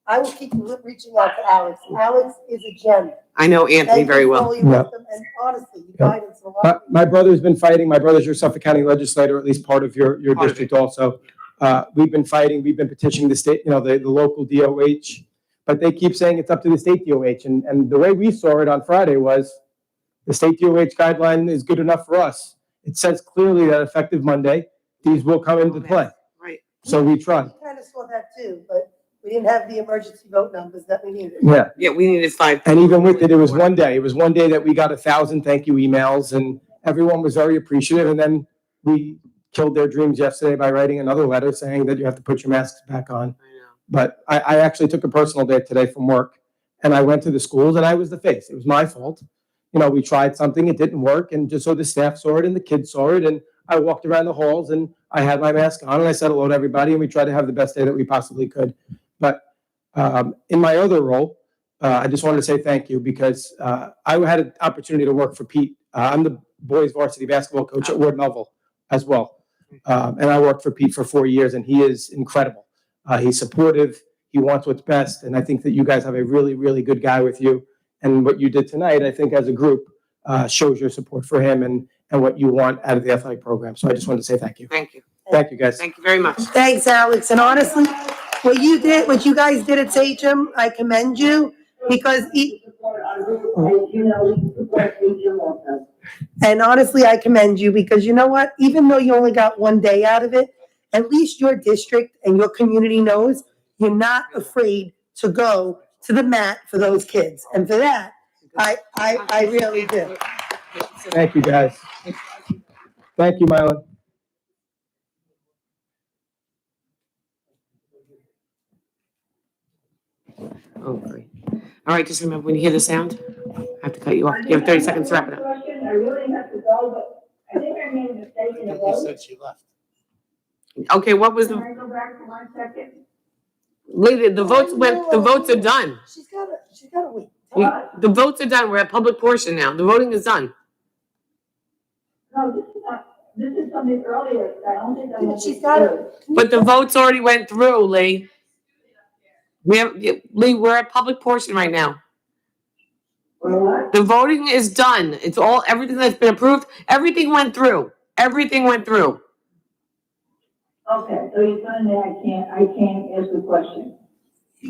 G: I will keep reaching out to Alex. Alex is a gem.
A: I know Anthony very well.
G: Thank you for all your wisdom and honestly, your guidance in a lot of
R: my brother's been fighting. My brother's your Suffolk County legislator, at least part of your district also. We've been fighting. We've been petitioning the state, the local DOH, but they keep saying it's up to the state DOH. And the way we saw it on Friday was the state DOH guideline is good enough for us. It says clearly that effective Monday, these will come into play.
A: Right.
R: So we tried.
G: We kind of saw that too, but we didn't have the emergency vote numbers that we needed.
R: Yeah.
A: Yeah, we needed 5.
R: And even with it, it was one day. It was one day that we got 1,000 thank you emails and everyone was very appreciative. And then we killed their dreams yesterday by writing another letter saying that you have to put your masks back on. But I actually took a personal day today from work and I went to the schools and I was the face. It was my fault. We tried something, it didn't work. And just so the staff saw it and the kids saw it. And I walked around the halls and I had my mask on and I said hello to everybody and we tried to have the best day that we possibly could. But in my other role, I just wanted to say thank you because I had an opportunity to work for Pete. I'm the boys varsity basketball coach at Ward Melville as well. And I worked for Pete for 4 years and he is incredible. He's supportive. He wants what's best. And I think that you guys have a really, really good guy with you. And what you did tonight, I think as a group, shows your support for him and what you want out of the athletic program. So I just wanted to say thank you.
A: Thank you.
R: Thank you, guys.
A: Thank you very much.
G: Thanks, Alex. And honestly, what you guys did at Sachem, I commend you because and honestly, I commend you because you know what? Even though you only got one day out of it, at least your district and your community knows you're not afraid to go to the mat for those kids. And for that, I really do.
R: Thank you, guys. Thank you, Mylan.
A: Oh, great. All right, just remember when you hear the sound, I have to cut you off. You have 30 seconds to wrap it up.
C: I really have to go, but I think I made a mistake in the vote.
K: she left.
A: Okay, what was
C: Can
A: the,
C: I go back for 1 second?
A: lady, the votes are done.
G: She's got to wait.
A: The votes are done. We're at public portion now. The voting is done.
C: No, this is something earlier. I don't think I.
G: She's got to.
A: But the votes already went through, Lee. Lee, we're at public portion right now. The voting is done. It's everything that's been approved. Everything went through. Everything went through.
C: Okay, so you're telling me I can't ask a question?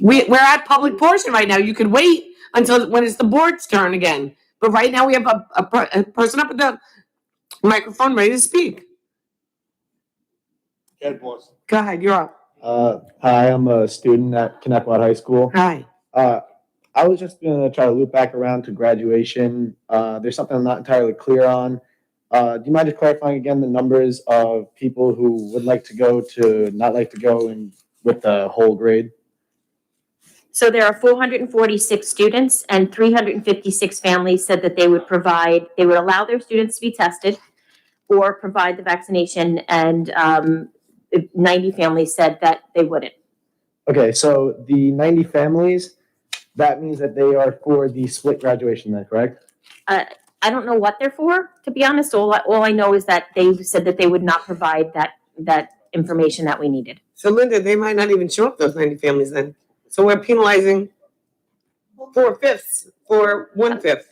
A: We're at public portion right now. You could wait until when it's the board's turn again. But right now we have a person up at the microphone ready to speak. Go ahead, you're up.
S: Hi, I'm a student at Connecticut High School.
A: Hi.
S: I was just going to try to loop back around to graduation. There's something I'm not entirely clear on. Do you mind just clarifying again the numbers of people who would like to go to not like to go and with the whole grade?
H: So there are 446 students and 356 families said that they would allow their students to be tested or provide the vaccination, and 90 families said that they wouldn't.
S: Okay, so the 90 families, that means that they are for the split graduation then, correct?
H: I don't know what they're for, to be honest. All I know is that they said that they would not provide that information that we needed.
A: So Linda, they might not even show up, those 90 families then. So we're penalizing 4/5 for 1/5.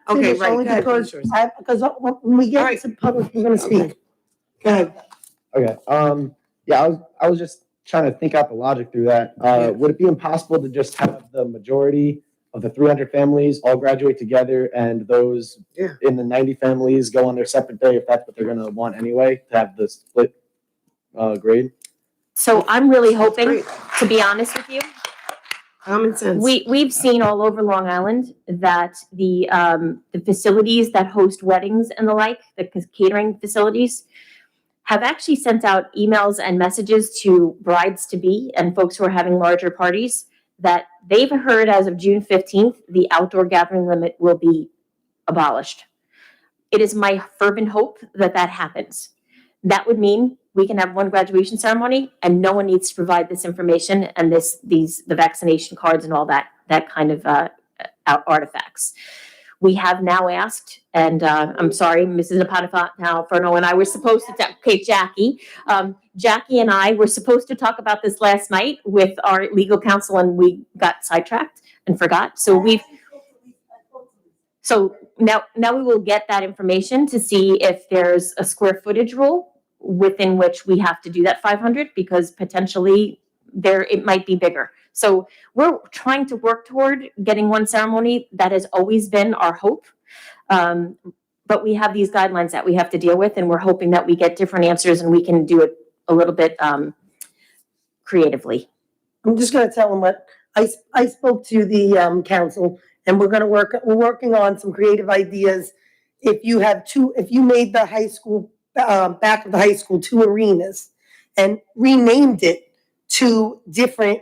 A: Okay,
G: Finish,
A: right,
G: only
A: go ahead,
G: because
A: finish yours.
G: because when we get
A: Alright.
G: into public, we're gonna speak.
A: Go ahead.
S: Okay, yeah, I was just trying to think out the logic through that.
A: Yeah.
S: Would it be impossible to just have the majority of the 300 families all graduate together and those
A: Yeah.
S: in the 90 families go on their separate day if that's what they're gonna want anyway, to have the split, grade?
H: So I'm really hoping,
A: Great.
H: to be honest with you,
A: Common sense.
H: we've seen all over Long Island that the facilities that host weddings and the like, the catering facilities, have actually sent out emails and messages to brides-to-be and folks who are having larger parties that they've heard as of June 15th, the outdoor gathering limit will be abolished. It is my fervent hope that that happens. That would mean we can have one graduation ceremony and no one needs to provide this information and the vaccination cards and all that kind of artifacts. We have now asked, and I'm sorry, Mrs. Napolitano and I were supposed to, Jackie and I were supposed to talk about this last night with our legal counsel and we got sidetracked and forgot. So now we will get that information to see if there's a square footage rule within which we have to do that 500 because potentially it might be bigger. So we're trying to work toward getting one ceremony. That has always been our hope. But we have these guidelines that we have to deal with, and we're hoping that we get different answers and we can do it a little bit creatively.
G: I'm just gonna tell them what, I spoke to the council, and we're working on some creative ideas. If you made the high school, back of the high school 2 arenas and renamed it to different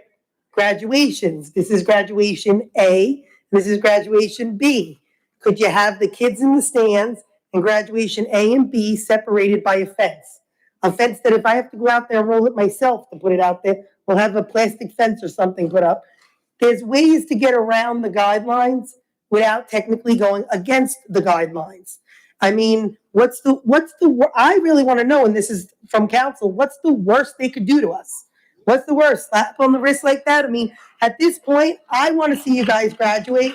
G: graduations. This is graduation A, this is graduation B. Could you have the kids in the stands and graduation A and B separated by a fence? A fence that if I have to go out there and roll it myself to put it out there, we'll have a plastic fence or something put up. There's ways to get around the guidelines without technically going against the guidelines. I mean, I really want to know, and this is from council, what's the worst they could do to us? What's the worst? Slap on the wrist like that? I mean, at this point, I want to see you guys graduate,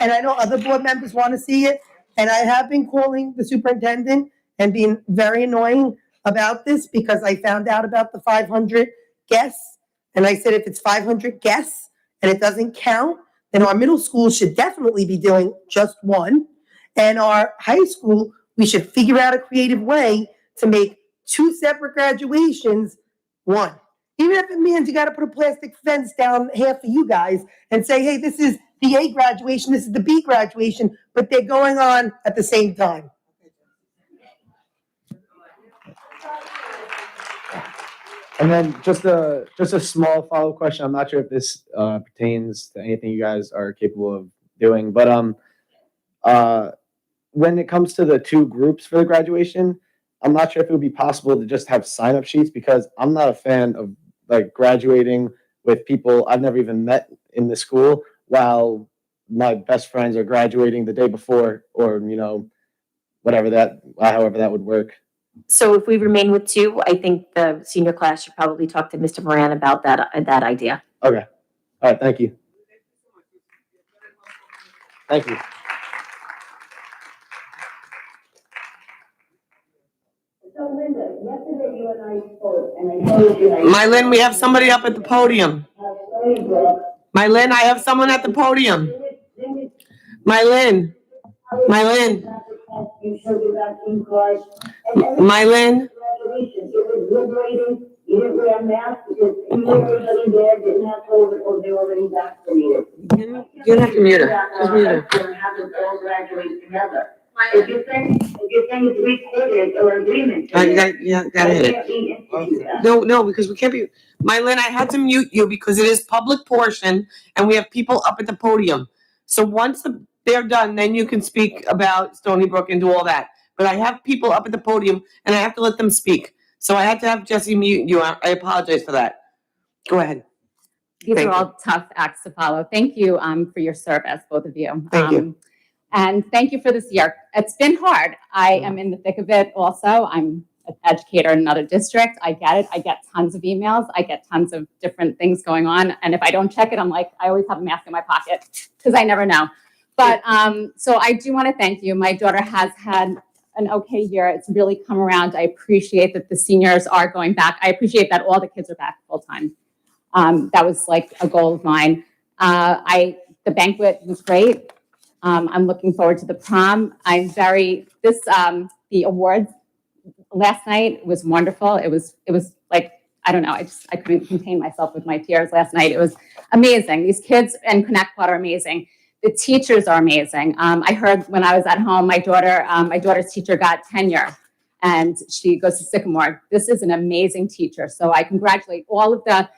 G: and I know other board members want to see it, and I have been calling the superintendent and being very annoying about this because I found out about the 500 guests, and I said if it's 500 guests and it doesn't count, then our middle school should definitely be doing just one, and our high school, we should figure out a creative way to make 2 separate graduations one. Even if it means you got to put a plastic fence down half of you guys and say, hey, this is the A graduation, this is the B graduation, but they're going on at the same time.
S: And then just a small follow-up question. I'm not sure if this pertains to anything you guys are capable of doing, but when it comes to the 2 groups for the graduation, I'm not sure if it would be possible to just have sign-up sheets because I'm not a fan of like graduating with people I've never even met in the school while my best friends are graduating the day before or, however that would work.
H: So if we remain with 2, I think the senior class should probably talk to Mr. Moran about that idea.
S: Okay. All right. Thank you. Thank you.
C: So Linda, yesterday you and I spoke, and I told you.
A: Mylin, we have somebody up at the podium. Mylin, I have someone at the podium. Mylin.
C: You showed your vaccine card.
A: Mylin.
C: It was liberating. You didn't wear a mask because everybody there didn't have COVID or they were already vaccinated.
A: You don't have to mute her. Just mute her.
C: And have them all graduate together. If you're saying it's recorded or agreement.
A: Gotta hit it. No, because we can't be. Mylin, I had to mute you because it is public portion and we have people up at the podium. So once they're done, then you can speak about Stony Brook and do all that. But I have people up at the podium and I have to let them speak. So I had to have Jesse mute you. I apologize for that. Go ahead.
T: These
A: Thank
T: are all tough acts to follow. Thank you for your service, both of you.
A: Thank you.
T: And thank you for this year. It's been hard. I am in the thick of it also. I'm an educator in another district. I get it. I get tons of emails. I get tons of different things going on. And if I don't check it, I'm like, I always have a mask in my pocket because I never know. But, so I do want to thank you. My daughter has had an okay year. It's really come around. I appreciate that the seniors are going back. I appreciate that all the kids are back full time. That was like a goal of mine. The banquet was great. I'm looking forward to the prom. The awards last night was wonderful. It was like, I don't know, I couldn't contain myself with my tears last night. It was amazing. These kids in Connecticut are amazing. The teachers are amazing. I heard when I was at home, my daughter's teacher got tenure, and she goes to Sycamore. This is an amazing teacher. So I congratulate all of the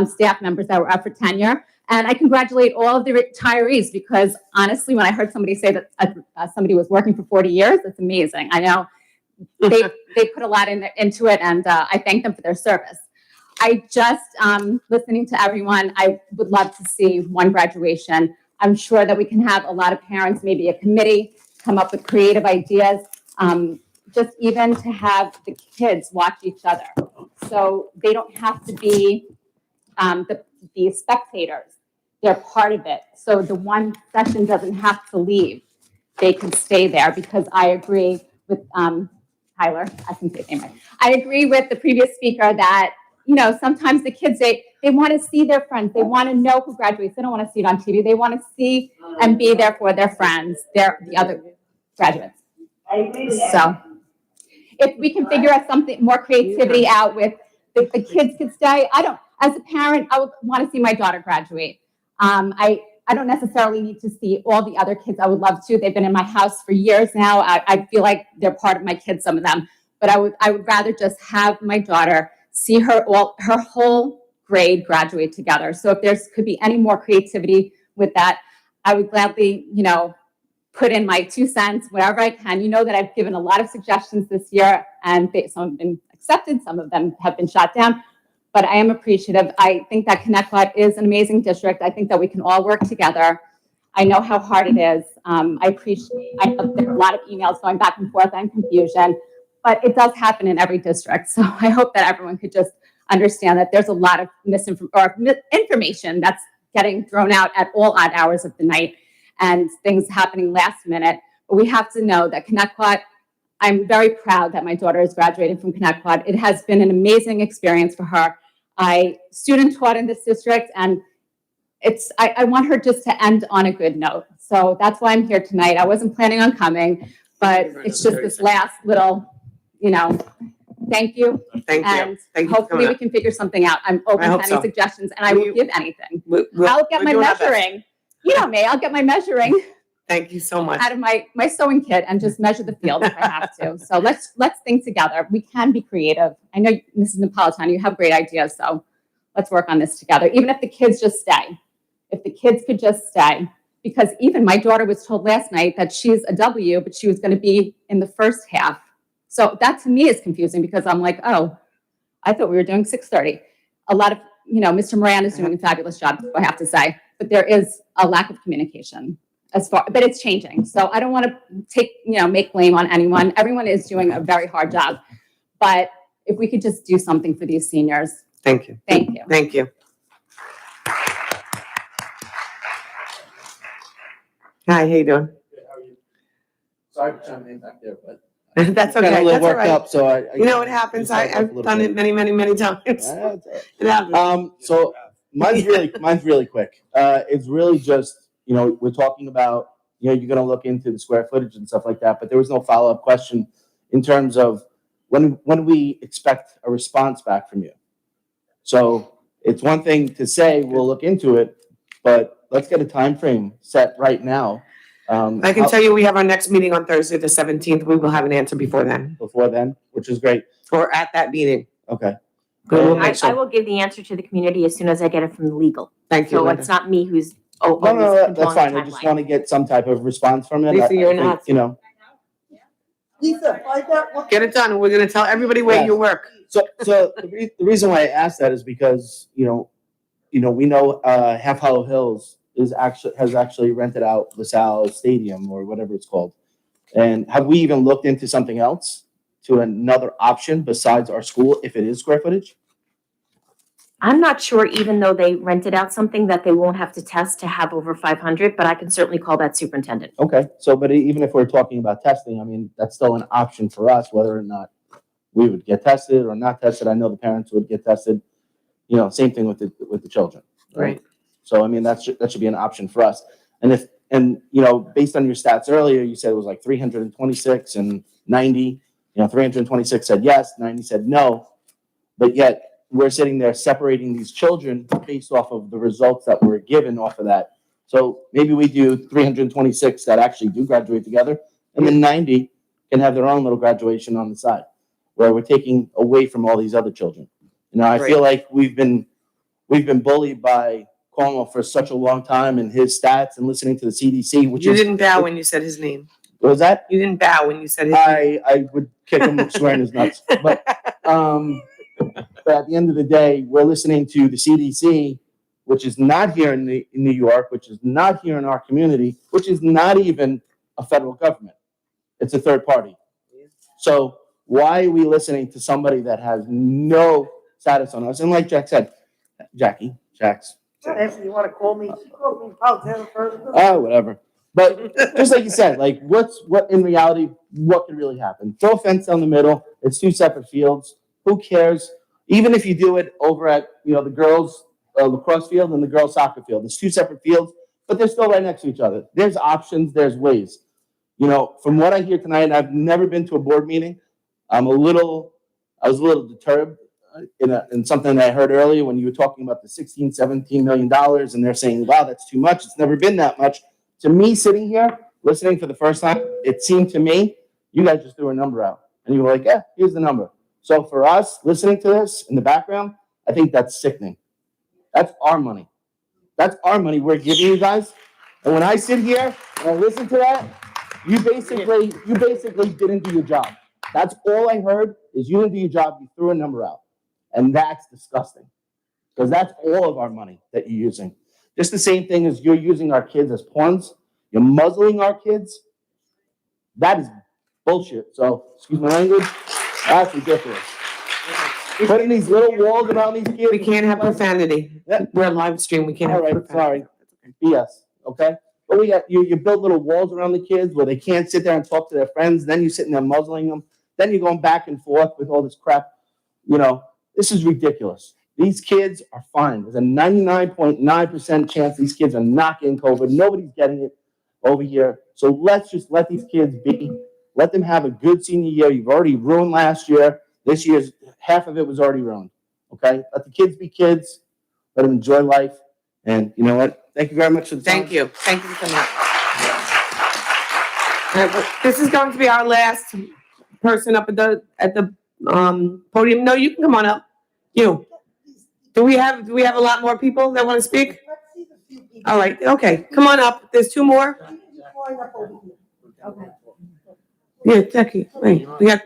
T: staff members that were up for tenure. And I congratulate all of the retirees, because honestly, when I heard somebody say that somebody was working for 40 years, it's amazing. I know they put a lot into it, and I thank them for their service. I just, listening to everyone, I would love to see one graduation. I'm sure that we can have a lot of parents, maybe a committee, come up with creative ideas, just even to have the kids watch each other. So they don't have to be the spectators. They're part of it. So the one session doesn't have to leave. They can stay there, because I agree with Tyler. I can say his name right. I agree with the previous speaker that, sometimes the kids, they want to see their friends. They want to know who graduates. They don't want to see it on TV. They want to see and be there for their friends, the other graduates. So if we can figure out something more creativity out with the kids could stay. As a parent, I would want to see my daughter graduate. I don't necessarily need to see all the other kids. I would love to. They've been in my house for years now. I feel like they're part of my kids, some of them. But I would rather just have my daughter see her whole grade graduate together. So if there could be any more creativity with that, I would gladly, put in my 2 cents, whatever I can. You know that I've given a lot of suggestions this year, and some have been accepted, some of them have been shot down. But I am appreciative. I think that Connecticut is an amazing district. I think that we can all work together. I know how hard it is. I know there are a lot of emails going back and forth and confusion, but it does happen in every district. So I hope that everyone could just understand that there's a lot of information that's getting thrown out at all odd hours of the night, and things happening last minute. But we have to know that Connecticut, I'm very proud that my daughter is graduating from Connecticut. It has been an amazing experience for her. I student taught in this district, and I want her just to end on a good note. So that's why I'm here tonight. I wasn't planning on coming, but it's just this last little, thank you.
A: Thank you.
T: And
A: Thank you for
T: hopefully
A: coming
T: we
A: up.
T: can figure something out. I'm open
A: I
T: to
A: hope
T: any
A: so.
T: suggestions, and I will give anything. I'll get
A: we're
T: my
A: doing our best.
T: measuring. You know me, I'll get my measuring
A: Thank you so much.
T: out of my sewing kit and just measure the field if I have to. So let's think together. We can be creative. I know, Mrs. Napolitano, you have great ideas, so let's work on this together. Even if the kids just stay. If the kids could just stay. Because even my daughter was told last night that she's a W, but she was going to be in the first half. So that to me is confusing, because I'm like, oh, I thought we were doing 6:30. A lot of, Mr. Moran is doing a fabulous job, I have to say, but there is a lack of communication but it's changing. So I don't want to make blame on anyone. Everyone is doing a very hard job, but if we could just do something for these seniors.
A: Thank you.
T: Thank you.
A: Thank you. Hi, how you doing?
U: Sorry for trying to name back there, but.
A: That's
U: Got a
A: okay.
U: little
A: That's all
U: worked
A: right.
U: up, so
A: You know what happens? I've done it many, many, many times. It happens.
U: So mine's really quick. It's really just, we're talking about, you're gonna look into the square footage and stuff like that, but there was no follow-up question in terms of when we expect a response back from you. So it's one thing to say we'll look into it, but let's get a time frame set right now.
A: I can tell you we have our next meeting on Thursday, the 17th. We will have an answer before then.
U: Before then, which is great.
A: Or at that meeting.
U: Okay.
I: I will give the answer to the community as soon as I get it from the legal.
A: Thank you,
I: So
A: Linda.
I: it's not me who's
U: No,
I: always
U: that's fine. I just want to get some type of response from it.
A: Lisa, you're
U: I think,
A: not.
G: Lisa, find out what.
A: Get it done. We're gonna tell everybody where you work.
U: So the reason why I asked that is because, we know Half Hollow Hills has actually rented out LaSalle Stadium or whatever it's called. And have we even looked into something else, to another option besides our school, if it is square footage?
H: I'm not sure, even though they rented out something, that they won't have to test to have over 500, but I can certainly call that superintendent.
U: Okay, so, but even if we're talking about testing, I mean, that's still an option for us, whether or not we would get tested or not tested. I know the parents would get tested, same thing with the children.
A: Right.
U: So, I mean, that should be an option for us. And based on your stats earlier, you said it was like 326 and 90, 326 said yes, 90 said no, but yet we're sitting there separating these children based off of the results that were given off of that. So maybe we do 326 that actually do graduate together, and then 90 can have their own little graduation on the side, where we're taking away from all these other children. I feel like we've been bullied by Cuomo for such a long time and his stats and listening to the CDC, which
A: You didn't bow when you said his name.
U: What was that?
A: You didn't bow when you said his name.
U: I would kick him square in his nuts. But at the end of the day, we're listening to the CDC, which is not here in New York, which is not here in our community, which is not even a federal government. It's a third party. So why are we listening to somebody that has no status on us? And like Jack said, Jax.
G: If you want to call me, I'll tell her.
U: Whatever. But just like you said, like what in reality, what could really happen? Throw a fence down the middle. It's two separate fields. Who cares? Even if you do it over at the girls' lacrosse field and the girls' soccer field, it's two separate fields, but they're still right next to each other. There's options. There's ways. From what I hear tonight, I've never been to a board meeting. I was a little disturbed in something that I heard earlier when you were talking about the $17 million, and they're saying, wow, that's too much. It's never been that much. To me, sitting here, listening for the first time, it seemed to me, you guys just threw a number out. And you were like, yeah, here's the number. So for us, listening to this in the background, I think that's sickening. That's our money. That's our money we're giving you guys. And when I sit here and I listen to that, you basically didn't do your job. That's all I heard is you didn't do your job. You threw a number out. And that's disgusting because that's all of our money that you're using. Just the same thing as you're using our kids as pawns. You're muzzling our kids. That is bullshit. So, excuse my language. That's ridiculous. Putting these little walls around these kids.
A: We can't have profanity. We're on live stream. We can't have profanity.
U: Sorry. BS. Okay. But we got you build little walls around the kids where they can't sit there and talk to their friends. Then you're sitting there muzzling them. Then you're going back and forth with all this crap. This is ridiculous. These kids are fine. There's a 99.9% chance these kids are not getting COVID. Nobody's getting it over here. So let's just let these kids be. Let them have a good senior year. You've already ruined last year. This year's half of it was already ruined. Okay? Let the kids be kids. Let them enjoy life. And you know what? Thank you very much for the time.
A: Thank you. Thank you for coming out. All right, well, this is going to be our last person up at the podium. No, you can come on up. You. Do we have a lot more people that want to speak? All right. Okay. Come on up. There's two more. Yeah, Jackie. Wait. We got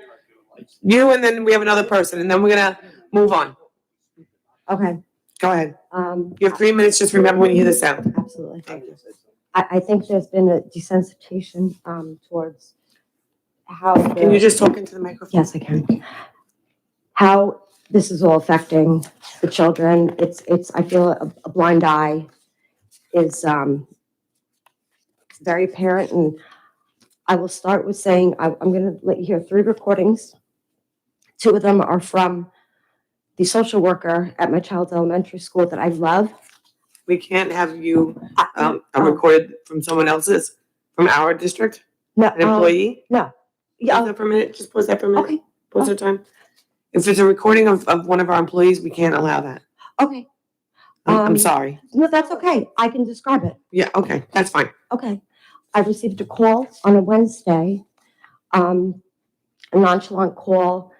A: you, and then we have another person, and then we're gonna move on.
E: Okay.
A: Go ahead. You have 3 minutes. Just remember when you hear the sound.
E: Absolutely. Thank you. I think there's been a desensitization towards how.
A: Can you just talk into the microphone?
E: Yes, I can. How this is all affecting the children. I feel a blind eye is very apparent, and I will start with saying I'm going to let you hear 3 recordings. 2 of them are from the social worker at my child's elementary school that I love.
A: We can't have you recorded from someone else's, from our district?
E: No,
A: An employee?
E: No.
A: Pause that for a minute. Just pause that for a minute.
E: Okay.
A: Pause our time. If it's a recording of one of our employees, we can't allow that.
E: Okay.
A: I'm sorry.
E: No, that's okay. I can describe it.
A: Yeah, okay. That's fine.
E: Okay. I received a call on a Wednesday, a nonchalant call.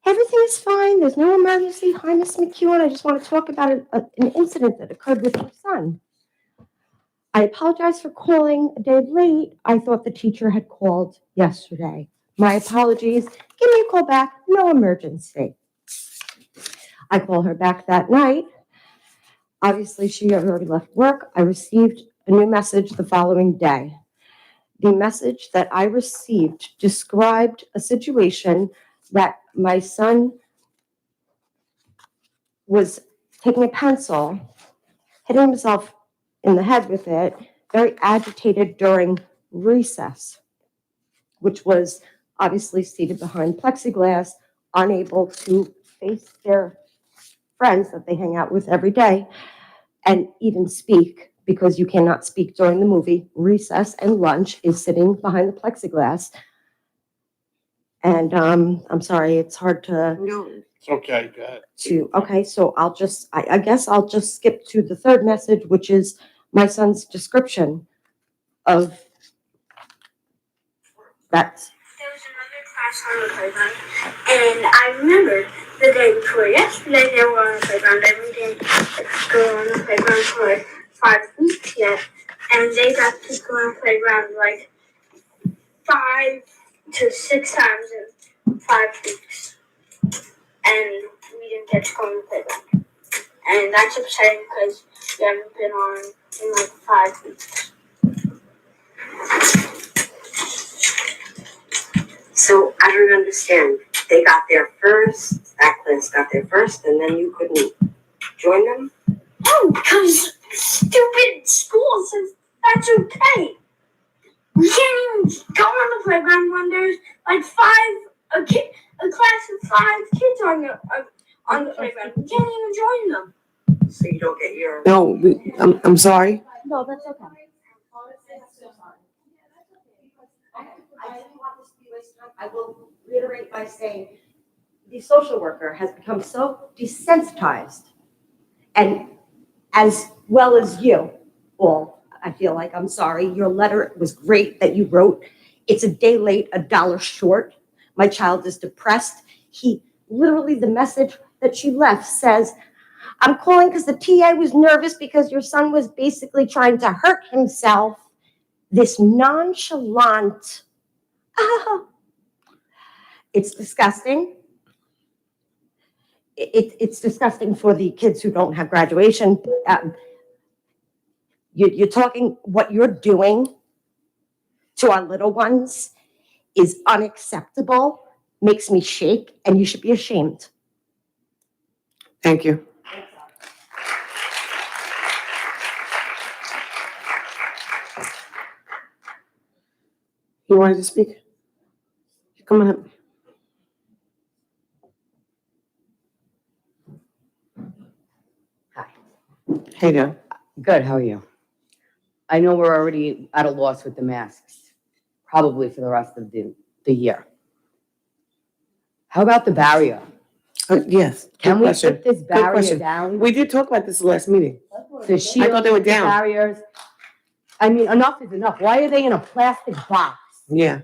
E: Everything is fine. There's no emergency. Hi, Miss McEwen. I just want to talk about an incident that occurred with your son. I apologize for calling a day late. I thought the teacher had called yesterday. My apologies. Give me a call back. No emergency. I call her back that night. Obviously, she had already left work. I received a new message the following day. The message that I received described a situation that my son was taking a pencil, hitting himself in the head with it, very agitated during recess, which was obviously seated behind plexiglass, unable to face their friends that they hang out with every day and even speak, because you cannot speak during the movie. Recess and lunch is sitting behind the plexiglass. And I'm sorry, it's hard to.
A: No.
K: It's okay, go ahead.
E: Okay, so I guess I'll just skip to the third message, which is my son's description of that.
L: There was another class on the playground, and I remembered the day before yesterday they were on the playground, and we didn't go on the playground for like 5 weeks yet, and they got to go on the playground like 5 to 6 times in 5 weeks, and we didn't get to go on the playground, and that's upsetting because we haven't been on in like 5 weeks.
V: So I don't understand. They got there first, that class got there first, and then you couldn't join them?
L: Oh, because stupid school says that's okay. We can't even go on the playground when there's like a class of 5 kids on the playground. We can't even join them.
V: So you don't get your.
A: No, I'm sorry.
E: No, that's okay. I will reiterate by saying the social worker has become so desensitized, and as well as you all, I feel like, I'm sorry, your letter was great that you wrote. It's a day late, $1 short. My child is depressed. Literally the message that she left says, I'm calling because the TA was nervous because your son was basically trying to hurt himself. This nonchalant, it's disgusting. It's disgusting for the kids who don't have graduation. You're talking, what you're doing to our little ones is unacceptable, makes me shake, and you should be ashamed.
A: Thank you. You wanted to speak? Come on up. Hey there.
W: Good, how are you? I know we're already at a loss with the masks, probably for the rest of the year. How about the barrier?
A: Yes.
W: Can we
A: question.
W: put this
A: Good
W: barrier
A: question.
W: down?
A: We did talk about this last meeting.
W: The shield,
A: I thought they were
W: the
A: down.
W: barriers. I mean, enough is enough. Why are they in a plastic box?
A: Yeah.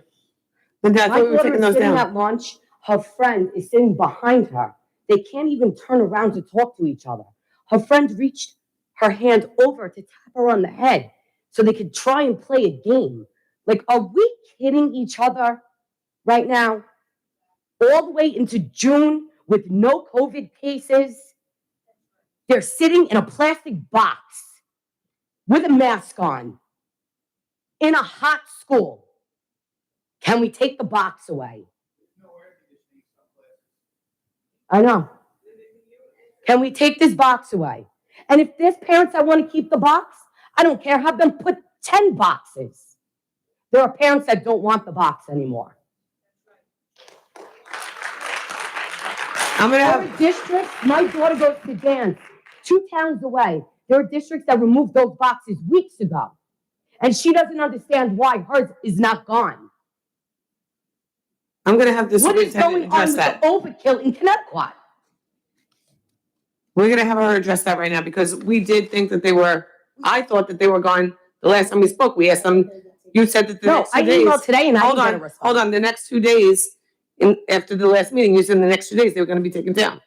A: Then I
W: My
A: thought we were
W: daughter
A: taking
W: is
A: those
W: sitting
A: down.
W: at lunch. Her friend is sitting behind her. They can't even turn around to talk to each other. Her friend reached her hand over to tap her on the head so they could try and play a game. Like, are we kidding each other right now? All the way into June with no COVID cases. They're sitting in a plastic box with a mask on in a hot school. Can we take the box away? I know. Can we take this box away? And if there's parents that want to keep the box, I don't care. Have them put 10 boxes. There are parents that don't want the box anymore.
A: I'm gonna
W: There are districts, my daughter goes to dance 2 towns away. There are districts that removed those boxes weeks ago. And she doesn't understand why hers is not gone.
A: I'm going to have this
W: What is
A: superintendent
W: going on
A: address
W: with
A: that.
W: the overkill in Connecticut?
A: We're going to have her address that right now because we did think that they were, I thought that they were gone the last time we spoke. We asked them, you said that the next 2 days.
W: emailed today and I didn't get a response.
A: Hold on, the next 2 days, after the last meeting, you said the next 2 days they were going to be taken down.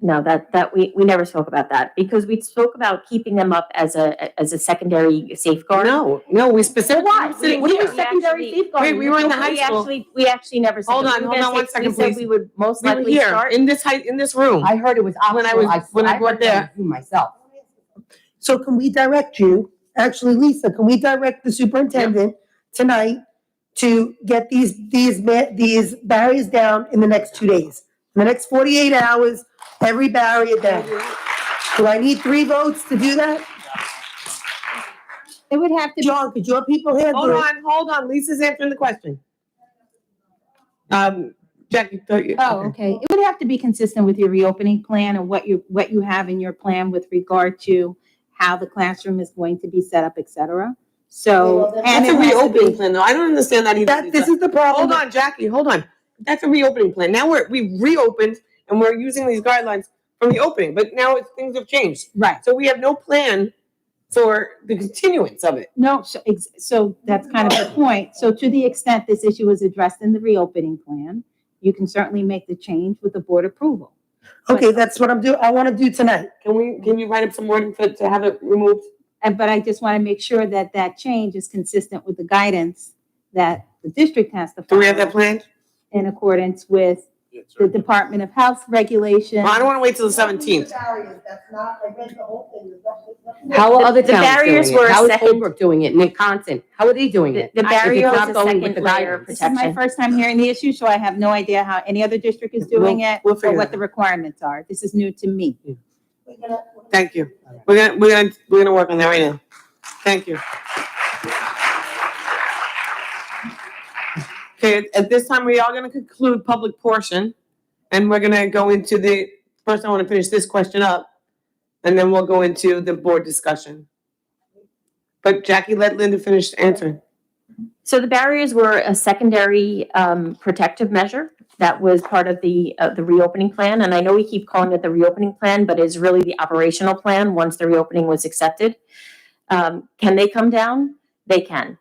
H: No, that we never spoke about that because we spoke about keeping them up as a secondary safeguard.
A: No, we specifically.
H: What do you mean
W: secondary safeguard?
A: Wait, we were in the high school.
H: We actually never said
A: Hold
H: that.
A: on,
H: We were
A: hold on
H: gonna
A: 1
H: say-
A: second,
H: we said
A: please.
H: we would most
A: We were
H: likely
A: here
H: start.
A: in this room.
W: I heard it was optional.
A: When I brought that.
W: Myself.
G: So can we direct you, actually, Lisa, can we direct the superintendent tonight to get these barriers down in the next 2 days? In the next 48 hours, every barrier down. Do I need 3 votes to do that?
Q: It would have to.
G: John, could your people handle it?
A: Hold on, Lisa's answering the question. Jackie,
M: Okay. It would have to be consistent with your reopening plan and what you have in your plan with regard to how the classroom is going to be set up, et cetera. So, and
A: That's a reopening plan, though. I don't understand that either.
G: This is the problem.
A: Hold on, Jackie, hold on. That's a reopening plan. Now we reopened and we're using these guidelines from the opening, but now things have changed.
M: Right.
A: So we have no plan for the continuance of it.
M: No, so that's kind of the point. So to the extent this issue is addressed in the reopening plan, you can certainly make the change with the board approval.
G: Okay, that's what I want to do tonight.
A: Can you write up some wording to have it removed?
M: But I just want to make sure that that change is consistent with the guidance that the district has to follow.
A: Do we have that planned?
M: In accordance with the Department of Health regulations.
A: Well, I don't want to wait till the 17th.
Q: How are other
H: The
Q: towns
H: barriers
Q: doing it?
H: were a
Q: How is
H: second-
Q: Holbrook doing it? Wisconsin? How are they doing it?
H: The
Q: If
H: barrier
Q: it's
H: was
Q: not
H: a
Q: going with
H: second
Q: the
H: layer of
Q: guidelines.
M: This is my
H: protection.
M: first time hearing the issue, so I have no idea how any other district is doing it
A: We'll
M: or
A: figure
M: what
A: it
M: the requirements are. This is new to me.
A: Thank you. We're gonna work on that right now. Thank you. Okay, at this time, we are gonna conclude public portion, and we're gonna go into first I want to finish this question up, and then we'll go into the board discussion. But Jackie, let Linda finish answering.
H: So the barriers were a secondary protective measure that was part of the reopening plan. And I know we keep calling it the reopening plan, but it's really the operational plan once the reopening was accepted. Can they come down? They can.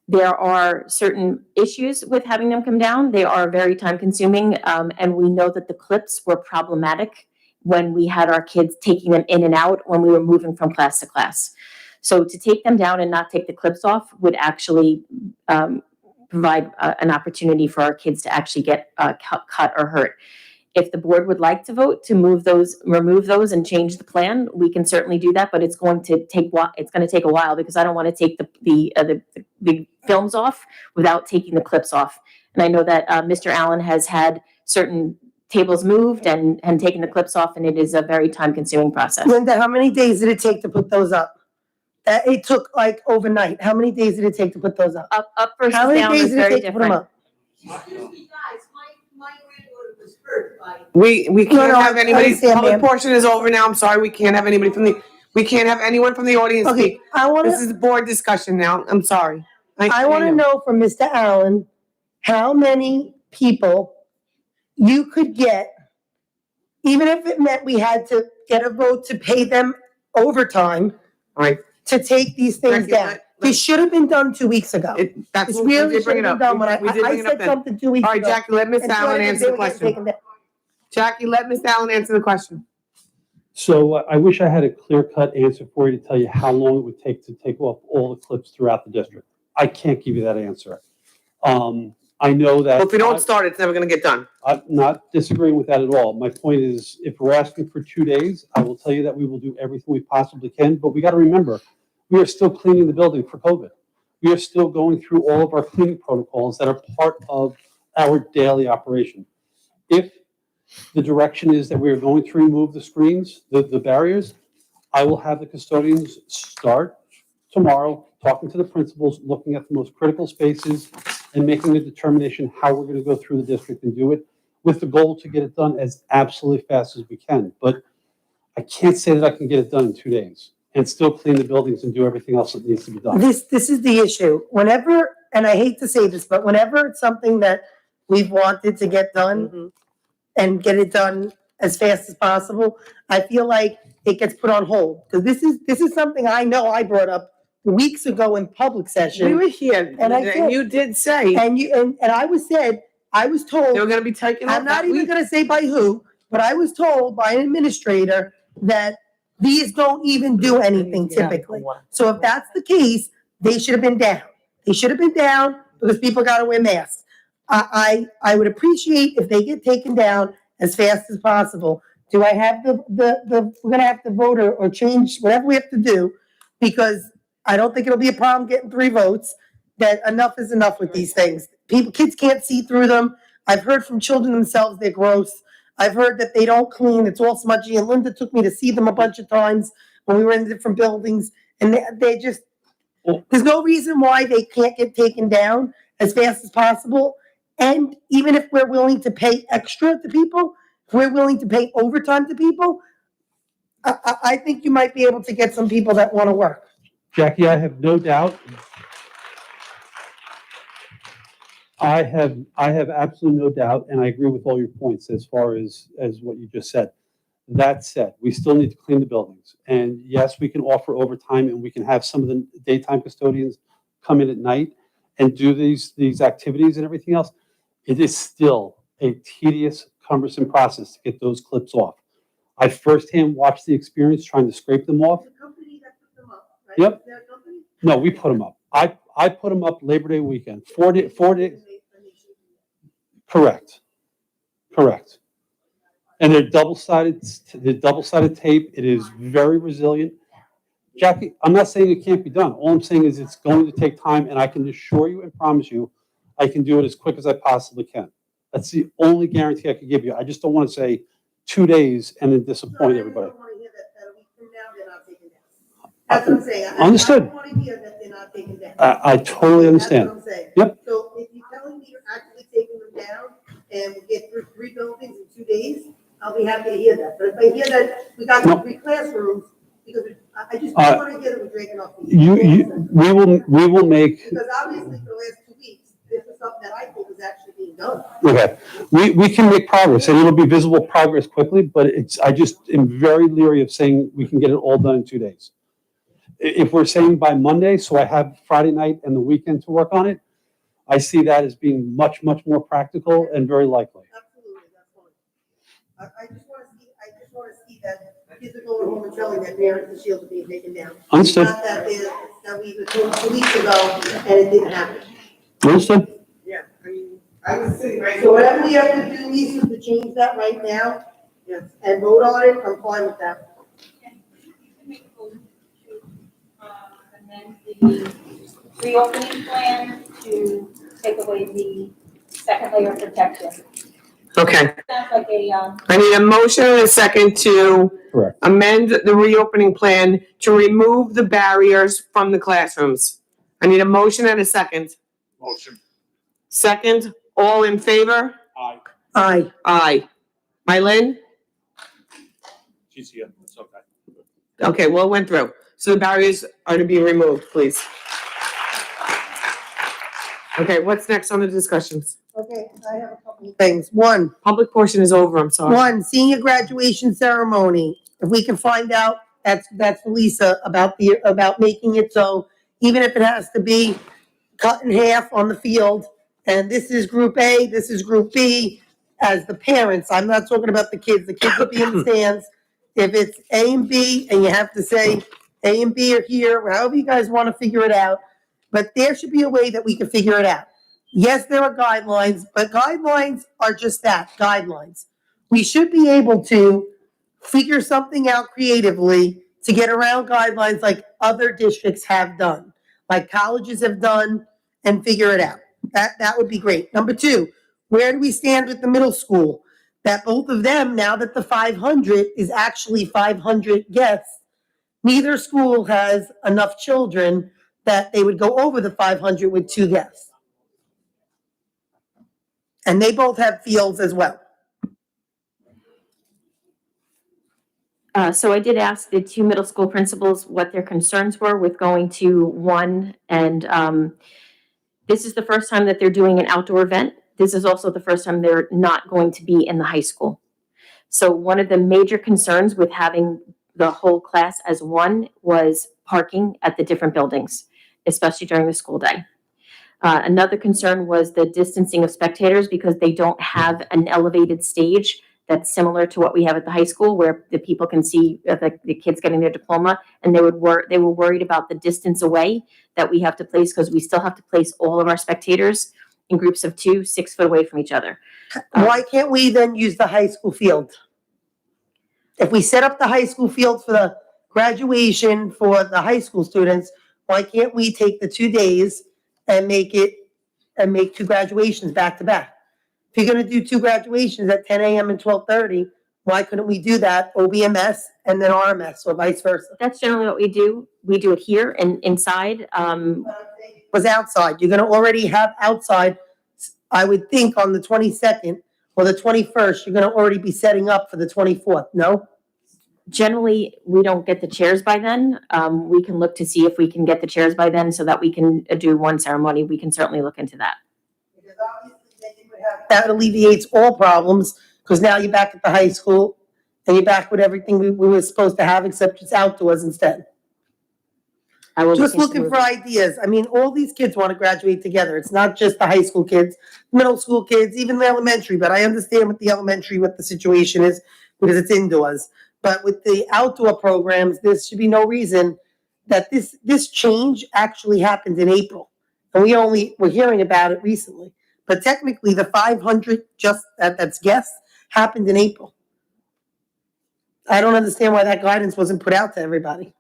H: There are certain issues with having them come down. They are very time consuming. And we know that the clips were problematic when we had our kids taking them in and out when we were moving from class to class. So to take them down and not take the clips off would actually provide an opportunity for our kids to actually get cut or hurt. If the board would like to vote to remove those and change the plan, we can certainly do that, but it's going to take a while because I don't want to take the films off without taking the clips off. And I know that Mr. Allen has had certain tables moved and taken the clips off, and it is a very time-consuming process.
G: Linda, how many days did it take to put those up? It took like overnight. How many days did it take to put those up?
H: Up versus
G: How many
H: down
G: days
H: is
G: did it
H: very
G: take to put them
H: different.
G: up?
A: We can't
G: No,
A: have
G: I
A: anybody,
G: understand,
A: public
G: ma'am.
A: portion is over now. I'm sorry, we can't have anybody we can't have anyone from the audience
G: Okay,
A: speak.
G: I want
A: This
G: to.
A: is board discussion now. I'm sorry.
G: I want to know from Mr. Allen, how many people you could get, even if it meant we had to get a vote to pay them overtime
A: Right.
G: to take these things
A: Jackie,
G: down. This should have been done 2 weeks ago.
A: That's
G: This
A: what we
G: really
A: did bring
G: should
A: it
G: have been
A: up.
G: done when
A: We did
G: I
A: bring it up
G: said
A: then.
G: something 2 weeks
A: All right,
G: ago.
A: Jackie, let Ms.
G: and
A: Allen
G: they
A: answer the
G: were getting
A: question.
G: taken down.
A: Jackie, let Ms. Allen answer the question.
B: So I wish I had a clear-cut answer for you to tell you how long it would take to take off all the clips throughout the district. I can't give you that answer. I know that.
A: Well, if we don't start, it's never gonna get done.
B: I'm not disagreeing with that at all. My point is, if we're asking for 2 days, I will tell you that we will do everything we possibly can, but we got to remember, we are still cleaning the building for COVID. We are still going through all of our cleaning protocols that are part of our daily operation. If the direction is that we are going to remove the screens, the barriers, I will have the custodians start tomorrow, talking to the principals, looking at the most critical spaces and making a determination how we're going to go through the district and do it with the goal to get it done as absolutely fast as we can. But I can't say that I can get it done in 2 days and still clean the buildings and do everything else that needs to be done.
G: This is the issue. Whenever, and I hate to say this, but whenever it's something that we've wanted to get done and get it done as fast as possible, I feel like it gets put on hold. Because this is something I know I brought up weeks ago in public session.
A: We were here, and you did say.
G: And I was told.
A: They were gonna be taken off
G: I'm not
A: that
G: even
A: week.
G: gonna say by who, but I was told by an administrator that these don't even do anything typically. So if that's the case, they should have been down. They should have been down because people gotta wear masks. I would appreciate if they get taken down as fast as possible. Do I have we're gonna have to vote or change whatever we have to do, because I don't think it'll be a problem getting 3 votes, that enough is enough with these things. Kids can't see through them. I've heard from children themselves, they're gross. I've heard that they don't clean, it's all smudgy, and Linda took me to see them a bunch of times when we were in different buildings, and they just, there's no reason why they can't get taken down as fast as possible. And even if we're willing to pay extra to people, if we're willing to pay overtime to people, I think you might be able to get some people that want to work.
B: Jackie, I have no doubt. I have absolutely no doubt, and I agree with all your points as far as what you just said. That said, we still need to clean the buildings. And yes, we can offer overtime and we can have some of the daytime custodians come in at night and do these activities and everything else. It is still a tedious, cumbersome process to get those clips off. I firsthand watched the experience trying to scrape them off.
G: The company that put them up, right?
B: Yep.
G: Their company?
B: No, we put them up. I put them up Labor Day weekend, 4 days. Correct. And they're double-sided tape. It is very resilient. Jackie, I'm not saying it can't be done. All I'm saying is it's going to take time, and I can assure you and promise you, I can do it as quick as I possibly can. That's the only guarantee I can give you. I just don't want to say 2 days and then disappoint everybody.
G: That's what I'm saying.
B: Understood.
G: I don't want to hear that they're not taken down.
B: I totally understand.
G: That's what I'm saying.
B: Yep.
G: So if you're telling me you're actually taking them down and we get through 3 buildings in 2 days, I'll be happy to hear that. But if I hear that we got 3 classrooms, because I just don't want to hear that we're dragging off.
B: We will make.
G: Because obviously for the last 2 weeks, this is something that I think is actually being done.
B: Okay, we can make progress, and it'll be visible progress quickly, but I just am very leery of saying we can get it all done in 2 days. If we're saying by Monday, so I have Friday night and the weekend to work on it, I see that as being much, much more practical and very likely.
G: Absolutely, that's fine. I just want to see that kids are going home and telling their parents the shields are being taken down.
B: Understood.
G: Not that we were told 2 weeks ago and it didn't happen.
B: Understood.
G: Yeah, I was sitting right. So whatever we have to do, Lisa, to change that right now, yes, and vote on it, I'm fine with that.
M: Amend the reopening plan to take away the second layer of protection.
A: Okay.
M: Sounds like a,
A: I need a motion and a second to
B: Correct.
A: amend the reopening plan to remove the barriers from the classrooms. I need a motion and a second.
K: Motion.
A: Second, all in favor?
K: Aye.
G: Aye.
A: Aye. Mylin?
K: She's here. It's okay.
A: Okay, well, it went through. So the barriers are to be removed, please. Okay, what's next on the discussions?
G: Okay, I have a couple of things. One,
A: Public portion is over, I'm sorry.
G: senior graduation ceremony. If we can find out, that's for Lisa about making it so even if it has to be cut in half on the field, and this is group A, this is group B, as the parents, I'm not talking about the kids will be in the stands. If it's A and B, and you have to say A and B are here, however you guys want to figure it out, but there should be a way that we can figure it out. Yes, there are guidelines, but guidelines are just that, guidelines. We should be able to figure something out creatively to get around guidelines like other districts have done, like colleges have done, and figure it out. That would be great. Number 2, where do we stand with the middle school? That both of them, now that the 500 is actually 500 guests, neither school has enough children that they would go over the 500 with 2 guests. And they both have fields as well.
H: So I did ask the 2 middle school principals what their concerns were with going to one, and this is the first time that they're doing an outdoor event. This is also the first time they're not going to be in the high school. So one of the major concerns with having the whole class as one was parking at the different buildings, especially during the school day. Another concern was the distancing of spectators because they don't have an elevated stage that's similar to what we have at the high school where the people can see the kids getting their diploma, and they were worried about the distance away that we have to place because we still have to place all of our spectators in groups of 2, 6 foot away from each other.
G: Why can't we then use the high school field? If we set up the high school field for the graduation for the high school students, why can't we take the 2 days and make 2 graduations back to back? If you're gonna do 2 graduations at 10 a.m. and 12:30, why couldn't we do that OBMS and then RMS or vice versa?
H: That's generally what we do. We do it here and inside.
G: Was outside. You're gonna already have outside, I would think on the 22nd or the 21st, you're gonna already be setting up for the 24th, no?
H: Generally, we don't get the chairs by then. We can look to see if we can get the chairs by then so that we can do one ceremony. We can certainly look into that.
G: That alleviates all problems, because now you're back at the high school and you're back with everything we were supposed to have, except it's outdoors instead.
H: I will
G: Just
H: look into
G: looking for ideas. I mean, all these kids want to graduate together. It's not just the high school kids, middle school kids, even the elementary, but I understand with the elementary what the situation is because it's indoors. But with the outdoor programs, there should be no reason that this change actually happened in April. And we're hearing about it recently. But technically, the 500 that's guests happened in April. I don't understand why that guidance wasn't put out to everybody.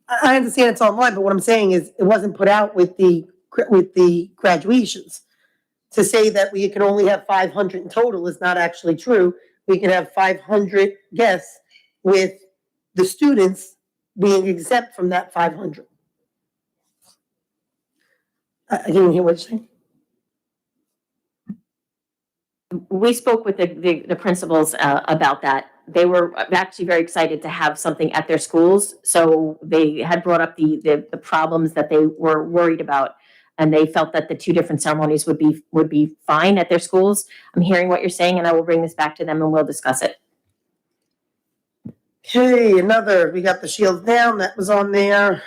G: I understand it's online, but what I'm saying is it wasn't put out with the graduations. To say that we can only have 500 in total is not actually true. We can have 500 guests with the students being exempt from that 500. I didn't hear what you're saying.
H: We spoke with the principals about that. They were actually very excited to have something at their schools. So they had brought up the problems that they were worried about, and they felt that the 2 different ceremonies would be fine at their schools. I'm hearing what you're saying, and I will bring this back to them and we'll discuss it.
G: Okay, we got the shields down, that was on there.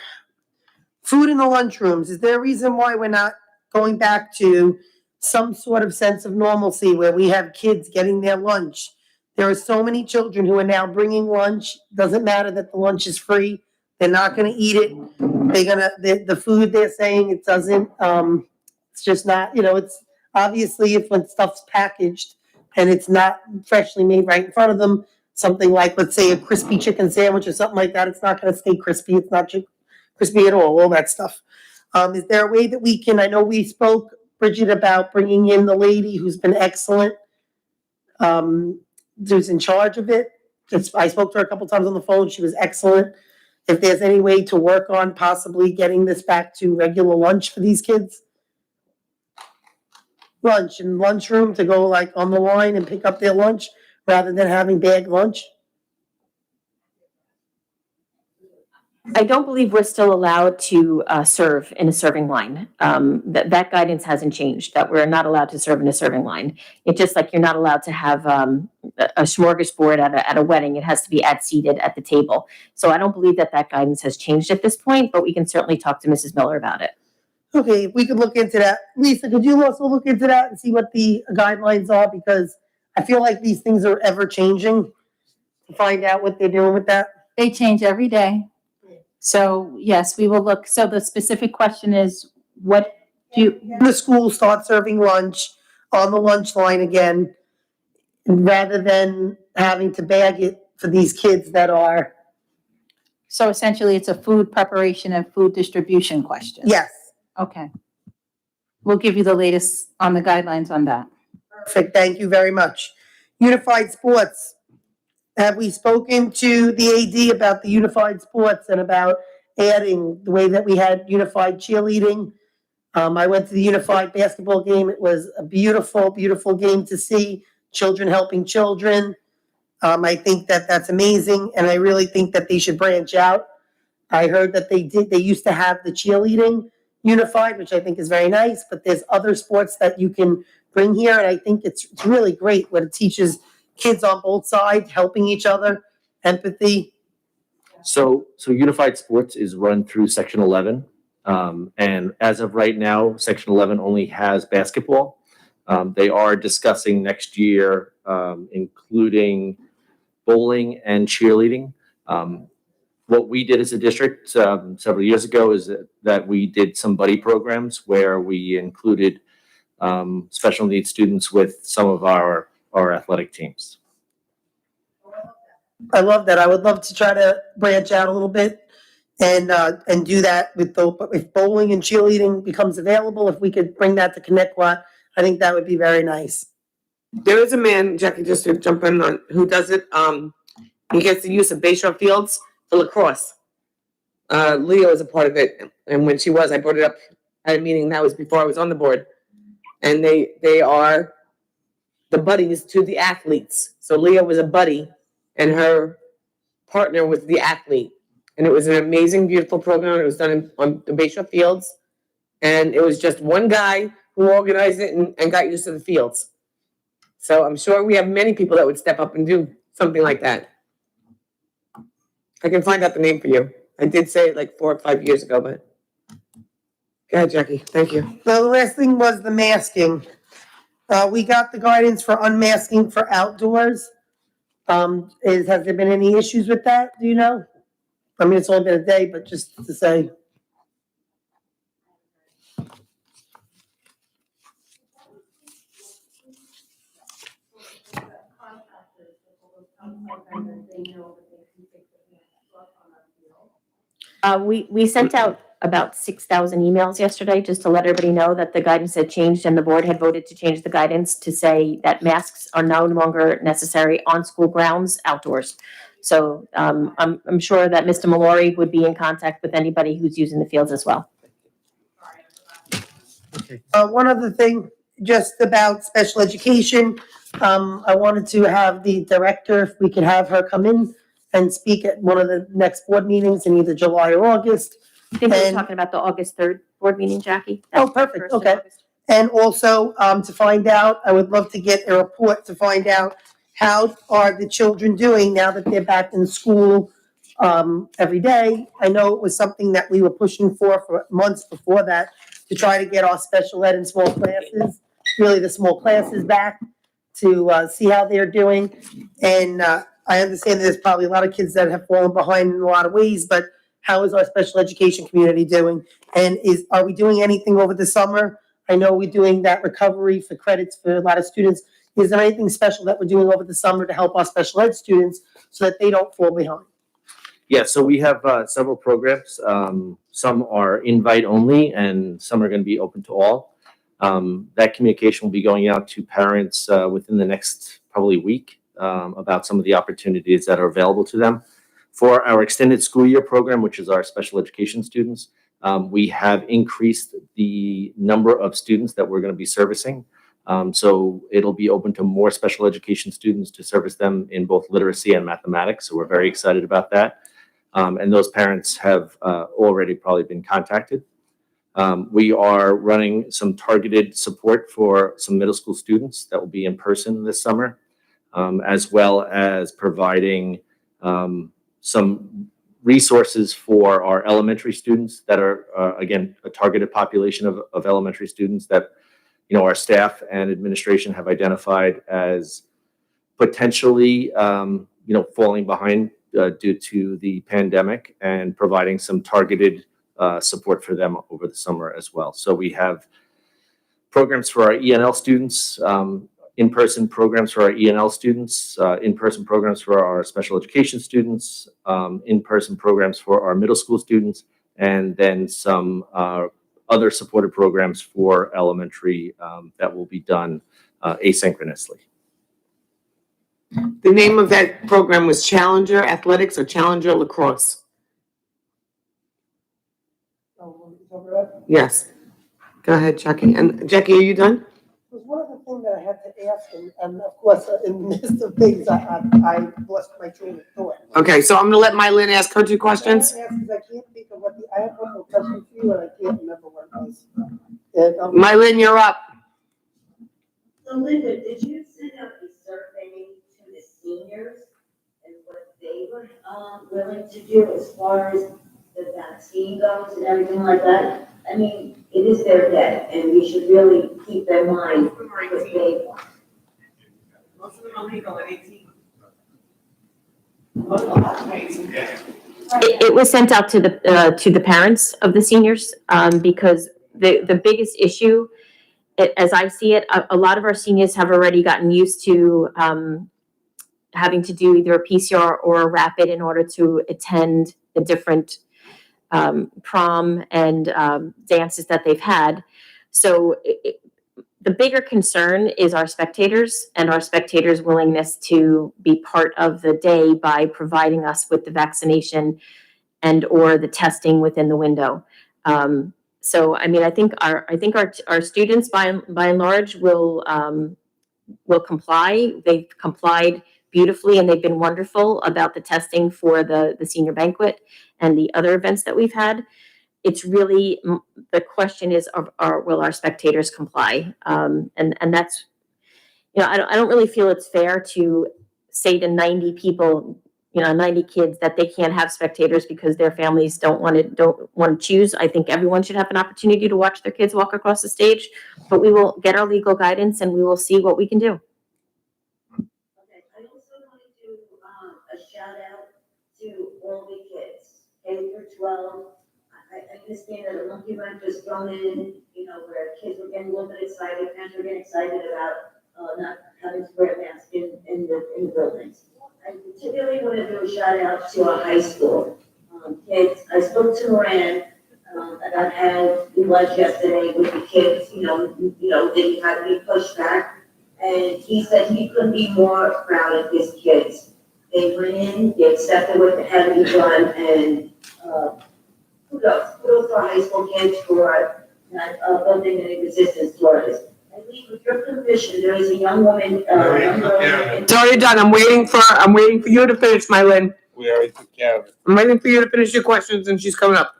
G: Food in the lunchrooms, is there a reason why we're not going back to some sort of sense of normalcy where we have kids getting their lunch? There are so many children who are now bringing lunch. Doesn't matter that the lunch is free. They're not going to eat it. The food they're saying it doesn't, it's just not, it's obviously when stuff's packaged and it's not freshly made right in front of them, something like, let's say, a crispy chicken sandwich or something like that, it's not going to stay crispy. It's not crispy at all that stuff. Is there a way that we can, I know we spoke, Bridget, about bringing in the lady who's been excellent, who's in charge of it. I spoke to her a couple times on the phone. She was excellent. If there's any way to work on possibly getting this back to regular lunch for these kids. Lunch and lunchroom to go like on the line and pick up their lunch rather than having bagged lunch.
H: I don't believe we're still allowed to serve in a serving line. That guidance hasn't changed, that we're not allowed to serve in a serving line. It's just like you're not allowed to have a smorgasbord at a wedding. It has to be seated at the table. So I don't believe that guidance has changed at this point, but we can certainly talk to Mrs. Miller about it.
G: Okay, we could look into that. Lisa, could you also look into that and see what the guidelines are? Because I feel like these things are ever changing. To find out what they're doing with that.
M: They change every day. So yes, we will look. So the specific question is, what do you?
G: The school start serving lunch on the lunch line again, rather than having to bag it for these kids that are.
M: So essentially, it's a food preparation and food distribution question.
G: Yes.
M: Okay. We'll give you the latest on the guidelines on that.
G: Perfect. Thank you very much. Unified sports. Have we spoken to the AD about the unified sports and about adding the way that we had unified cheerleading? I went to the unified basketball game. It was a beautiful, beautiful game to see. Children helping children. I think that's amazing, and I really think that they should branch out. I heard that they used to have the cheerleading unified, which I think is very nice, but there's other sports that you can bring here, and I think it's really great when it teaches kids on both sides, helping each other, empathy.
F: So Unified Sports is run through Section 11. And as of right now, Section 11 only has basketball. They are discussing next year, including bowling and cheerleading. What we did as a district several years ago is that we did some buddy programs where we included special needs students with some of our athletic teams.
G: I love that. I would love to try to branch out a little bit and do that with if bowling and cheerleading becomes available. If we could bring that to Connecticut, I think that would be very nice.
A: There is a man, Jackie, just to jump in on, who does it, he gets the use of Bayshore Fields for lacrosse. Leo is a part of it, and when she was, I brought it up at a meeting, that was before I was on the board. And they are the buddies to the athletes. So Leah was a buddy and her partner was the athlete. And it was an amazing, beautiful program. It was done on the Bayshore Fields. And it was just one guy who organized it and got used to the fields. So I'm sure we have many people that would step up and do something like that. I can find out the name for you. I did say it like 4 or 5 years ago, but go ahead, Jackie. Thank you.
G: So the last thing was the masking. We got the guidance for unmasking for outdoors. Has there been any issues with that? Do you know? I mean, it's only been a day, but just to say.
H: We sent out about 6,000 emails yesterday just to let everybody know that the guidance had changed and the board had voted to change the guidance to say that masks are no longer necessary on school grounds outdoors. So I'm sure that Mr. Mallory would be in contact with anybody who's using the fields as well.
G: One other thing, just about special education. I wanted to have the director, if we could have her come in and speak at one of the next board meetings in either July or August.
H: I think we were
G: And-
H: talking about the August 3rd board meeting, Jackie.
G: Oh,
H: That's the
G: perfect,
H: first of
G: okay.
H: August.
G: And also, to find out, I would love to get a report to find out how are the children doing now that they're back in school, every day. I know it was something that we were pushing for months before that, to try to get our special ed and small classes, really the small classes back, to, see how they're doing. And, I understand there's probably a lot of kids that have fallen behind in a lot of ways, but how is our special education community doing? And are we doing anything over the summer? I know we're doing that recovery for credits for a lot of students. Is there anything special that we're doing over the summer to help our special ed students so that they don't fall behind?
F: Yeah, so we have several programs. Some are invite only and some are going to be open to all. That communication will be going out to parents within the next probably week about some of the opportunities that are available to them. For our extended school year program, which is our special education students, we have increased the number of students that we're going to be servicing. So it'll be open to more special education students to service them in both literacy and mathematics. So we're very excited about that. And those parents have already probably been contacted. We are running some targeted support for some middle school students that will be in person this summer, as well as providing some resources for our elementary students that are, again, a targeted population of elementary students that, you know, our staff and administration have identified as potentially, you know, falling behind due to the pandemic, and providing some targeted support for them over the summer as well. So we have programs for our ENL students, in-person programs for our ENL students, in-person programs for our special education students, in-person programs for our middle school students, and then some other supported programs for elementary that will be done asynchronously.
A: The name of that program was Challenger Athletics or Challenger Lacrosse. Yes. Go ahead, Jackie. And Jackie, are you done?
G: There's one other thing that I had to ask, and of course, in the midst of things, I lost my train of thought.
A: Okay, so I'm gonna let Mylin ask her 2 questions.
G: I can't think of what I have one more question for you, and I can't remember what it was.
A: Mylin, you're up.
C: So Linda, did you send out a survey to the seniors and what they were willing to do as far as the vaccine goes and everything like that? I mean, it is their day, and we should really keep in mind what they want.
A: Most of them are legal at 18.
H: It was sent out to the parents of the seniors because the biggest issue, as I see it, a lot of our seniors have already gotten used to having to do either a PCR or a rapid in order to attend the different prom and dances that they've had. So The bigger concern is our spectators and our spectators' willingness to be part of the day by providing us with the vaccination and or the testing within the window. So, I mean, I think our students by and large will comply. They've complied beautifully, and they've been wonderful about the testing for the senior banquet and the other events that we've had. It's really, the question is, will our spectators comply? And that's, I don't really feel it's fair to say to 90 people, 90 kids, that they can't have spectators because their families don't want to choose. I think everyone should have an opportunity to watch their kids walk across the stage, but we will get our legal guidance and we will see what we can do.
C: Okay, I also want to do a shout out to all the kids, K through 12. I understand that a monkey wrench was thrown in, where kids were getting a little bit excited, parents were getting excited about not having to wear masks in the buildings. I particularly want to do a shout out to our high school kids. I spoke to Moran about how he was yesterday with the kids, they had to be pushed back. And he said he couldn't be more proud of his kids. They went in, they accepted what had to be done, and kudos to our high school kids for not building an existence towards us. I believe with your permission, there is a young woman,
A: It's already done. I'm waiting for you to finish, Mylin.
K: We already took care of it.
A: I'm waiting for you to finish your questions, and she's coming up.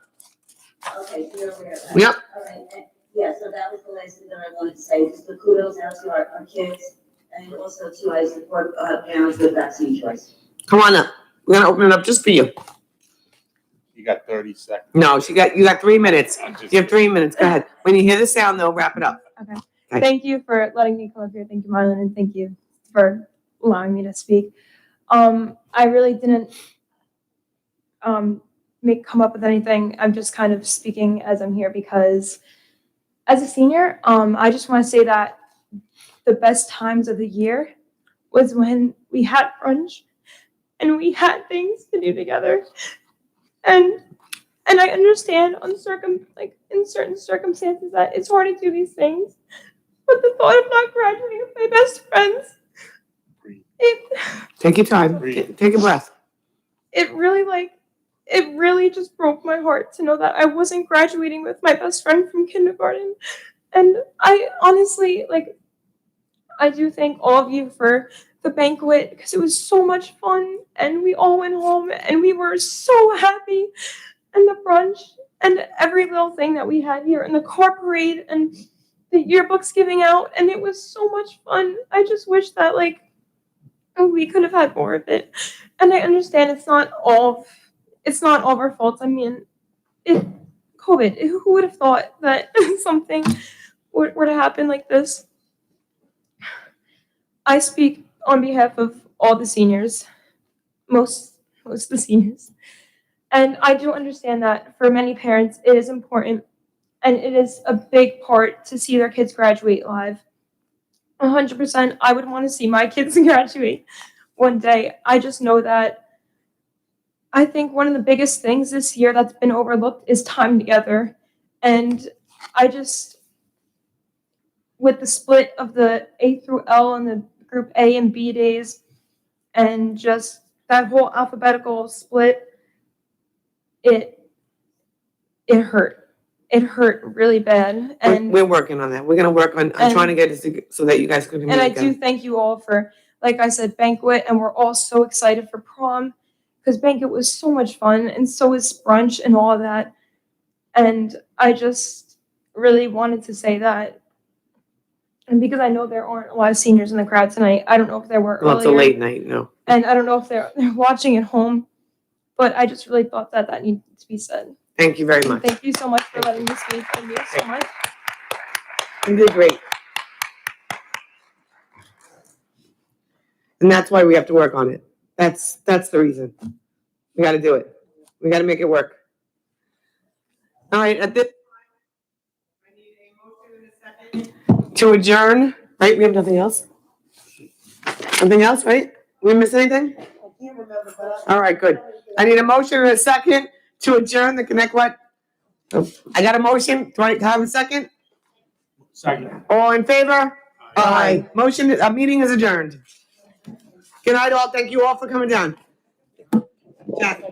C: Okay, so you're aware of that?
A: Yep.
C: All right, yeah, so that was the last thing that I wanted to say, just the kudos out to our kids, and also to I support parents with vaccine choice.
A: Come on up. We're gonna open it up just for you.
K: You got 30 seconds.
A: No, you got 3 minutes. You have 3 minutes. Go ahead. When you hear the sound, though, wrap it up.
D: Okay.
A: Okay.
D: Thank you for letting me come up here. Thank you, Marlon, and thank you for allowing me to speak. I really didn't come up with anything. I'm just kind of speaking as I'm here because as a senior, I just want to say that the best times of the year was when we had brunch and we had things to do together. And I understand in certain circumstances that it's hard to do these things, but the thought of not graduating with my best friends,
A: Take your time. Take a breath.
D: it really just broke my heart to know that I wasn't graduating with my best friend from kindergarten. And I honestly, I do thank all of you for the banquet because it was so much fun and we all went home and we were so happy, and the brunch and every little thing that we had here and the car parade and the yearbooks giving out, and it was so much fun. I just wish that we could have had more of it. And I understand it's not all of our faults. I mean, COVID, who would have thought that something were to happen like this? I speak on behalf of all the seniors, most of the seniors. And I do understand that for many parents, it is important and it is a big part to see their kids graduate live. 100%, I would want to see my kids graduate one day. I just know that I think one of the biggest things this year that's been overlooked is time together. And with the split of the A through L and the group A and B days, and just that whole alphabetical split, it hurt. It hurt really bad. And
A: We're working on that. We're gonna work on trying to get it so that you guys can.
D: And I do thank you all for, like I said, banquet, and we're all so excited for prom because banquet was so much fun, and so was brunch and all of that. And I just really wanted to say that. And because I know there aren't a lot of seniors in the crowd tonight, I don't know if there were
A: Well, it's a
D: earlier.
A: late night, no.
D: And I don't know if they're watching at home, but I just really thought that needed to be said.
A: Thank you very much.
D: Thank you so much for letting me speak. Thank you so much.
A: You did great. And that's why we have to work on it. That's the reason. We got to do it. We got to make it work. All right, at this to adjourn, right? We have nothing else? Nothing else, right? We miss anything? All right, good. I need a motion and a second to adjourn the Connect What? I got a motion. Do I have a second?
K: Second.
A: All in favor? Aye. Meeting is adjourned. Good night all. Thank you all for coming down. Jack.